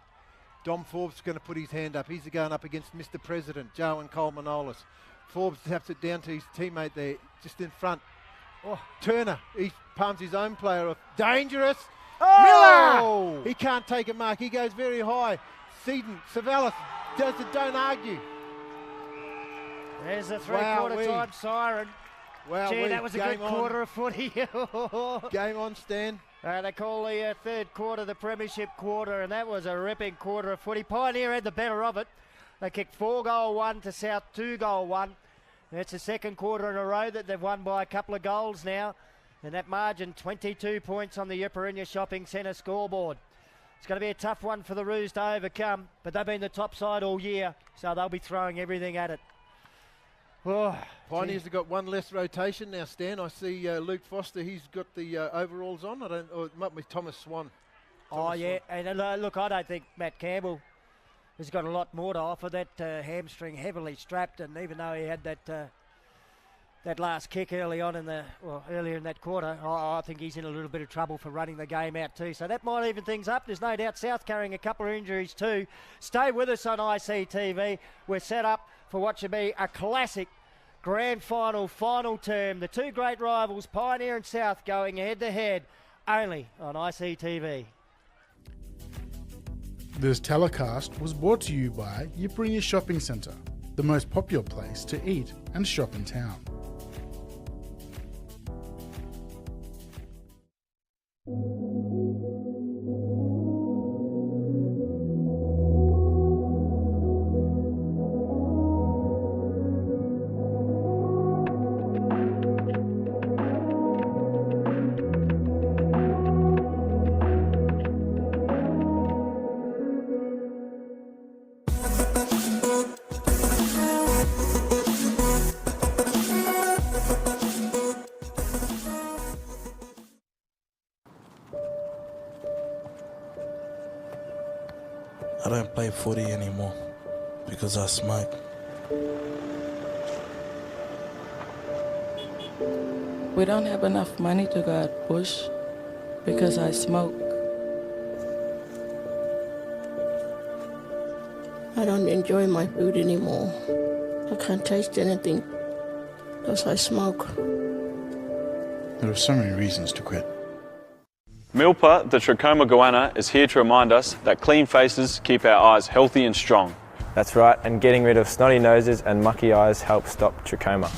Dom Forbes is going to put his hand up. He's going up against Mr. President, Joe and Cole Manolis. Forbes taps it down to his teammate there, just in front. Turner, he palms his own player off. Dangerous! Miller! He can't take a mark. He goes very high. Seaton, Savalas does the don't argue. There's the three-quarter time siren. Wow, gee, that was a good quarter of footy. Game on, Stan. They call the third quarter the premiership quarter, and that was a ripping quarter of footy. Pioneer had the better of it. They kicked 4-goal-1 to South 2-goal-1. That's the second quarter in a row that they've won by a couple of goals now. And that margin, 22 points on the Yipperingha Shopping Centre scoreboard. It's going to be a tough one for the Roos to overcome, but they've been the top side all year, so they'll be throwing everything at it. Pioneers have got one less rotation now, Stan. I see Luke Foster, he's got the overalls on. Or it might be Thomas Swan. And look, I don't think Matt Campbell has got a lot more to offer. That hamstring heavily strapped, and even though he had that last kick earlier in that quarter, I think he's in a little bit of trouble for running the game out too. So that might even things up. There's no doubt South carrying a couple of injuries too. Stay with us on ICTV. We're set up for what should be a classic grand final term. The two great rivals, Pioneer and South, going head-to-head only on ICTV. This telecast was brought to you by Yipperingha Shopping Centre, the most popular place to eat and shop in town. I don't play footy anymore because I smoke. We don't have enough money to go out bush because I smoke. I don't enjoy my food anymore. I can't taste anything because I smoke. There are so many reasons to quit. Milpa, the trachoma goanna, is here to remind us that clean faces keep our eyes healthy and strong. That's right, and getting rid of snotty noses and mucky eyes helps stop trachoma.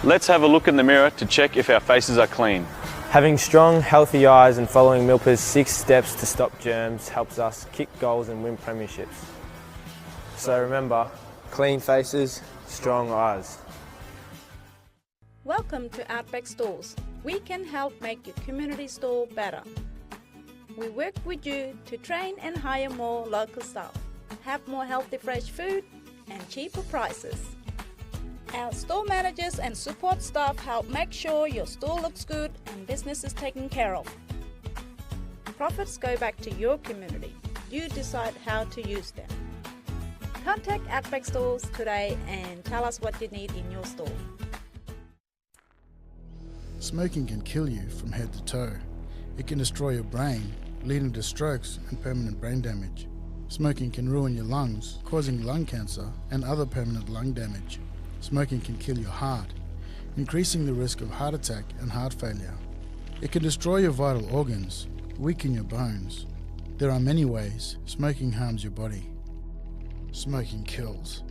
Let's have a look in the mirror to check if our faces are clean. Having strong, healthy eyes and following Milpa's 6 steps to stop germs helps us kick goals and win premierships. So remember, clean faces, strong eyes. Welcome to Outback Stores. We can help make your community store better. We work with you to train and hire more local staff, have more healthy fresh food and cheaper prices. Our store managers and support staff help make sure your store looks good and business is taken care of. Profits go back to your community. You decide how to use them. Contact Outback Stores today and tell us what you need in your store. Smoking can kill you from head to toe. It can destroy your brain, leading to strokes and permanent brain damage. Smoking can ruin your lungs, causing lung cancer and other permanent lung damage. Smoking can kill your heart, increasing the risk of heart attack and heart failure. It can destroy your vital organs, weaken your bones. There are many ways smoking harms your body. Smoking kills.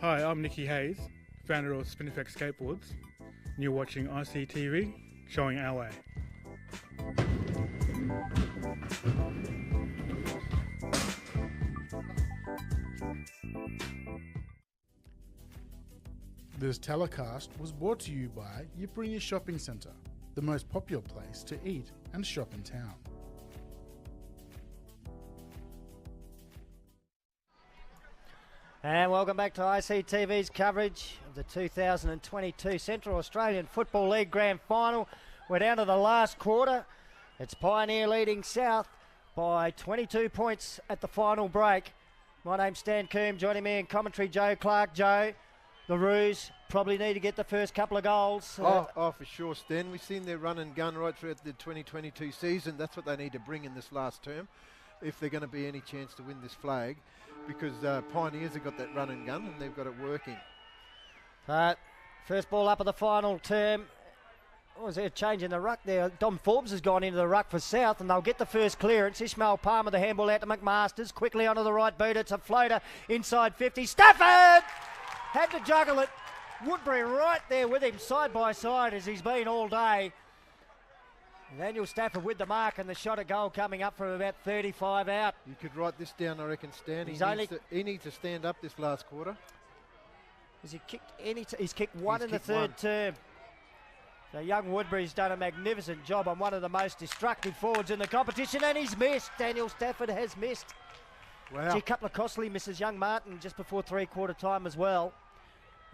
Hi, I'm Nicky Hayes, founder of Spin Effect Skateboards, and you're watching ICTV, showing our way. This telecast was brought to you by Yipperingya Shopping Centre, the most popular place to eat and shop in town. And welcome back to ICTV's coverage of the 2022 Central Australian Football League Grand Final. We're down to the last quarter. It's Pioneer leading South by 22 points at the final break. My name's Stan Coombe, joining me in commentary, Joe Clark. Joe, the Roos probably need to get the first couple of goals. For sure, Stan. We've seen their run and gun right throughout the 2022 season. That's what they need to bring in this last term if they're going to be any chance to win this flag, because Pioneers have got that run and gun and they've got it working. First ball up of the final term. Oh, is there a change in the ruck there? Dom Forbes has gone into the ruck for South and they'll get the first clearance. Ishmael Palmer, the handball out to McMasters. Quickly onto the right boot. It's a floater inside 50. Stafford had to juggle it. Woodbury right there with him side by side as he's been all day. Daniel Stafford with the mark and the shot at goal coming up from about 35 out. You could write this down, I reckon, Stan. He needs to stand up this last quarter. Has he kicked any? He's kicked one in the third term. So young Woodbury's done a magnificent job on one of the most destructive forwards in the competition, and he's missed. Daniel Stafford has missed. Wow. A couple of costly misses. Young Martin just before three-quarter time as well.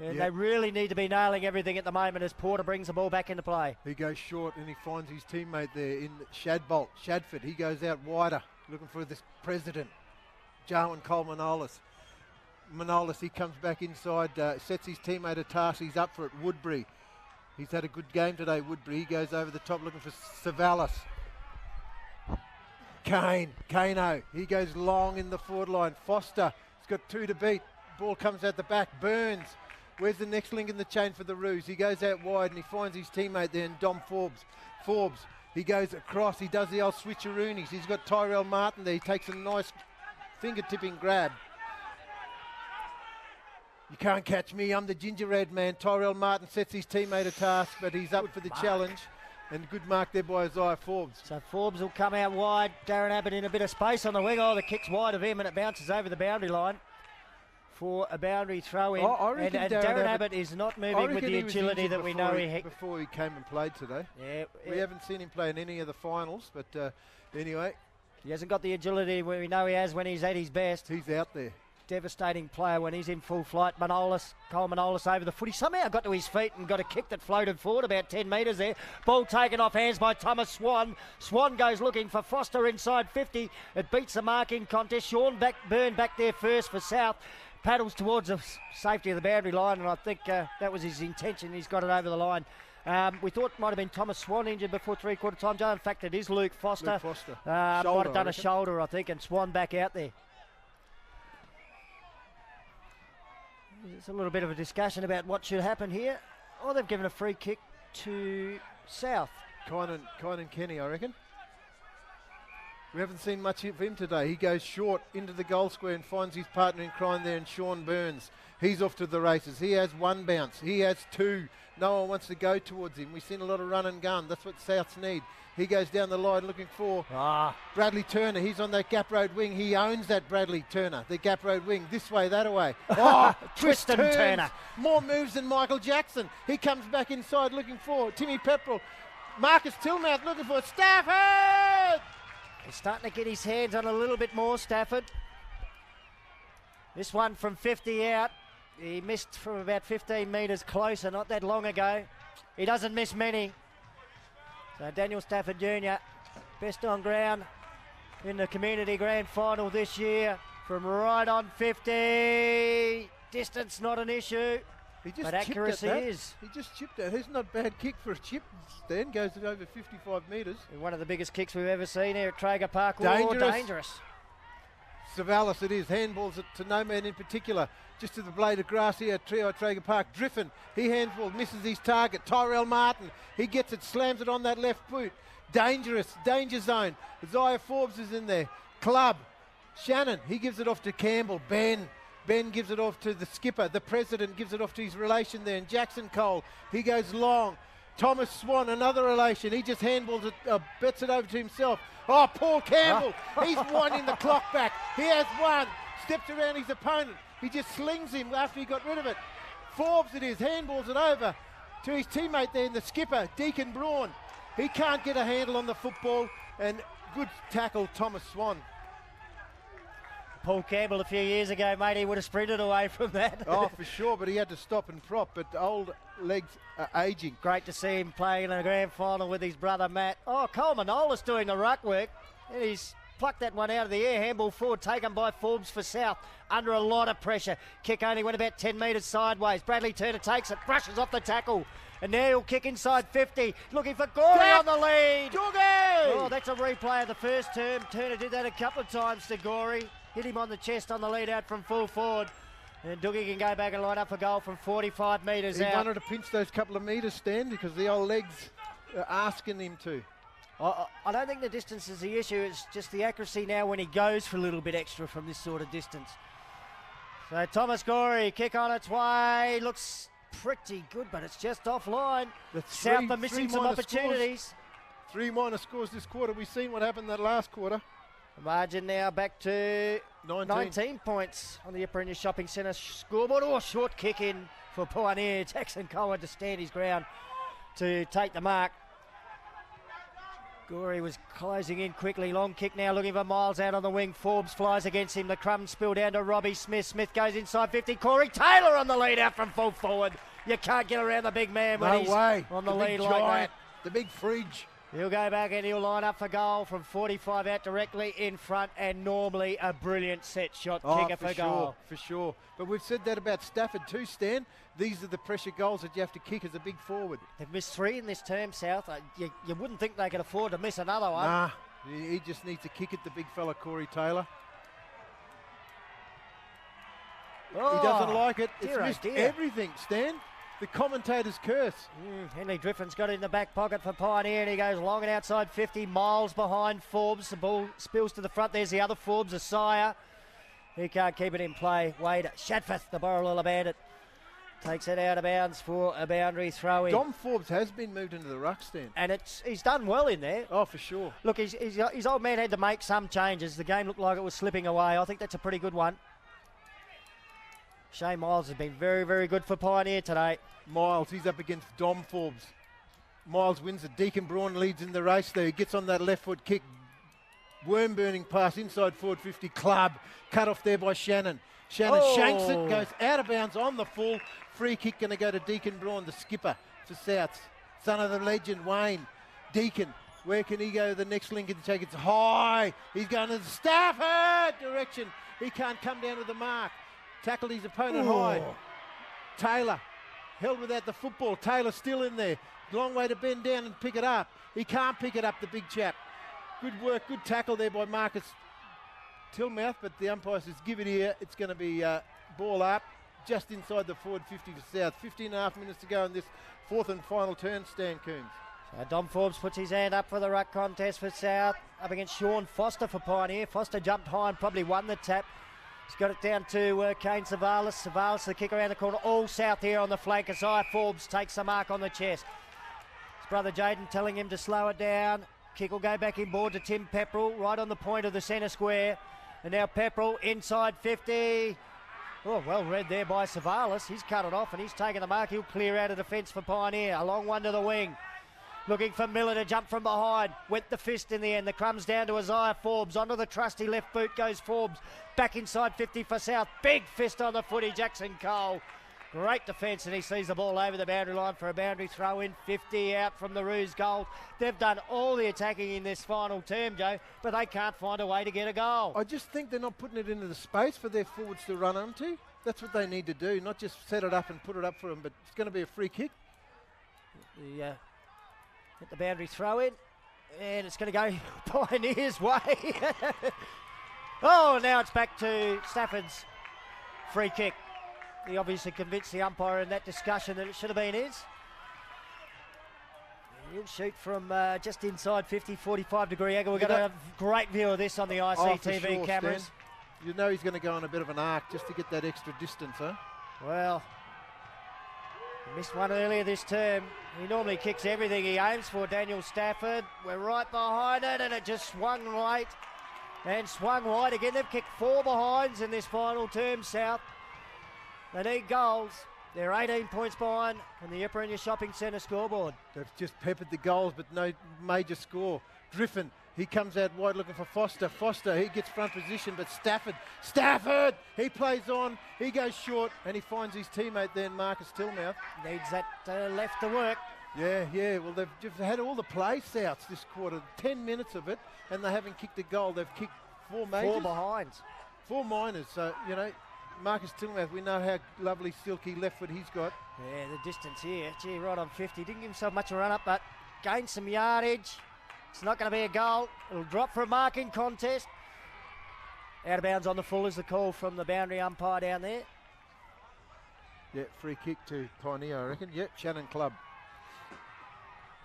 And they really need to be nailing everything at the moment as Porter brings the ball back into play. He goes short and he finds his teammate there in Shadford. He goes out wider, looking for this president, Jarwin Cole Manolis. He comes back inside, sets his teammate a task. He's up for it. Woodbury. He's had a good game today, Woodbury. He goes over the top looking for Savalas. Kano. He goes long in the forward line. Foster. He's got 2 to beat. Ball comes out the back. Burns. Where's the next link in the chain for the Roos? He goes out wide and he finds his teammate there, and Dom Forbes. He goes across. He does the old switcheroonies. He's got Tyrell Martin there. He takes a nice finger-tipping grab. You can't catch me. I'm the gingerbread man. Tyrell Martin sets his teammate a task, but he's up for the challenge. And good mark there by Isaiah Forbes. So Forbes will come out wide. Darren Abbott in a bit of space on the wing. Oh, the kick's wide of him and it bounces over the boundary line for a boundary throw in. I reckon and Darren Abbott is not moving with the agility that we know he before he came and played today. Yeah, we haven't seen him play in any of the finals, but anyway. He hasn't got the agility we know he has when he's at his best. He's out there. Devastating player when he's in full flight. Cole Manolis over the foot. He somehow got to his feet and got a kick that floated forward about 10 metres there. Ball taken off hands by Thomas Swan. Swan goes looking for Foster inside 50. It beats the marking contest. Sean Byrne back there first for South. Paddles towards the safety of the boundary line, and I think that was his intention. He's got it over the line. We thought it might have been Thomas Swan injured before three-quarter time, Joe. In fact, it is Luke Foster. Luke Foster. Might have done a shoulder, I think, and Swan back out there. There's a little bit of a discussion about what should happen here. Oh, they've given a free kick to South. Kynan Kenny, I reckon. We haven't seen much of him today. He goes short into the goal square and finds his partner in crime there, and Sean Burns. He's off to the races. He has one bounce. He has two. No one wants to go towards him. We've seen a lot of run and gun. That's what Souths need. He goes down the line looking for Bradley Turner. He's on that Gap Road wing. He owns that Bradley Turner, the Gap Road wing. This way, that way. Oh, Tristan Turner. More moves than Michael Jackson. He comes back inside looking for Timmy Pepperell. Marcus Tillmouth looking for Stafford. He's starting to get his hands on a little bit more, Stafford. This one from 50 out. He missed from about 15 metres closer, not that long ago. He doesn't miss many. So Daniel Stafford Jr., best on ground in the Community Grand Final this year from right on 50. Distance not an issue, but accuracy is. He just chipped it. It's not a bad kick for a chip, Stan. Goes to over 55 metres. One of the biggest kicks we've ever seen here at Traeger Park. Dangerous. Savalas it is. Handballs it to no man in particular. Just to the blade of grass here at Traeger Park. Driffin, he handball, misses his target. Tyrell Martin, he gets it, slams it on that left boot. Dangerous, danger zone. Isaiah Forbes is in there. Club, Shannon, he gives it off to Campbell. Ben gives it off to the skipper. The president gives it off to his relation there. And Jackson Cole, he goes long. Thomas Swan, another relation. He just handballs it, bets it over to himself. Oh, Paul Campbell, he's winding the clock back. He has one, steps around his opponent. He just slings him after he got rid of it. Forbes it is, handballs it over to his teammate there in the skipper, Deacon Braun. He can't get a handle on the football, and good tackle, Thomas Swan. Paul Campbell a few years ago, mate, he would have sprinted away from that. Oh, for sure, but he had to stop and prop, but old legs are aging. Great to see him playing in a grand final with his brother Matt. Oh, Cole Manolis doing the ruck work, and he's plucked that one out of the air. Handball forward taken by Forbes for South under a lot of pressure. Kick only went about 10 metres sideways. Bradley Turner takes it, brushes off the tackle. And now he'll kick inside 50, looking for Gorey on the lead. Doogie! Oh, that's a replay of the first term. Turner did that a couple of times to Gorey. Hit him on the chest on the lead out from full forward. And Doogie can go back and line up for goal from 45 metres out. He wanted to pinch those couple of metres, Stan, because the old legs are asking him to. I don't think the distance is the issue. It's just the accuracy now when he goes for a little bit extra from this sort of distance. So Thomas Gorey, kick on its way. Looks pretty good, but it's just offline. South are missing some opportunities. 3 minor scores this quarter. We've seen what happened that last quarter. The margin now back to 19 points on the Intermission Shopping Centre scoreboard. Oh, short kick in for Pioneer. Jackson Cohen to stand his ground to take the mark. Gorey was closing in quickly. Long kick now, looking for Miles out on the wing. Forbes flies against him. The crumbs spill down to Robbie Smith. Smith goes inside 50. Corey Taylor on the lead out from full forward. You can't get around the big man when he's on the lead like that. The big fridge. He'll go back and he'll line up for goal from 45 out directly in front, and normally a brilliant set shot kicker for goal. For sure. But we've said that about Stafford too, Stan. These are the pressure goals that you have to kick as a big forward. They've missed 3 in this term, South. You wouldn't think they could afford to miss another one. Nah, he just needs to kick it, the big fella, Corey Taylor. Oh, he doesn't like it. It's dear, missed dear. everything, Stan. The commentator's curse. Henley Driffin's got it in the back pocket for Pioneer, and he goes long and outside 50, miles behind Forbes. The ball spills to the front. There's the other Forbes, Asaya. He can't keep it in play. Wade Shatforth, the Borrolilla Bandit, Takes it out of bounds for a boundary throw in. Dom Forbes has been moved into the ruck stand. And he's done well in there. Oh, for sure. Look, his old man had to make some changes. The game looked like it was slipping away. I think that's a pretty good one. Shane Miles has been very, very good for Pioneer today. Miles, he's up against Dom Forbes. Miles wins it. Deacon Braun leads in the race there. He gets on that left foot kick. Worm burning pass inside forward 50. Club cut off there by Shannon. Shannon shanks it, goes out of bounds on the full. Free kick going to go to Deacon Braun, the skipper for Souths. Son of the legend, Wayne. Deacon, where can he go? The next link in the check. It's high. He's going to the Stafford direction. He can't come down with the mark. Tackled his opponent high. Taylor held without the football. Taylor still in there. Long way to bend down and pick it up. He can't pick it up, the big chap. Good work, good tackle there by Marcus Tillmouth, but the umpire says give it here. It's going to be ball up just inside the forward 50 for South. 15.5 minutes to go in this fourth and final turn, Stan Coombs. So Dom Forbes puts his hand up for the ruck contest for South, up against Sean Foster for Pioneer. Foster jumped high and probably won the tap. He's got it down to Kane Savalas. Savalas, the kick around the corner. All South here on the flank. Isaiah Forbes takes the mark on the chest. His brother Jaden telling him to slow it down. Kick will go back inboard to Tim Pepperell, right on the point of the centre square. And now Pepperell inside 50. Oh, well read there by Savalas. He's cut it off and he's taken the mark. He'll clear out of defence for Pioneer. A long one to the wing. Looking for Miller to jump from behind. Went the fist in the end. The crumbs down to Isaiah Forbes. Onto the trusty left boot goes Forbes. Back inside 50 for South. Big fist on the footy, Jackson Cole. Great defence, and he sees the ball over the boundary line for a boundary throw in. 50 out from the Roos goal. They've done all the attacking in this final term, Joe, but they can't find a way to get a goal. I just think they're not putting it into the space for their forwards to run onto. That's what they need to do, not just set it up and put it up for them, but it's going to be a free kick. Get the boundary throw in, and it's going to go Pioneer's way. Oh, now it's back to Stafford's free kick. He obviously convinced the umpire in that discussion that it should have been his. He'll shoot from just inside 50, 45 degree angle. We're going to have a great view of this on the ICTV cameras. Stan. You know he's going to go on a bit of an arc just to get that extra distance, huh? Well, he missed one earlier this term. He normally kicks everything he aims for, Daniel Stafford. We're right behind it, and it just swung late and swung wide again. They've kicked 4 behinds in this final term, South. They need goals. They're 18 points behind on the Epirenia Shopping Centre scoreboard. They've just peppered the goals, but no major score. Driffin, he comes out wide looking for Foster. Foster, he gets front position, but Stafford, he plays on, he goes short, and he finds his teammate there, Marcus Tillmouth. Needs that left to work. Yeah, well, they've just had all the play Souths this quarter, 10 minutes of it, and they haven't kicked a goal. They've kicked 4 majors. 4 behinds. 4 minors, so, you know, Marcus Tillmouth, we know how lovely, silky left foot he's got. Yeah, the distance here, gee, right on 50. Didn't give himself much of a run up, but gained some yardage. It's not going to be a goal. It'll drop for a marking contest. Out of bounds on the full is the call from the boundary umpire down there. Yeah, free kick to Pioneer, I reckon. Yep, Shannon Club.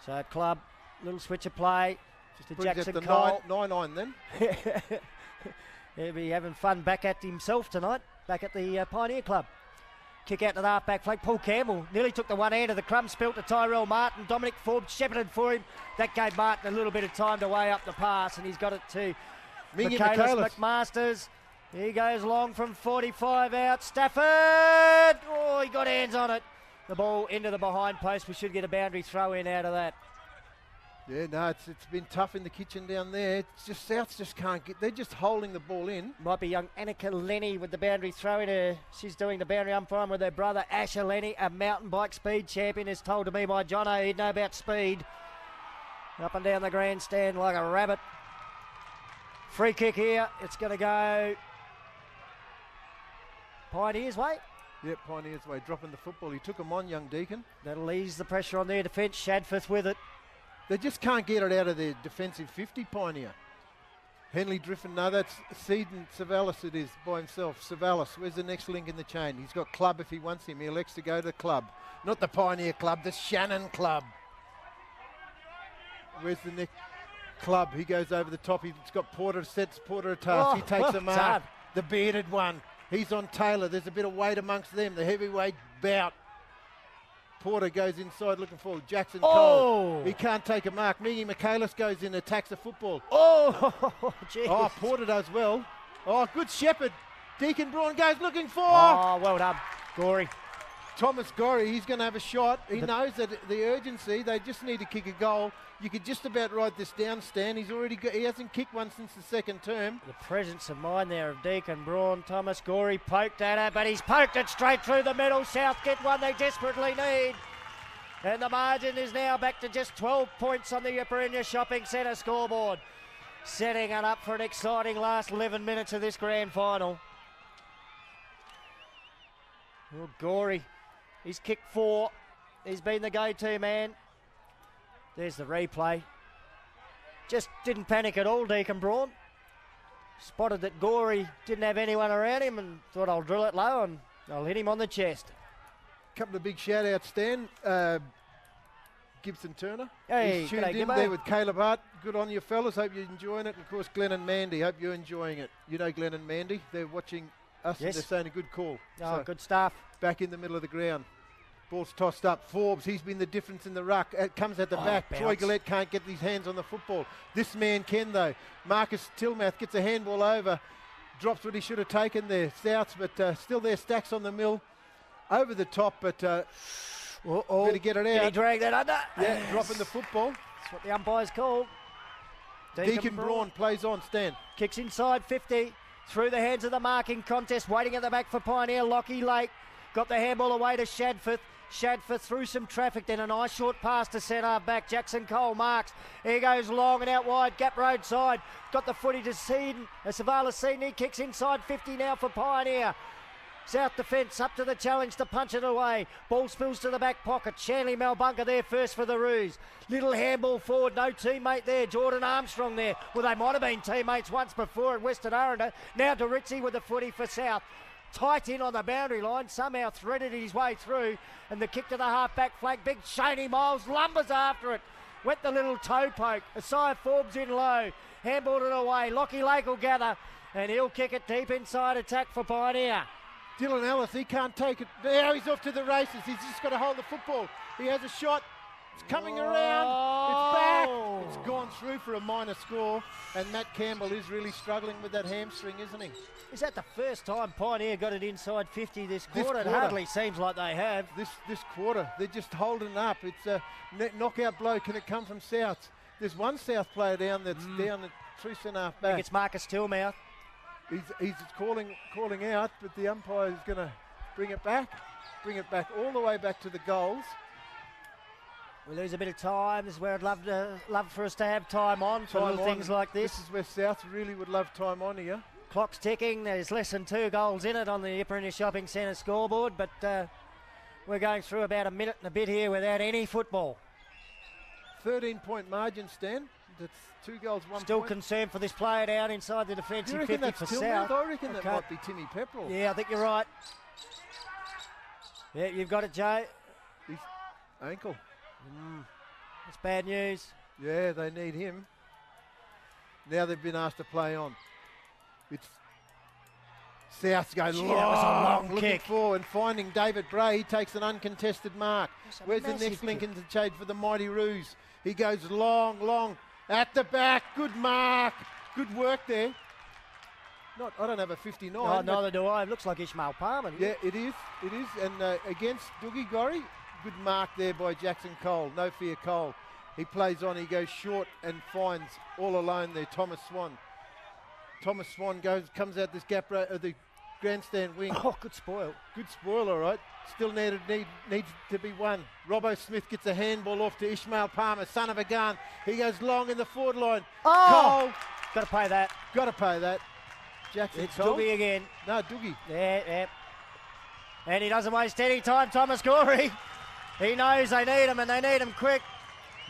So Club, little switch of play. Just a Brings Jackson up the Cole. 9-9 then. He'll be having fun back at himself tonight, back at the Pioneer Club. Kick out to the half-back flank. Paul Campbell nearly took the one hand of the crumb, spilt to Tyrell Martin. Dominic Forbes shepherded for him. That gave Martin a little bit of time to weigh up the pass, and he's got it to Michaelis McMasters. He goes long from 45 out. Stafford! Oh, he got hands on it. The ball into the behind post. We should get a boundary throw in out of that. Yeah, no, it's been tough in the kitchen down there. It's just Souths just can't get. They're just holding the ball in. Might be young Annika Lenny with the boundary throw in. She's doing the boundary umpiring with her brother Asher Lenny, a mountain bike speed champion, is told to me by Jono. He'd know about speed. Up and down the grandstand like a rabbit. Free kick here. It's going to go Pioneers' way. Yep, Pioneers' way, dropping the football. He took him on, young Deacon. That'll ease the pressure on their defence. Shadforth with it. They just can't get it out of their defensive 50, Pioneer. Henley Driffin, no, that's Seaton Savalas it is by himself. Savalas, where's the next link in the chain? He's got Club if he wants him. He elects to go to the Club. Not the Pioneer Club, the Shannon Club. Where's the next Club? He goes over the top. He's got Porter, sets Porter a task. He takes a mark. The bearded one. He's on Taylor. There's a bit of weight amongst them. The heavyweight bout. Porter goes inside looking for Jackson Oh! Cole. He can't take a mark. Mingy Michaelis goes in, attacks the football. Oh, jeez. Oh, Porter does well. Oh, good shepherd. Deacon Braun goes looking for. Oh, well done, Gorey. Thomas Gorey, he's going to have a shot. He knows that the urgency, they just need to kick a goal. You could just about write this down, Stan. He hasn't kicked one since the second term. The presence of mind there of Deacon Braun. Thomas Gorey poked at it, but he's poked it straight through the middle. South get one they desperately need. And the margin is now back to just 12 points on the Yiperinya Shopping Centre scoreboard. Setting it up for an exciting last 11 minutes of this grand final. Well, Gorey, he's kicked 4. He's been the go-to man. There's the replay. Just didn't panic at all, Deacon Braun. Spotted that Gorey didn't have anyone around him and thought, I'll drill it low and I'll hit him on the chest. Couple of big shout-outs, Stan. Gibson Turner. Hey, he's tuned g'day, in Gibbo. there with Caleb Hart. Good on you, fellas. Hope you're enjoying it. And, of course, Glenn and Mandy. Hope you're enjoying it. You know Glenn and Mandy. They're watching us and Yes. they're saying a good call. Oh, So, good stuff. back in the middle of the ground. Ball's tossed up. Forbes, he's been the difference in the ruck. It comes at the back. bounce. Troy Gillette can't get his hands on the football. This man can, though. Marcus Tilmath gets a handball over. Drops what he should have taken there. Souths, but still there. Stacks on the mill. Over the top, but better get it Did he out. drag that under? Yeah, dropping the football. That's what the umpires call. Deacon Braun plays on, Stan. Kicks inside 50. Through the hands of the marking contest. Waiting at the back for Pioneer. Lockie Lake got the handball away to Shadforth. Shadforth through some traffic, then a nice short pass to centre back. Jackson Cole marks. He goes long and out wide. Gap Road side. Got the footy to Seaton. Savalas Seaton. He kicks inside 50 now for Pioneer. South defence up to the challenge to punch it away. Ball spills to the back pocket. Shanley Malbunka there first for the Roos. Little handball forward. No teammate there. Jordan Armstrong there. Well, they might have been teammates once before at Western Arundel. Now DeRizzi with the footy for South. Tight in on the boundary line. Somehow threaded his way through. And the kick to the half-back flank. Big Shaney Miles lumbers after it. Went the little toe poke. Isaiah Forbes in low. Handballed it away. Lockie Lake will gather. And he'll kick it deep inside attack for Pioneer. Dylan Ellis, he can't take it. Now he's off to the races. He's just got to hold the football. He has a shot. It's coming around. It's back. It's gone through for a minor score. And Matt Campbell is really struggling with that hamstring, isn't he? Is that the first time Pioneer got it inside 50 this quarter? It hardly seems like they have. This quarter, they're just holding up. It's a knockout blow. Can it come from South? There's one South player down that's down the true centre half back. I think it's Marcus Tilmouth. He's calling out, but the umpire is going to bring it back all the way back to the goals. We lose a bit of time. This is where I'd love for us to have time on for little things like this. This is where South really would love time on here. Clock's ticking. There's less than 2 goals in it on the Yiperinya Shopping Centre scoreboard, but we're going through about a minute and a bit here without any football. 13-point margin, Stan. That's 2 goals, 1 Still point. concerned for this player down inside the defensive 50 that's for Tilmouth? South. I reckon that might be Timmy Pepperell. Yeah, I think you're right. Yeah, you've got it, Joe. His ankle. That's bad news. Yeah, they need him. Now they've been asked to play on. It's South's go long, that was a long looking kick. forward, finding David Bray. He takes an uncontested mark. Where's the massive next link kick. into shade for the mighty Roos? He goes long, at the back. Good mark. Good work there. I don't have a 59. No, neither do I. It looks like Ishmael Palmer. Yeah, it is. And against Doogie Gorry, good mark there by Jackson Cole. No fear, Cole. He plays on. He goes short and finds all alone there Thomas Swan. Thomas Swan comes out this gap the grandstand wing. Oh, good spoil. Good spoil, all right. Still needs to be won. Robbo Smith gets a handball off to Ishmael Palmer, son of a gun. He goes long in the forward line. Oh! Cole. Got to pay that. Got to pay that. Jackson It's Cole. Doogie again. No, Doogie. Yeah. And he doesn't waste any time, Thomas Gorey. He knows they need him and they need him quick.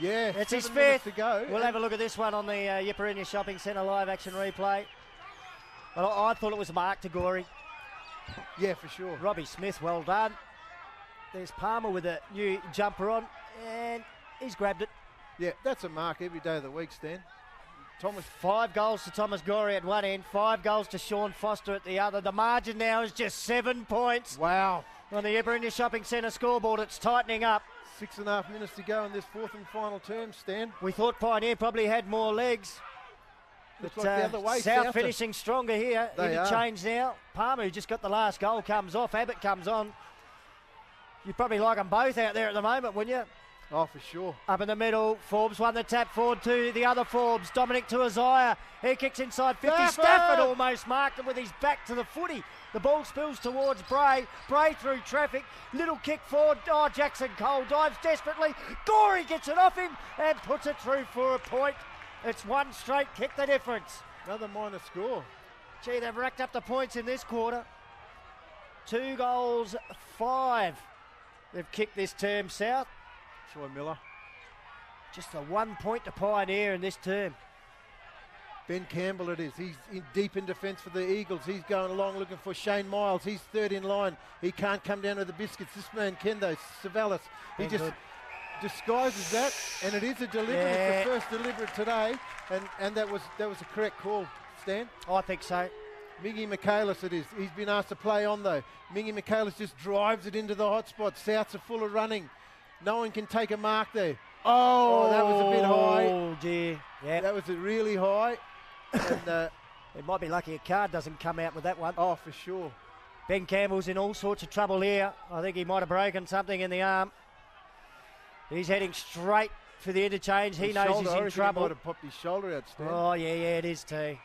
Yeah, it's his 7 minutes fifth. to go. We'll have a look at this one on the Yiperinya Shopping Centre live action replay. Well, I thought it was a mark to Gorey. Yeah, for sure. Robbie Smith, well done. There's Palmer with a new jumper on, and he's grabbed it. Yeah, that's a mark every day of the week, Stan. Thomas. 5 goals to Thomas Gorey at one end, 5 goals to Sean Foster at the other. The margin now is just 7 points. Wow. On the Eberinja Shopping Centre scoreboard, it's tightening up. 6.5 minutes to go in this fourth and final term, Stan. We thought Pioneer probably had more legs. Looks But like the other way. South finishing stronger here. They Interchange now. Palmer, who just got the last goal, comes off. Abbott comes on. You'd probably like them both out there at the moment, wouldn't you? Oh, for sure. Up in the middle, Forbes won the tap forward to the other Forbes. Dominic to Isaiah. He kicks inside 50. Stafford almost marked him with his back to the footy. The ball spills towards Bray. Bray through traffic. Little kick forward. Oh, Jackson Cole dives desperately. Gorey gets it off him and puts it through for a point. It's one straight kick the difference. Another minor score. Gee, they've racked up the points in this quarter. 2 goals, 5. They've kicked this term, South. Troy Miller. Just a 1 point to Pioneer in this term. Ben Campbell it is. He's deep in defence for the Eagles. He's going along looking for Shane Miles. He's third in line. He can't come down to the biscuits. This man, Kendo Savalas, he just disguises that, and it is a delivery. It's the first delivery today, and that was a correct call, Stan. I think so. Mingy Michaelis it is. He's been asked to play on though. Mingy Michaelis just drives it into the hot spot. Souths are full of running. No one can take a mark there. Oh, that was a bit high. Oh dear. Yeah. That was really high. And it might be lucky a card doesn't come out with that one. Oh, for sure. Ben Campbell's in all sorts of trouble here. I think he might have broken something in the arm. He's heading straight for the interchange. He knows he's in trouble. He might have popped his shoulder out, Stan. Oh, yeah, it is too.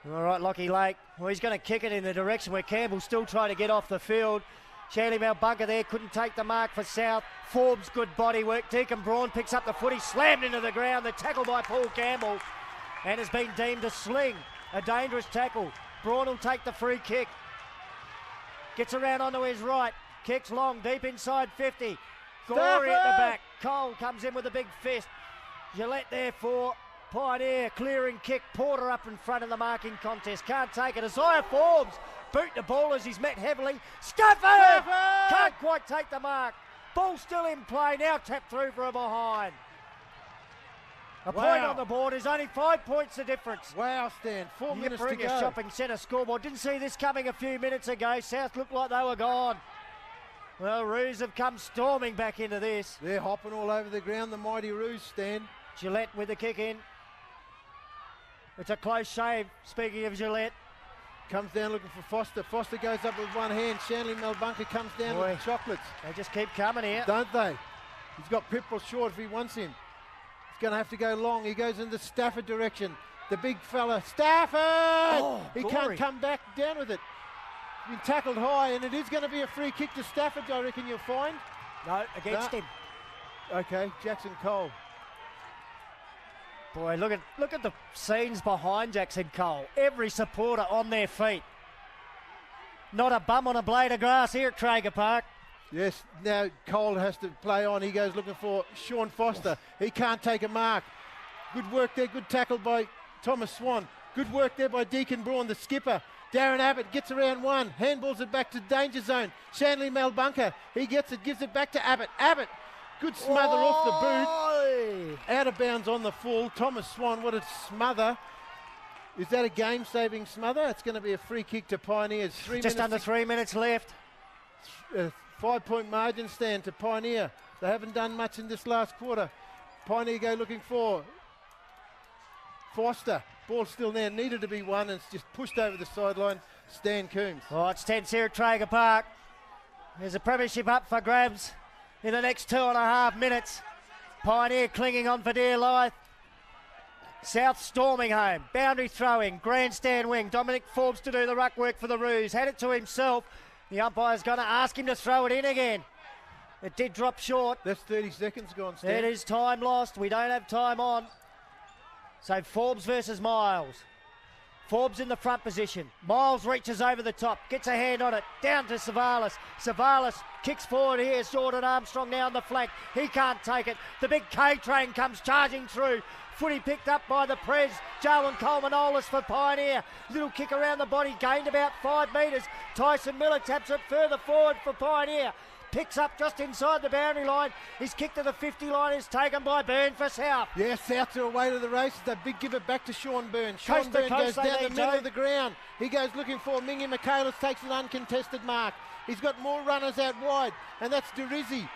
All right, Lockie Lake. Well, he's going to kick it in the direction where Campbell's still trying to get off the field. Shanley Malbunker there couldn't take the mark for South. Forbes, good body work. Deacon Braun picks up the footy, slammed into the ground. The tackle by Paul Campbell and has been deemed a sling. A dangerous tackle. Braun will take the free kick. Gets around onto his right. Kicks long, deep inside 50. Gorey at the back. Cole comes in with a big fist. Gillette there for Pioneer. Clearing kick. Porter up in front of the marking contest. Can't take it. Isaiah Forbes boot the ball as he's met heavily. Stafford! Can't quite take the mark. Ball still in play. Now tapped through for a behind. A point on the board is only 5 points the difference. Wow, Stan. 4 minutes to go. Shopping Centre scoreboard. Didn't see this coming a few minutes ago. South looked like they were gone. Well, Roos have come storming back into this. They're hopping all over the ground, the mighty Roos, Stan. Gillette with the kick in. It's a close shave, speaking of Gillette. Comes down looking for Foster. Foster goes up with one hand. Shanley Malbunker comes down with the chocolates. They just keep coming here. Don't they? He's got Pitbull short if he wants him. He's going to have to go long. He goes in the Stafford direction. The big fella. Stafford! Oh, he can't come back down with it. He's been tackled high, and it is going to be a free kick to Stafford, I reckon you'll find. No, against him. Okay, Jackson Cole. Boy, look at the scenes behind Jackson Cole. Every supporter on their feet. Not a bum on a blade of grass here at Traeger Park. Yes, now Cole has to play on. He goes looking for Sean Foster. He can't take a mark. Good work there, good tackle by Thomas Swan. Good work there by Deacon Braun, the skipper. Darren Abbott gets around one, handballs it back to danger zone. Shanley Malbunker, he gets it, gives it back to Abbott. Abbott, good smother off the boot. Out of bounds on the full. Thomas Swan, what a smother. Is that a game-saving smother? It's going to be a free kick to Pioneers. Just under 3 minutes left. 5-point margin stand to Pioneer. They haven't done much in this last quarter. Pioneer go looking for Foster. Ball still there, needed to be won, and it's just pushed over the sideline. Stan Coombs. Oh, it's tense here at Traeger Park. There's a premiership up for grabs in the next 2.5 minutes. Pioneer clinging on for dear life. South storming home. Boundary throwing. Grandstand wing. Dominic Forbes to do the ruck work for the Roos. Had it to himself. The umpire's going to ask him to throw it in again. It did drop short. That's 30 seconds gone, Stan. It is time lost. We don't have time on. So Forbes versus Miles. Forbes in the front position. Miles reaches over the top. Gets a hand on it. Down to Savalas. Savalas kicks forward here. Jordan Armstrong now on the flank. He can't take it. The big K-train comes charging through. Footy picked up by the Prez. Jarwin Coleman-Olis for Pioneer. Little kick around the body. Gained about 5 metres. Tyson Miller taps it further forward for Pioneer. Picks up just inside the boundary line. His kick to the 50 line is taken by Byrne for South. Yes, South are away to the races. They big give it back to Sean Byrne. Sean Byrne goes down the middle of the ground. He goes looking for Mingy Michaelis, takes an uncontested mark. He's got more runners out wide, and that's Durizzi.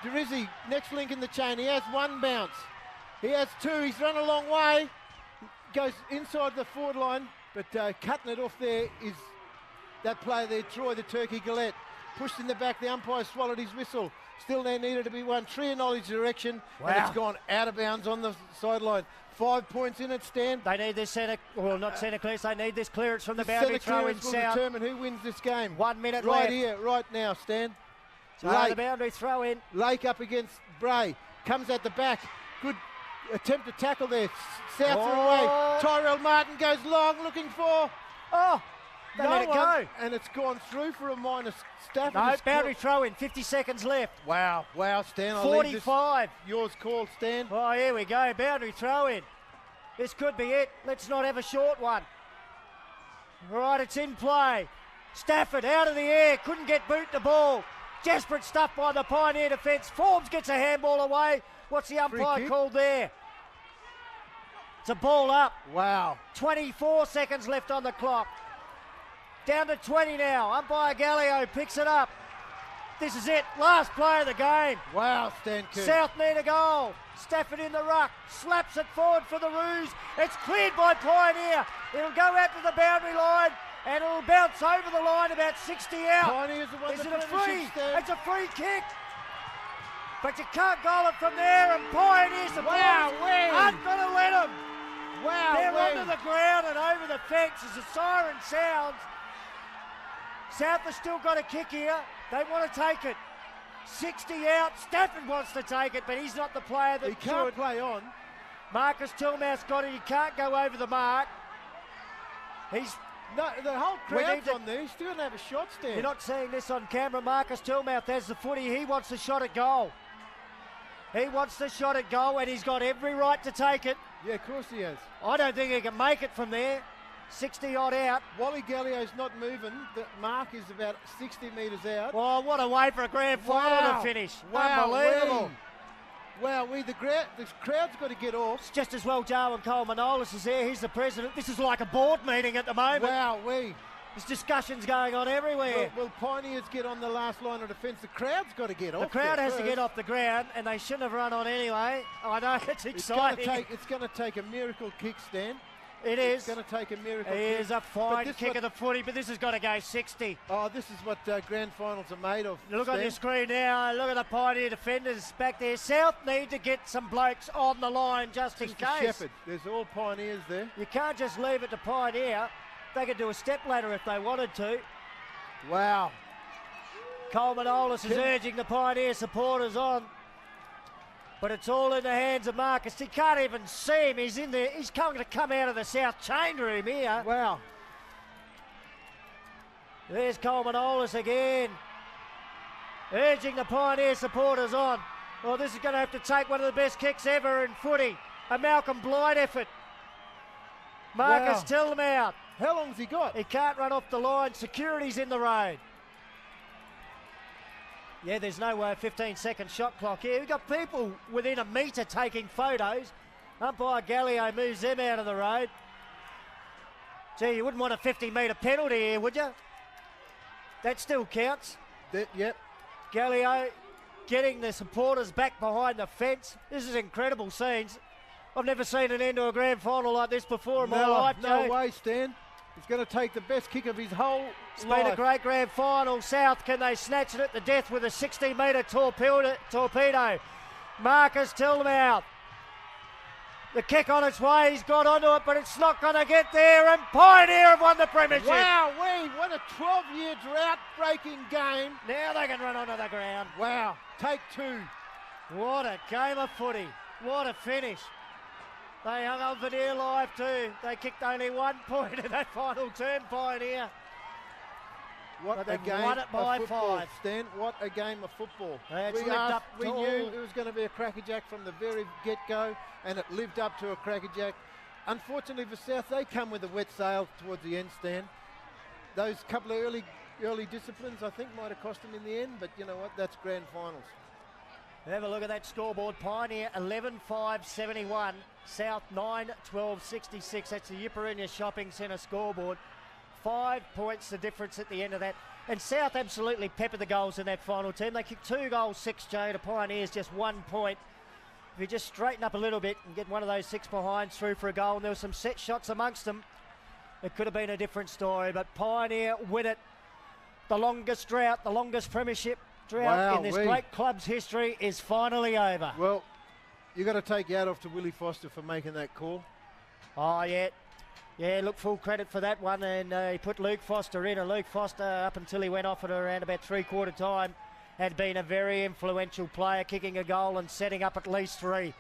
Durizzi, next link in the chain. He has one bounce. He has two. He's run a long way. Goes inside the forward line, but cutting it off there is that player there, Troy, the Turkey Gillette. Pushed in the back, the umpire swallowed his whistle. Still there needed to be one. Trianoli's direction, and it's gone out of bounds on the sideline. 5 points in it, Stan. They need this centre, well, not centre clearance, they need this clearance from the boundary throw in will South. determine who wins this game. 1 minute right left. Here, right now, Stan. So the boundary throw in. Lake up against Bray. Comes at the back. Good attempt to tackle there. South away. Tyrell Martin goes long, looking for... They let it go. And it's gone through for a minus. Stafford. No, boundary throw in, 50 seconds left. Wow, Stan. 45. Yours called, Stan. Oh, here we go, boundary throw in. This could be it. Let's not have a short one. Right, it's in play. Stafford out of the air, couldn't get boot the ball. Desperate stuff by the Pioneer defence. Forbes gets a handball away. What's the umpire called there? It's a ball up. Wow. 24 seconds left on the clock. Down to 20 now. Umpire Gallio picks it up. This is it. Last play of the game. Wow, Stan Kerr. South need a goal. Stafford in the ruck. Slaps it forward for the Roos. It's cleared by Pioneer. It'll go out to the boundary line and it'll bounce over the line about 60 out. Pioneer's the one. Is it a free? It's a free kick. But you can't goal it from there, and Pioneer's the aren't going to let them. They're onto the ground and over the fence as the siren sounds. South has still got a kick here. They want to take it. 60 out. Stafford wants to take it, but he's not the player that he can't play on. Marcus Tillmouth's got it. He can't go over the mark. No, the whole crowd's on there. He's still going to have a shot, Stan. You're not seeing this on camera. Marcus Tillmouth has the footy. He wants the shot at goal. He wants the shot at goal, and he's got every right to take it. Yeah, of course he has. I don't think he can make it from there. 60 odd out. Wally Gallio's not moving. The mark is about 60 metres out. Well, what a way for a grand final to finish. Unbelievable. The crowd's got to get off. It's just as well Jarwin Cole-Manolis is there. He's the president. This is like a board meeting at the moment. There's discussions going on everywhere. Well, Pioneers get on the last line of defence. The crowd's got to get off. The crowd has to get off the ground, and they shouldn't have run on anyway. I know, it's exciting. It's going to take a miracle kick, Stan. It is. It's going to take a miracle kick. It is a fine kick of the footy, but this has got to go 60. Oh, this is what grand finals are made of. Look on your screen now. Look at the Pioneer defenders back there. South need to get some blokes on the line just in case. Shepherd. There's all Pioneers there. You can't just leave it to Pioneer. They could do a step ladder if they wanted to. Wow. Cole-Manolis is urging the Pioneer supporters on. But it's all in the hands of Marcus. He can't even see him. He's in there. He's going to come out of the south chain room here. Wow. There's Cole-Manolis again. Urging the Pioneer supporters on. Well, this is going to have to take one of the best kicks ever in footy. A Malcolm Blight effort. Marcus Tillmouth. How long's he got? He can't run off the line. Security's in the road. Yeah, there's no 15-second shot clock here. We've got people within a metre taking photos. Umpire Gallio moves them out of the road. Gee, you wouldn't want a 50-metre penalty here, would you? That still counts. Yep. Gallio getting the supporters back behind the fence. This is incredible scenes. I've never seen an end to a grand final like this before in my life, Joe. No way, Stan. He's going to take the best kick of his whole life. It's been a great grand final. South, can they snatch it at the death with a 60-metre torpedo? Marcus Tillmouth. The kick on its way. He's got onto it, but it's not going to get there. And Pioneer have won the premiership. Wow, what a 12-year drought-breaking game. Now they can run onto the ground. Wow, take two. What a game of footy. What a finish. They hung on for dear life too. They kicked only 1 point in that final turn, Pioneer. What a game won it by of football, 5. Stan. What a game of football. We knew it was going to be a crackerjack from the very get-go, and it lived up to a crackerjack. Unfortunately for South, they come with a wet sail towards the end, Stan. Those couple of early disciplines, I think, might have cost them in the end, but you know what? That's grand finals. Have a look at that scoreboard. Pioneer 11-5-71. South 9-12-66. That's the Yiperinia Shopping Centre scoreboard. 5 points the difference at the end of that. And South absolutely peppered the goals in that final team. They kicked 2 goals, 6J to Pioneers, just 1 point. If you just straighten up a little bit and get one of those 6 behinds through for a goal, and there were some set shots amongst them, it could have been a different story. But Pioneer win it. The longest drought, the longest premiership drought in this great club's history is finally over. Well, you got to take your hat off to Willie Foster for making that call. Oh, yeah. Yeah, look, full credit for that one. And he put Luke Foster in. And Luke Foster, up until he went off at around about 3/4 time, had been a very influential player, kicking a goal and setting up at least 3.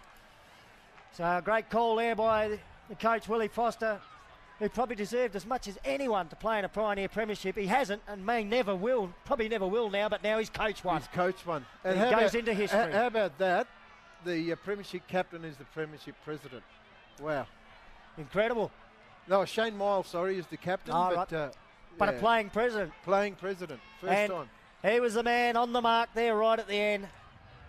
So a great call there by the coach, Willie Foster, who probably deserved as much as anyone to play in a Pioneer Premiership. He hasn't and probably never will now, but now he's coached one. He's coached one. And he goes into history. How about that? The Premiership captain is the Premiership president. Wow. Incredible. No, Shane Miles, sorry, is the captain. Oh, but a playing president. Playing president, first time. He was the man on the mark there right at the end.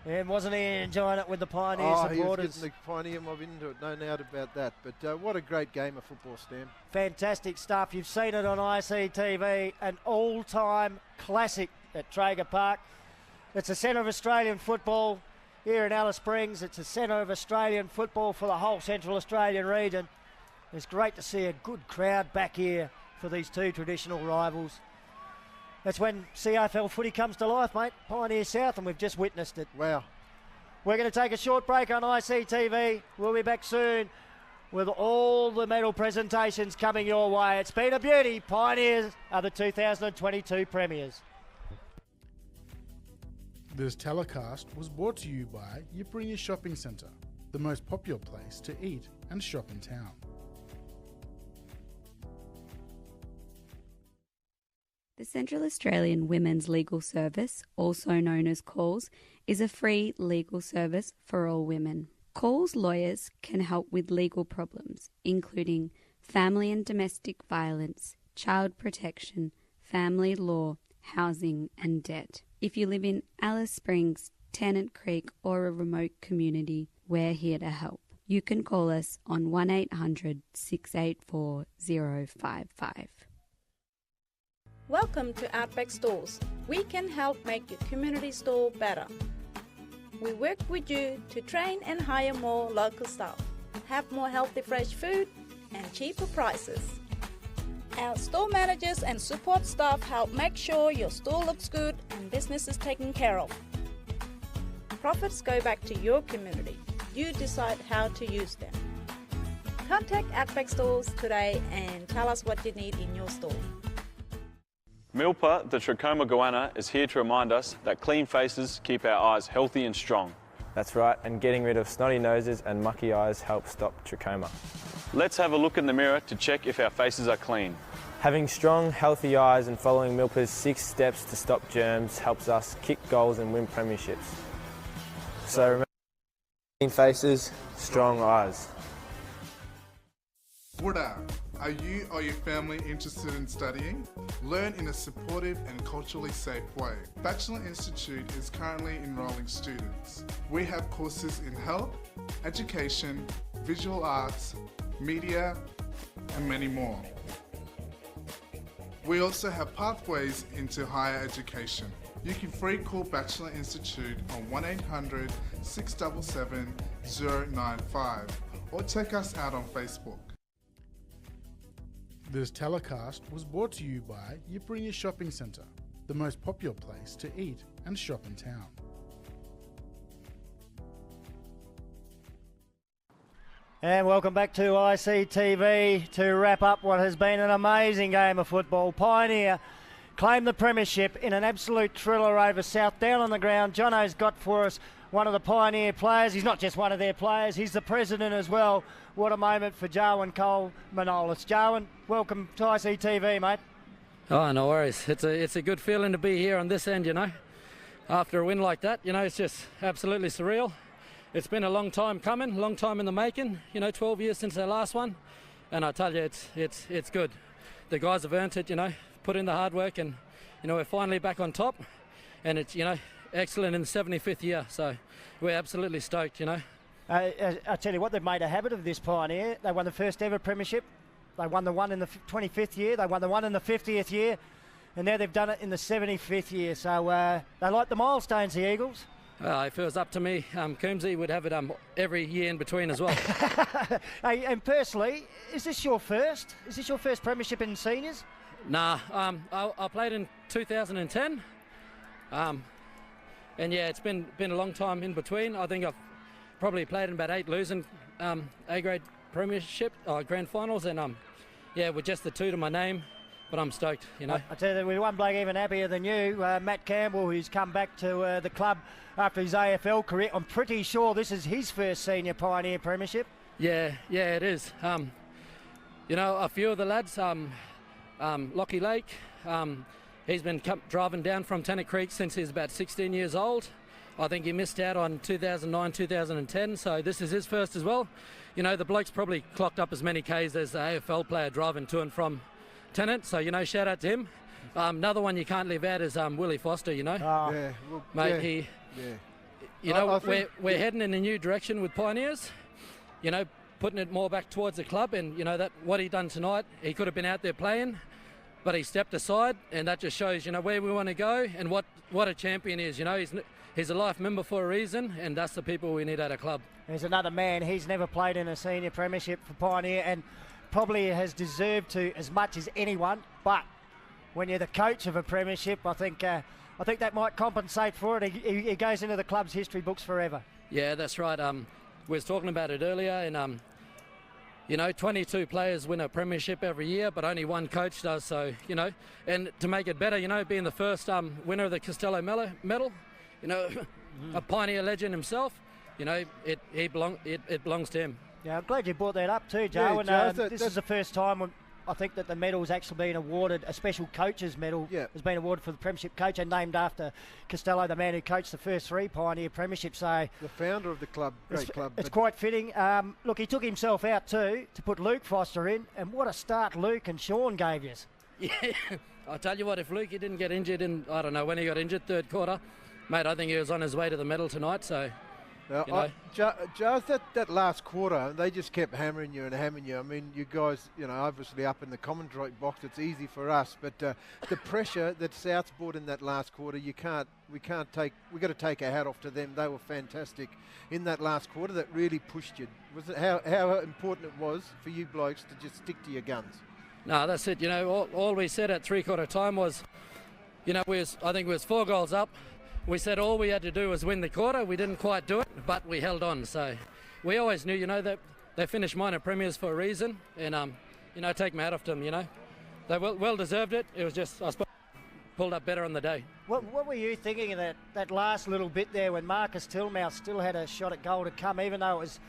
And wasn't he enjoying it with the Pioneer supporters? He was getting the Pioneer mob into it, no doubt about that. But what a great game of football, Stan. Fantastic stuff. You've seen it on ICTV, an all-time classic at Traeger Park. It's the centre of Australian football here in Alice Springs. It's the centre of Australian football for the whole Central Australian region. It's great to see a good crowd back here for these 2 traditional rivals. That's when CFL footy comes to life, mate. Pioneer South, and we've just witnessed it. Wow. We're going to take a short break on ICTV. We'll be back soon with all the medal presentations coming your way. It's been a beauty. Pioneers are the 2022 Premiers. This telecast was brought to you by Yipperingya Shopping Centre, the most popular place to eat and shop in town. The Central Australian Women's Legal Service, also known as CALLS, is a free legal service for all women. CALLS lawyers can help with legal problems, including family and domestic violence, child protection, family law, housing and debt. If you live in Alice Springs, Tennant Creek or a remote community, we're here to help. You can call us on 1800 684 055. Welcome to Outback Stores. We can help make your community store better. We work with you to train and hire more local staff, have more healthy fresh food and cheaper prices. Our store managers and support staff help make sure your store looks good and business is taken care of. Profits go back to your community. You decide how to use them. Contact Outback Stores today and tell us what you need in your store. Milpa, the trachoma goanna, is here to remind us that clean faces keep our eyes healthy and strong. That's right, and getting rid of snotty noses and mucky eyes helps stop trachoma. Let's have a look in the mirror to check if our faces are clean. Having strong, healthy eyes and following Milpa's 6 steps to stop germs helps us kick goals and win premierships. So remember, clean faces, strong eyes. Buddha, are you or your family interested in studying? Learn in a supportive and culturally safe way. Bachelor Institute is currently enrolling students. We have courses in health, education, visual arts, media, and many more. We also have pathways into higher education. You can free call Bachelor Institute on 1800 677 095 or check us out on Facebook. This telecast was brought to you by Yipperingya Shopping Centre, the most popular place to eat and shop in town. And welcome back to ICTV to wrap up what has been an amazing game of football. Pioneer claimed the premiership in an absolute thriller over South. Down on the ground, Jono's got for us one of the Pioneer players. He's not just one of their players, he's the president as well. What a moment for Jarwin Cole Manolis. Jarwin, welcome to ICTV, mate. Oh, no worries. It's a good feeling to be here on this end, you know. After a win like that, you know, it's just absolutely surreal. It's been a long time coming, long time in the making, you know, 12 years since their last one. And I tell you, it's good. The guys have earned it, you know, put in the hard work, and, you know, we're finally back on top. And it's, you know, excellent in the 75th year. So we're absolutely stoked, you know. I tell you what, they've made a habit of this, Pioneer. They won the first ever premiership. They won the one in the 25th year. They won the one in the 50th year. and now they've done it in the 75th year. So they like the milestones, the Eagles. If it was up to me, Coombsy would have it every year in between as well. Hey, and personally, is this your first? Is this your first premiership in seniors? Nah, I played in 2010, and yeah, it's been a long time in between. I think I've probably played in about 8 losing A-grade premiership grand finals, and yeah, with just the 2 to my name. But I'm stoked, you know. I tell you, there was one bloke even happier than you, Matt Campbell, who's come back to the club after his AFL career. I'm pretty sure this is his first senior Pioneer premiership. Yeah, it is. You know, a few of the lads, Lockie Lake, he's been driving down from Tennant Creek since he's about 16 years old. I think he missed out on 2009, 2010, so this is his first as well. You know, the bloke's probably clocked up as many Ks as the AFL player driving to and from Tennant, so, you know, shout out to him. Another one you can't leave out is Willie Foster, you know. Yeah, well, mate, you know, we're heading in a new direction with Pioneers, you know, putting it more back towards the club, and, you know, that what he done tonight, he could have been out there playing, but he stepped aside, and that just shows, you know, where we want to go and what a champion is, you know. He's a life member for a reason, and that's the people we need at a club. There's another man, he's never played in a senior premiership for Pioneer, and probably has deserved to as much as anyone, but when you're the coach of a premiership, I think that might compensate for it. He goes into the club's history books forever. Yeah, that's right. We was talking about it earlier, and you know, 22 players win a premiership every year, but only one coach does. So, you know, and to make it better, you know, being the first winner of the Costello medal, you know, a Pioneer legend himself, you know, it belongs to him. Yeah, I'm glad you brought that up too, Joe. Yeah, and Joe, this is the first time when I think that the medal's actually been awarded, a special coach's medal has been awarded for the premiership coach and named after Costello, the man who coached the first 3 Pioneer premierships. So the founder of the club, great club. It's quite fitting. Look, he took himself out too to put Luke Foster in, and what a start Luke and Sean gave you. Yeah, I'll tell you what, if Luke didn't get injured in, I don't know when he got injured, 3rd quarter, mate, I think he was on his way to the medal tonight, so... Giles, that last quarter, they just kept hammering you. I mean, you guys, you know, obviously up in the commentary box, it's easy for us, but the pressure that South's brought in that last quarter, we've got to take our hat off to them. They were fantastic in that last quarter. That really pushed you. Was it how important it was for you blokes to just stick to your guns? No, that's it. You know, all we said at 3/4 time was, you know, I think it was 4 goals up. We said all we had to do was win the quarter. We didn't quite do it, but we held on. So we always knew, you know, that they finished minor premiers for a reason, and you know, take my hat off to them. You know, they well deserved it. It was just, I suppose, pulled up better on the day. What were you thinking of that last little bit there when Marcus Tillmouth still had a shot at goal to come, even though it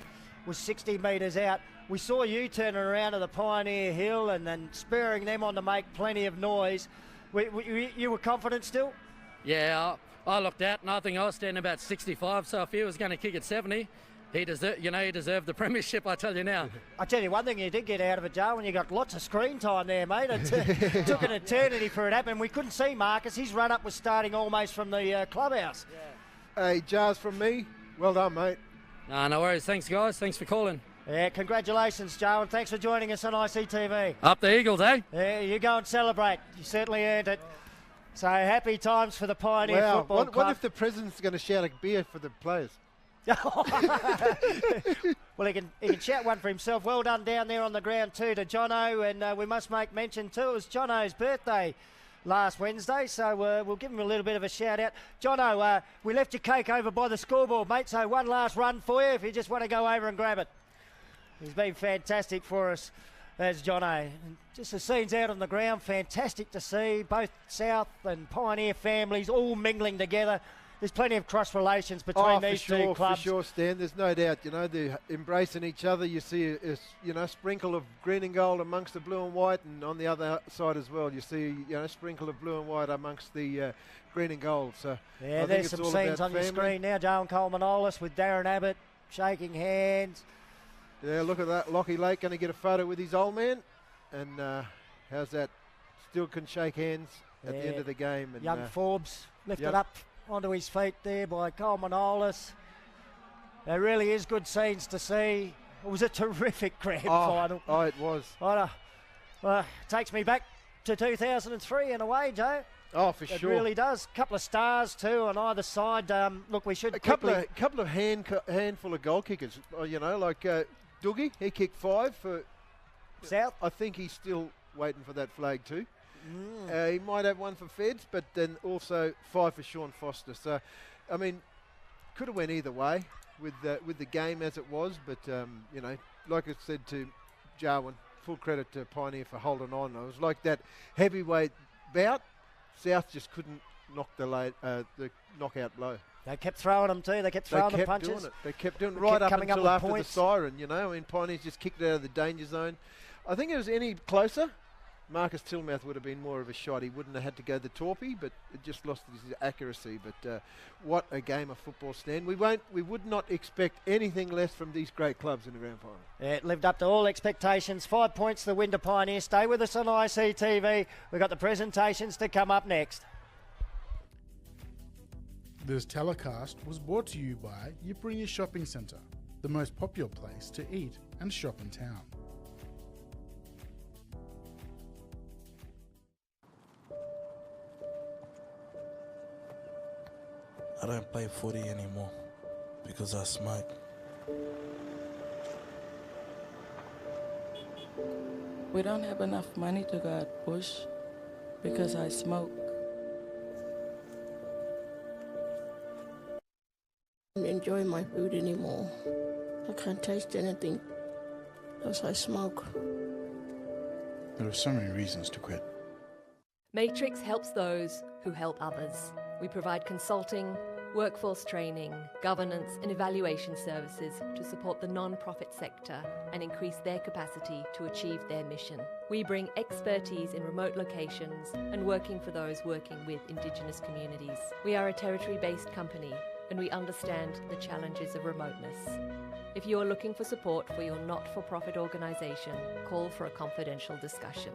was 60 metres out? We saw you turning around to the Pioneer Hill and then spurring them on to make plenty of noise. You were confident still? Yeah, I looked out and I think I was standing about 65, so if he was going to kick at 70, he deserved the premiership, I tell you now. I tell you one thing you did get out of it, Joe, and you got lots of screen time there, mate. It took an eternity for it to happen. We couldn't see Marcus. His run-up was starting almost from the clubhouse. Yeah. Hey, Giles, from me, well done, mate. No worries. Thanks, guys. Thanks for calling. Yeah, congratulations, Joe, and thanks for joining us on ICTV. Up the Eagles, eh? Yeah, you go and celebrate. You certainly earned it. So happy times for the Pioneer Football Club. What if the president's going to shout a beer for the players? Well, he can shout one for himself. Well done down there on the ground too to Jono, and we must make mention too, it was Jono's birthday last Wednesday, so we'll give him a little bit of a shout out. Jono, we left your cake over by the scoreboard, mate, so one last run for you if you just want to go over and grab it. He's been fantastic for us. There's Jono. Just the scenes out on the ground, fantastic to see. Both South and Pioneer families all mingling together. There's plenty of cross relations between these two clubs. For sure, Stan. There's no doubt. You know, they're embracing each other. You see a sprinkle of green and gold amongst the blue and white, and on the other side as well, you see a sprinkle of blue and white amongst the green and gold. So yeah, there's some scenes on your screen now. Joe Coleman-Ollis with Darren Abbott shaking hands. Yeah, look at that. Lockie Lake going to get a photo with his old man. And how's that? Still can shake hands at the end of the game. And, young Forbes lifted up onto his feet there by Coleman-Ollis. There really is good scenes to see. It was a terrific grand final. Oh, it was. Takes me back to 2003 in a way, Joe. Oh, for It sure. really does. A couple of stars too on either side. Look, we should A couple of handful of goal kickers. You know, like Doogie, he kicked 5 for South. I think he's still waiting for that flag too. He might have one for Feds, but then also 5 for Sean Foster. So, I mean, could have went either way with the game as it was. But you know, like I said to Jarwin, full credit to Pioneer for holding on. It was like that heavyweight bout. South just couldn't knock the knockout blow. They kept throwing them too. They kept throwing the punches. Doing it. They kept doing it They right kept up coming up until with after points. the siren. You know, I mean, Pioneers just kicked it out of the danger zone. I think it was any closer, Marcus Tillmouth would have been more of a shot. He wouldn't have had to go the torpy, but it just lost his accuracy. But what a game of football, Stan. We would not expect anything less from these great clubs in the grand final. Yeah, it lived up to all expectations. 5 points to the win to Pioneer. Stay with us on ICTV. We've got the presentations to come up next. This telecast was brought to you by Yipperingya Shopping Centre, the most popular place to eat and shop in town. I don't play footy anymore because I smoke. We don't have enough money to go out bush because I smoke. I don't enjoy my food anymore. I can't taste anything because I smoke. There are so many reasons to quit. Matrix helps those who help others. We provide consulting, workforce training, governance and evaluation services to support the non-profit sector and increase their capacity to achieve their mission. We bring expertise in remote locations and working for those working with Indigenous communities. We are a territory-based company and we understand the challenges of remoteness. If you are looking for support for your not-for-profit organisation, call for a confidential discussion.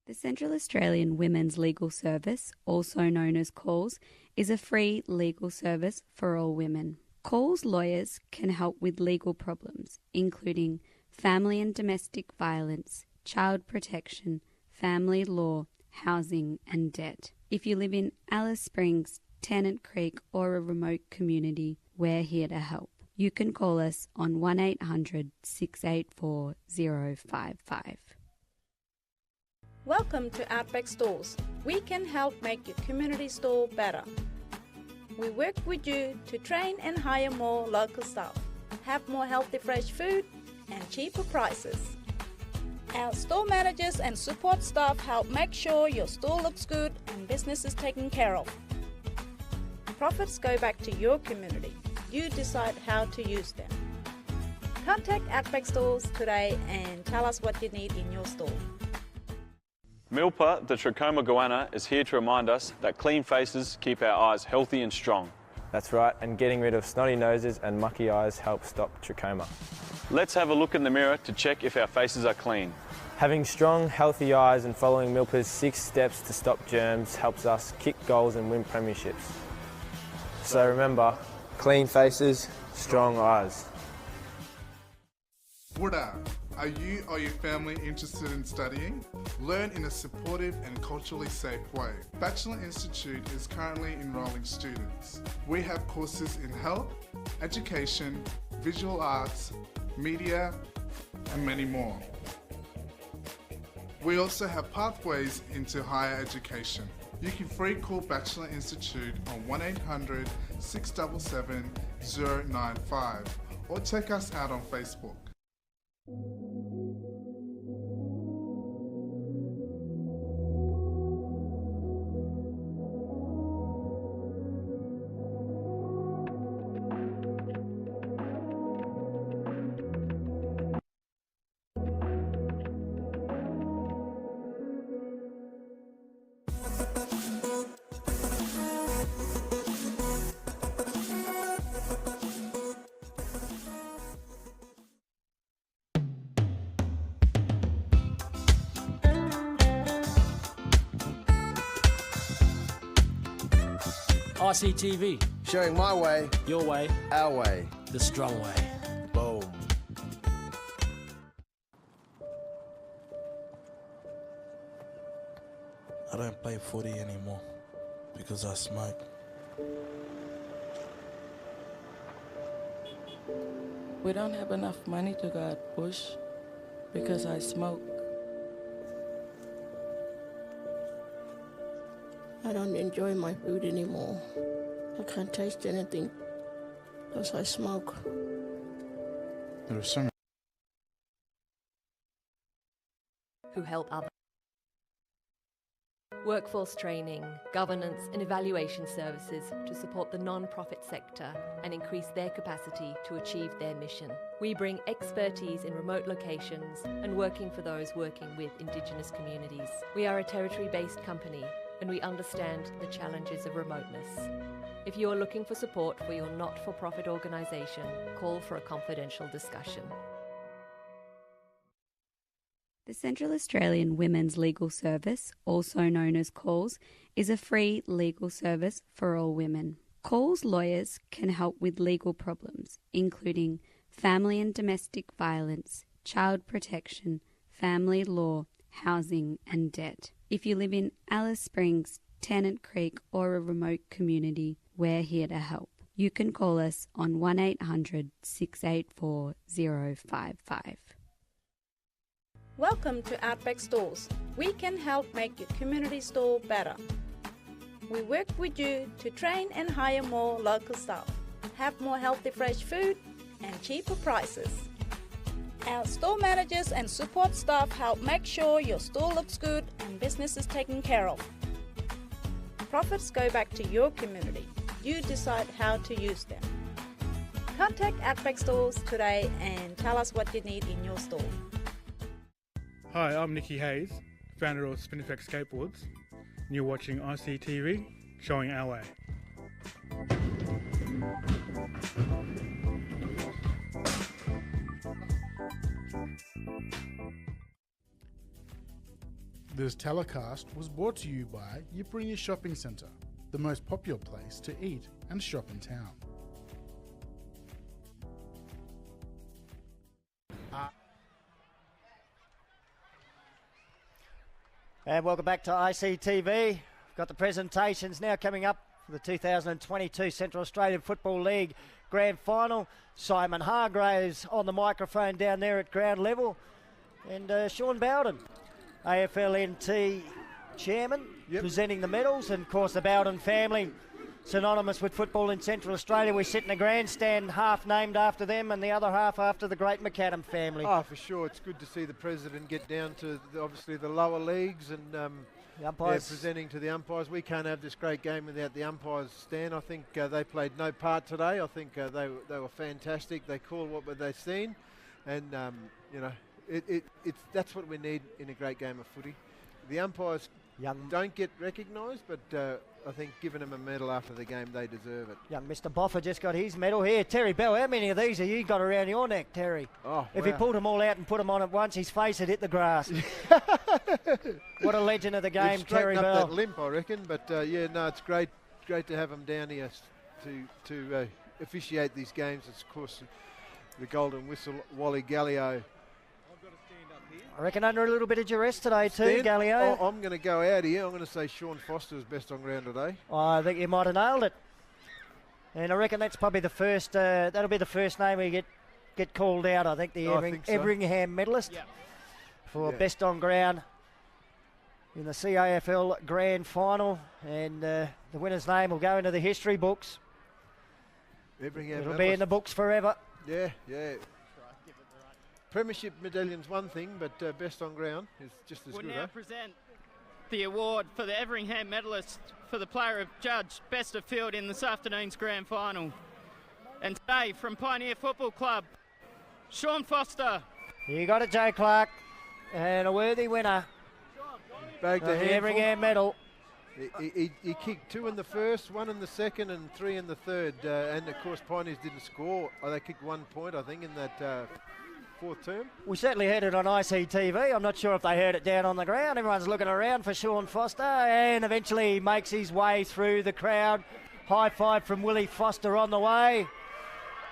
The Central Australian Women's Legal Service, also known as CALLS, is a free legal service for all women. CALLS lawyers can help with legal problems, including family and domestic violence, child protection, family law, housing and debt. If you live in Alice Springs, Tennant Creek or a remote community, we're here to help. You can call us on 1800 684 055. Welcome to Outback Stores. We can help make your community store better. We work with you to train and hire more local staff, have more healthy fresh food and cheaper prices. Our store managers and support staff help make sure your store looks good and business is taken care of. Profits go back to your community. You decide how to use them. Contact Outback Stores today and tell us what you need in your store. Milpa, the trachoma goanna, is here to remind us that clean faces keep our eyes healthy and strong. That's right, and getting rid of snotty noses and mucky eyes helps stop trachoma. Let's have a look in the mirror to check if our faces are clean. Having strong, healthy eyes and following Milpa's 6 steps to stop germs helps us kick goals and win premierships. So remember, clean faces, strong eyes. Buddha, are you or your family interested in studying? Learn in a supportive and culturally safe way. Bachelor Institute is currently enrolling students. We have courses in health, education, visual arts, media, and many more. We also have pathways into higher education. You can free call Bachelor Institute on 1800 677 095 or check us out on Facebook. ICTV. Sharing my way, Your way. our way. The strong way. Boom. I don't play footy anymore because I smoke. We don't have enough money to go out bush because I smoke. I don't enjoy my food anymore. I can't taste anything because I smoke. There are so many who help others. Workforce training, governance and evaluation services to support the non-profit sector and increase their capacity to achieve their mission. We bring expertise in remote locations and working for those working with Indigenous communities. We are a territory-based company and we understand the challenges of remoteness. If you are looking for support for your not-for-profit organisation, call for a confidential discussion. The Central Australian Women's Legal Service, also known as CALS, is a free legal service for all women. CALS lawyers can help with legal problems, including family and domestic violence, child protection, family law, housing and debt. If you live in Alice Springs, Tennant Creek or a remote community, we're here to help. You can call us on 1800 684 055. Welcome to Outback Stores. We can help make your community store better. We work with you to train and hire more local staff, have more healthy fresh food and cheaper prices. Our store managers and support staff help make sure your store looks good and business is taken care of. Profits go back to your community. You decide how to use them. Contact Outback Stores today and tell us what you need in your store. Hi, I'm Nicky Hayes, founder of Spinifex Skateboards, and you're watching ICTV, showing our way. This telecast was brought to you by Yipperingya Shopping Centre, the most popular place to eat and shop in town. And welcome back to ICTV. We've got the presentations now coming up for the 2022 Central Australian Football League Grand Final. Simon Hargraves on the microphone down there at ground level. And Sean Bowden, AFLNT chairman, presenting the medals. And of course the Bowden family, synonymous with football in Central Australia. We sit in a grandstand half named after them and the other half after the great McAdam family. Oh, for sure. It's good to see the president get down to obviously the lower leagues and the umpires. Presenting to the umpires. We can't have this great game without the umpires, Stan. I think they played no part today. I think they were fantastic. They called what they've seen, and you know, that's what we need in a great game of footy. The umpires don't get recognised, but I think giving them a medal after the game, they deserve it. Young Mr. Boffer just got his medal here. Terry Bell, how many of these have you got around your neck, Terry? Oh, if he pulled them all out and put them on at once, his face would hit the grass. What a legend of the game, Terry Bell. Up that limp, I reckon. But yeah, no, it's great to have him down here to officiate these games. It's, of course, the Golden Whistle, Wally Gallio. I reckon under a little bit of duress today too, Gallio. I'm going to go out here. I'm going to say Sean Foster is best on ground today. I think you might have nailed it. And I reckon that's probably the first, that'll be the first name we get called out. I think the Everingham medalist for best on ground in the CAFL Grand Final. And the winner's name will go into the history books. It'll be in the books forever. Yeah. Premiership medallion's one thing, but best on ground is just as good. We'll now present the award for the Everingham medalist for the player of judge best of field in this afternoon's grand final. And today from Pioneer Football Club, Sean Foster. You got it, Joe Clark, and a worthy winner. Bagged the Everingham medal. He kicked 2 in the first, 1 in the second, and 3 in the third. And of course, Pioneers didn't score. They kicked 1 point, I think, in that. Fourth term. We certainly heard it on ICTV. I'm not sure if they heard it down on the ground. Everyone's looking around for Sean Foster, and eventually he makes his way through the crowd, High five from Willie Foster on the way.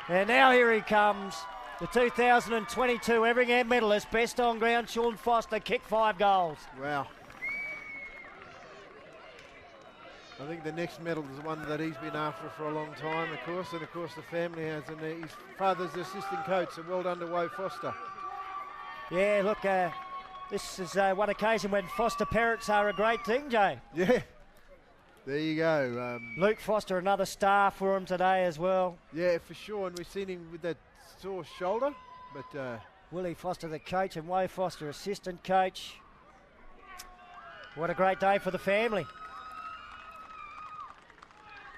And now here he comes. The 2022 Everingham medalist, best on ground, Sean Foster, kicked 5 goals. Wow. I think the next medal is one that he's been after for a long time, of course, and of course the family has, and his father's the assistant coach, so well done to Woe Foster. Yeah, look, this is one occasion when Foster parents are a great thing, Jay. Yeah, there you go. Luke Foster, another star for him today as well. Yeah, for sure, and we've seen him with that sore shoulder, but... Willie Foster, the coach, and Woe Foster, assistant coach. What a great day for the family.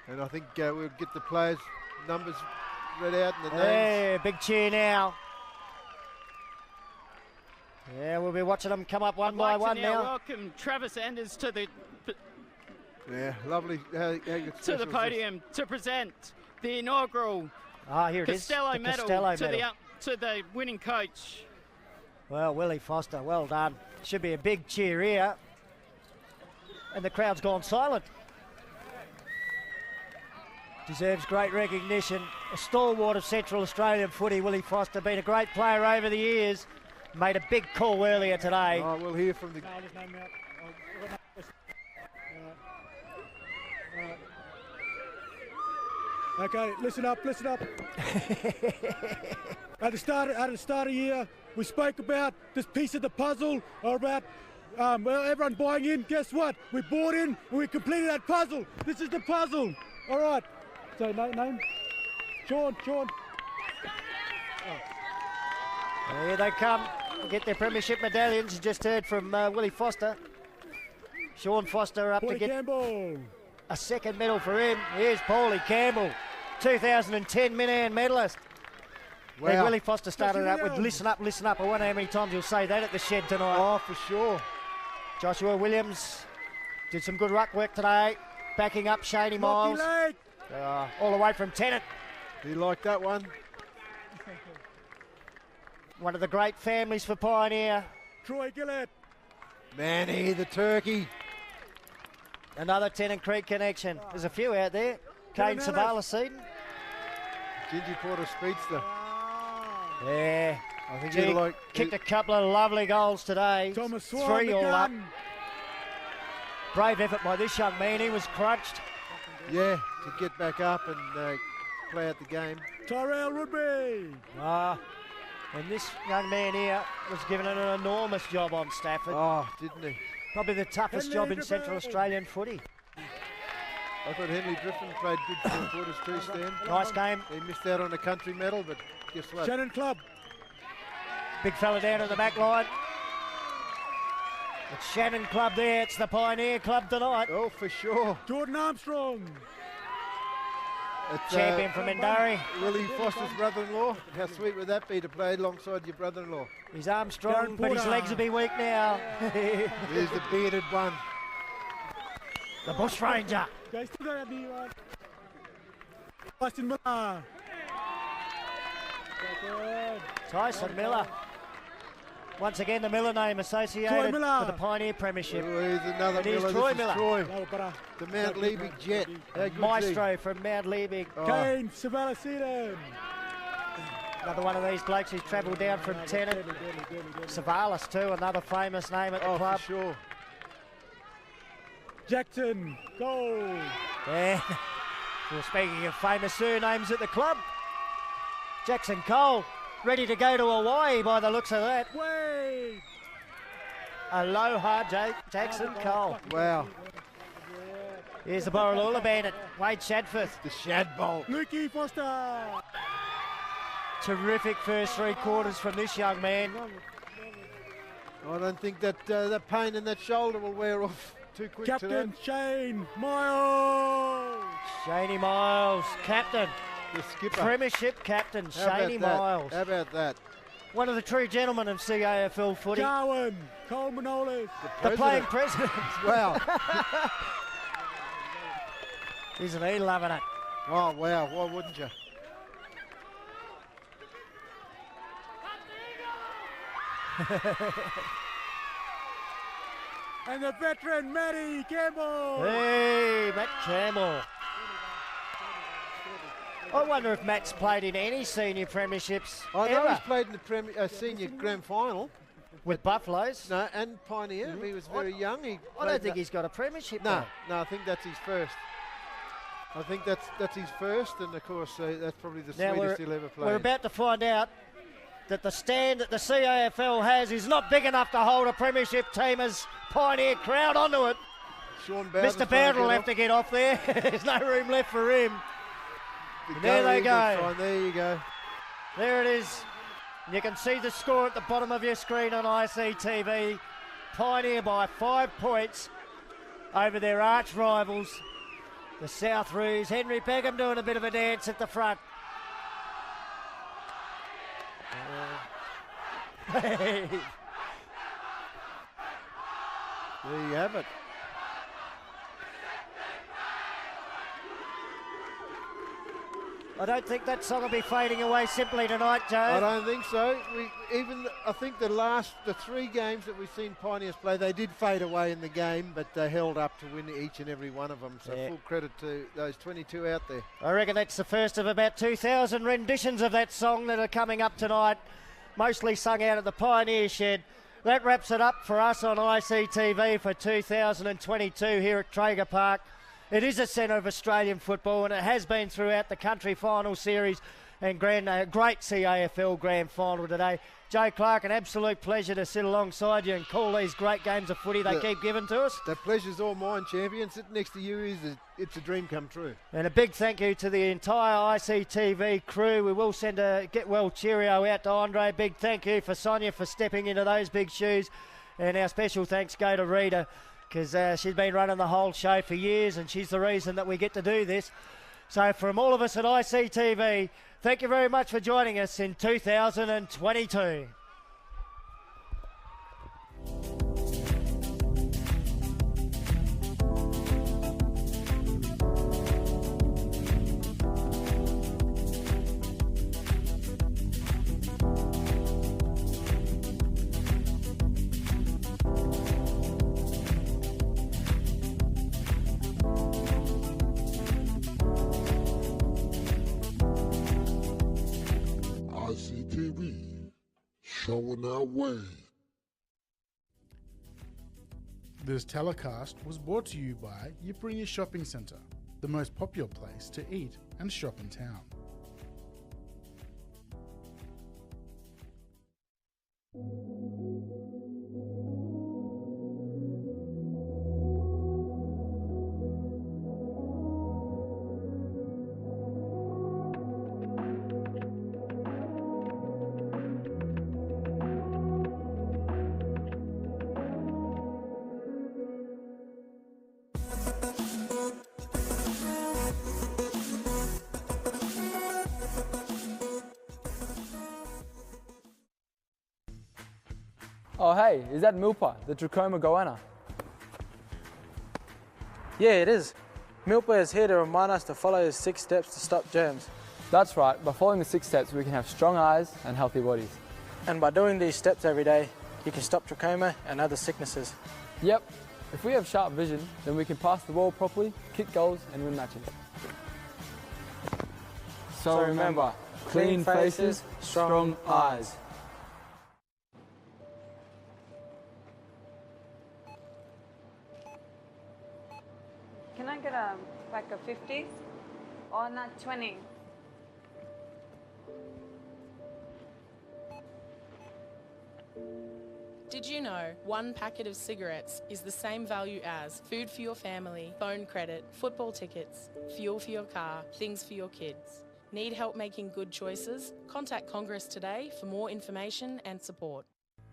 And I think we'll get the players' numbers read out and the names. Yeah, big cheer now. Yeah, we'll be watching them come up one by one now. Welcome Travis Anders to the lovely to the podium to present the inaugural here it Costello is, medal to the winning coach. Well, Willie Foster, well done. Should be a big cheer here. And the crowd's gone silent. Deserves great recognition. A stalwart of Central Australian footy, Willie Foster, been a great player over the years. Made a big call earlier today. Oh, we'll hear from the... Okay, listen up. At the start of the year, we spoke about this piece of the puzzle, or about everyone buying in. Guess what? We bought in and we completed that puzzle. This is the puzzle. All right. So name? Sean. Oh. Here they come. Get their premiership medallions. You just heard from Willie Foster. Sean Foster up Paulie to get Campbell. A second medal for him. Here's Paulie Campbell, 2010 Minnan medalist. Wow. And Willie Foster started out with listen up. I wonder how many times you'll say that at the shed tonight. Oh, for sure. Joshua Williams did some good ruck work today, backing up Shaney Miles. All the way from Tennant. He liked that one. One of the great families for Pioneer. Troy Gillett. Manny the turkey. Another Tennant Creek connection. There's a few out there. Kane Savala Seaton. Gingy Porter Speedster. Yeah. I think he kicked a couple of lovely goals today. Thomas Swan, 3 all up. Brave effort by this young man. He was crunched. Yeah, to get back up and play out the game. Tyrell Woodby. And this young man here was given an enormous job on Stafford. Oh, didn't he? Probably the toughest job in Central Australian footy. I thought Henley Griffin played good for the quarters too, Stan. Nice game. He missed out on a country medal, but guess what? Shannon Clubb. Big fella down in the back line. It's Shannon Clubb there. It's the Pioneer Club tonight. Oh, for sure. Jordan Armstrong. It's, champion from Mindarie. Willie Foster's brother-in-law. How sweet would that be to play alongside your brother-in-law? His arm's strong, but his legs will be weak now. There's the bearded one. The Bush Ranger. Tyson Miller. Tyson Miller. Once again, the Miller name associated with the Pioneer Premiership. Oh, here's another it is Miller. Troy this Miller. Troy. The Mount Liebig Jet. Maestro from Mount Liebig. Kane Savala Seaton. Another one of these blokes who's travelled down from Tennant. Savalas too, another famous name at the club. For sure. Jackson, goal. Yeah. Well, speaking of famous surnames at the club, Jackson Cole, ready to go to Hawaii by the looks of that. Wade. Aloha, Jackson Cole. Wow. Here's the Borroloola Bandit, Wade Shadforth. The Shad Bolt. Lukey Foster. Terrific first 3 quarters from this young man. I don't think that that pain in that shoulder will wear off too quick Captain today. Shane Miles. Shaney Miles, captain. The skipper. Premiership captain, Shaney Miles. How about that? One of the true gentlemen of CAFL footy. Darwin Coleman-Olis. The playing president. Wow. Isn't he loving it? Oh, wow. Why wouldn't you? And the veteran Matty Campbell. Hey, Matt Campbell. I wonder if Matt's played in any senior premierships I know ever. he's played in the senior grand final. With Buffaloes? No, and Pioneer. He was very young. I don't think he's got a premiership. No, I think that's his first. I think that's his first, and of course that's probably the sweetest he'll ever play. We're about to find out that the stand that the CAFL has is not big enough to hold a premiership team as Pioneer crowd onto it. Mr. Bowden will have to get off there. There's no room left for him. There they go. There you go. There it is. You can see the score at the bottom of your screen on ICTV. Pioneer by 5 points over their arch rivals, the South Roos. Henry Peckham doing a bit of a dance at the front. There you have it. I don't think that song will be fading away simply tonight, Joe. I don't think so. I think the 3 games that we've seen Pioneers play, they did fade away in the game, but they held up to win each and every one of them. So full credit to those 22 out there. I reckon that's the first of about 2,000 renditions of that song that are coming up tonight, mostly sung out at the Pioneer Shed. That wraps it up for us on ICTV for 2022 here at Traeger Park. It is a centre of Australian football, and it has been throughout the country final series and great CAFL grand final today. Joe Clark, an absolute pleasure to sit alongside you and call these great games of footy they keep giving to us. The pleasure's all mine, champion. Sitting next to you it's a dream come true. And a big thank you to the entire ICTV crew. We will send a get well cheerio out to Andre. Big thank you for Sonia for stepping into those big shoes. And our special thanks go to Rita, because she's been running the whole show for years and she's the reason that we get to do this. So from all of us at ICTV, thank you very much for joining us in 2022. Showing our way. This telecast was brought to you by Yipperingya Shopping Centre, the most popular place to eat and shop in town. Oh hey, is that Milpa, the trachoma goanna? Yeah, it is. Milpa is here to remind us to follow the 6 steps to stop germs. That's right, by following the 6 steps we can have strong eyes and healthy bodies. And by doing these steps every day, you can stop trachoma and other sicknesses. Yep, if we have sharp vision, then we can pass the ball properly, kick goals and win matches. So remember, clean faces, strong eyes. Can I get a pack of 50s? Or not 20? Did you know 1 packet of cigarettes is the same value as food for your family, phone credit, football tickets, fuel for your car, things for your kids? Need help making good choices? Contact Congress today for more information and support.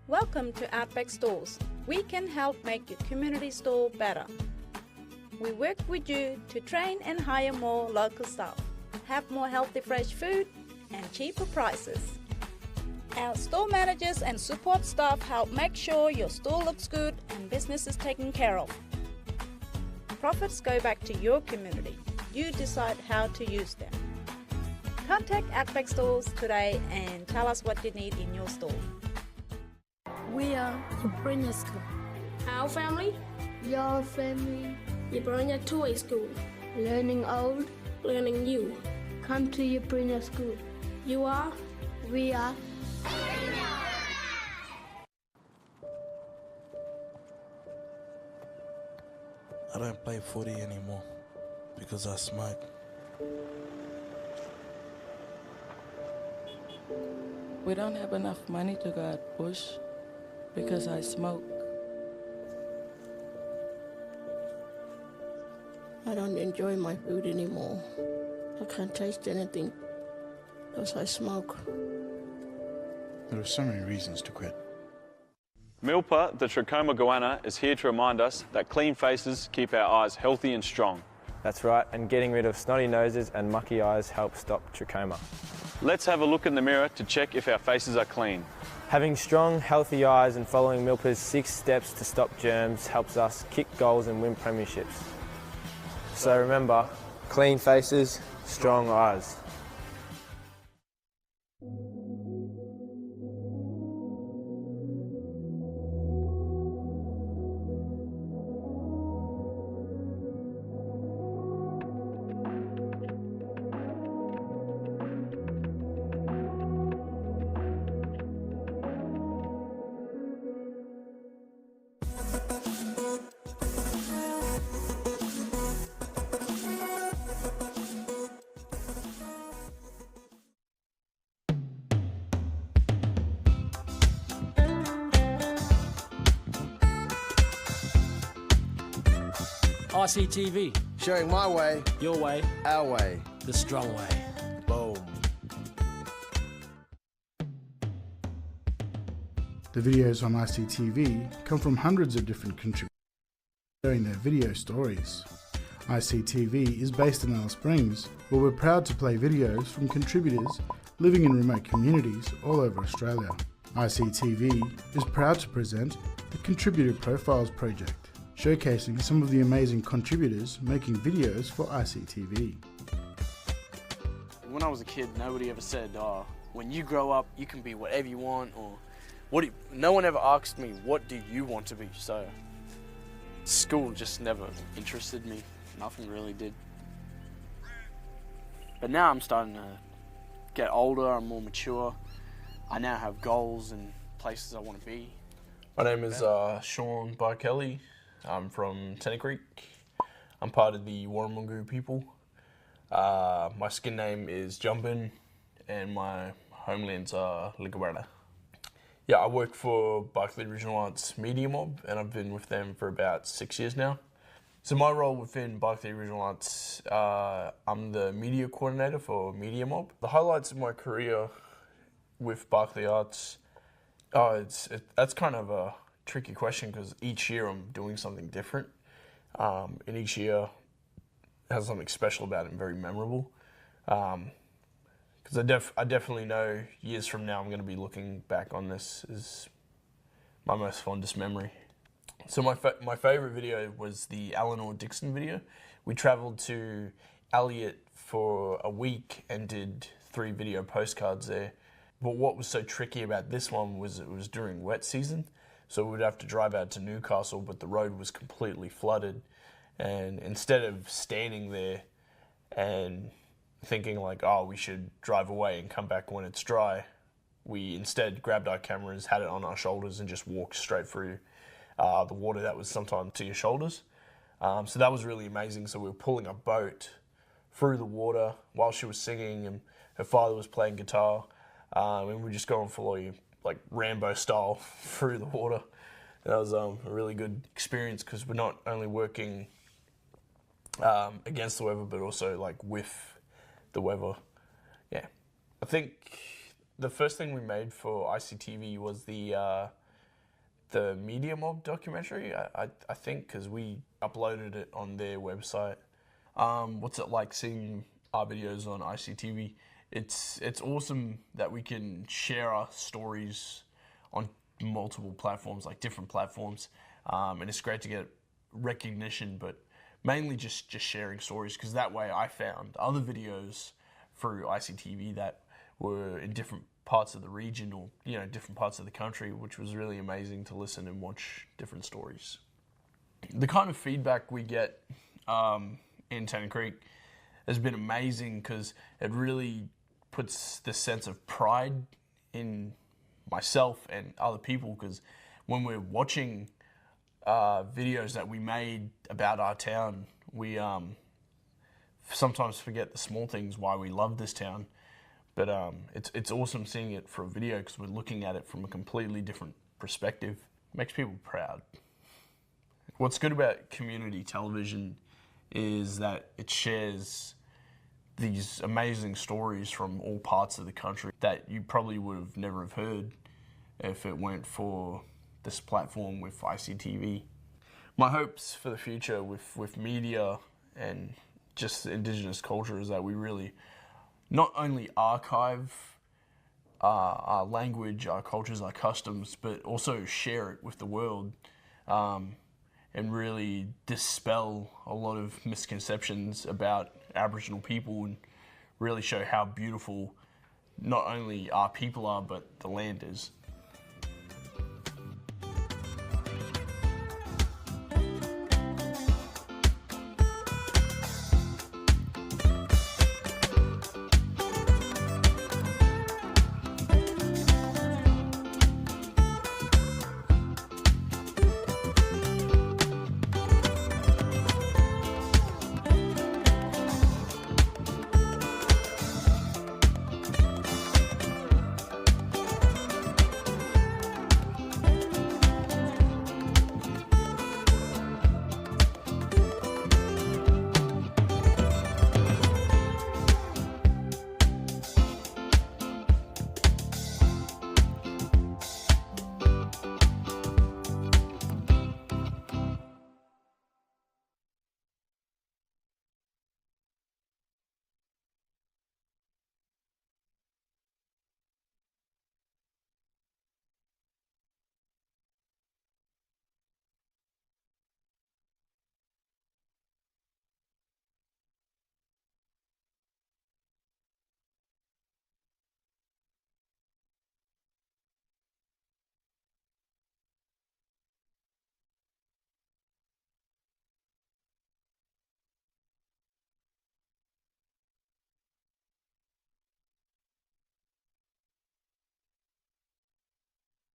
Welcome to Outback Stores. We can help make your community store better. We work with you to train and hire more local staff, have more healthy fresh food and cheaper prices. Our store managers and support staff help make sure your store looks good and business is taken care of. Profits go back to your community. You decide how to use them. Contact Outback Stores today and tell us what you need in your store. We are Yipperingya School. Our family? Your family. Yipperingya Toy School. Learning old, learning new. come to your Brinner School. You are, we are. I don't play footy anymore because I smoke. We don't have enough money to go out bush because I smoke. I don't enjoy my food anymore. I can't taste anything because I smoke. There are so many reasons to quit. Milpa, the trachoma goanna, is here to remind us that clean faces keep our eyes healthy and strong. That's right, and getting rid of snotty noses and mucky eyes helps stop trachoma. Let's have a look in the mirror to check if our faces are clean. Having strong, healthy eyes and following Milpa's 6 steps to stop germs helps us kick goals and win premierships. So remember, clean faces, strong eyes. ICTV. Showing my way, your way, our way. The strong way. Boom. The videos on ICTV come from hundreds of different contributors sharing their video stories. ICTV is based in Alice Springs, where we're proud to play videos from contributors living in remote communities all over Australia. ICTV is proud to present the Contributor Profiles Project, showcasing some of the amazing contributors making videos for ICTV. When I was a kid, nobody ever said, when you grow up, you can be whatever you want, or no one ever asked me, what do you want to be? So school just never interested me. Nothing really did. But now I'm starting to get older, I'm more mature. I now have goals and places I want to be. My name is Sean Barkelly. I'm from Tennant Creek. I'm part of the Warramungu people. My skin name is Jumpin, and my homelands are Ligawara. Yeah, I work for Barclay Regional Arts Media Mob, and I've been with them for about 6 years now. So my role within Barclay Regional Arts, I'm the media coordinator for Media Mob. The highlights of my career with Barclay Arts, that's kind of a tricky question because each year I'm doing something different, and each year has something special about it and very memorable. Because I definitely know years from now I'm going to be looking back on this as my most fondest memory. So my favourite video was the Eleanor Dixon video. We travelled to Elliot for a week and did 3 video postcards there. But what was so tricky about this one was it was during wet season. So we'd have to drive out to Newcastle, but the road was completely flooded. And instead of standing there and thinking like, oh, we should drive away and come back when it's dry, we instead grabbed our cameras, had it on our shoulders and just walked straight through the water that was sometimes to your shoulders. So that was really amazing. So we were pulling a boat through the water while she was singing and her father was playing guitar. And we were just going fully like Rambo style through the water. And that was a really good experience because we're not only working against the weather, but also like with the weather. Yeah, I think the first thing we made for ICTV was the Media Mob documentary. I think because we uploaded it on their website. What's it like seeing our videos on ICTV? It's awesome that we can share our stories on multiple platforms, like different platforms, and it's great to get recognition, but mainly just sharing stories, because that way I found other videos through ICTV that were in different parts of the region or different parts of the country, which was really amazing to listen and watch different stories. The kind of feedback we get in Tennant Creek, has been amazing because it really puts this sense of pride in myself and other people, because when we're watching videos that we made about our town, we sometimes forget the small things, why we love this town. But it's awesome seeing it for a video because we're looking at it from a completely different perspective. It makes people proud. What's good about community television is that it shares these amazing stories from all parts of the country that you probably would have never have heard if it weren't for this platform with ICTV. My hopes for the future with media and just Indigenous culture is that we really not only archive our language, our cultures, our customs, but also share it with the world and really dispel a lot of misconceptions about Aboriginal people and really show how beautiful not only our people are, but the land is.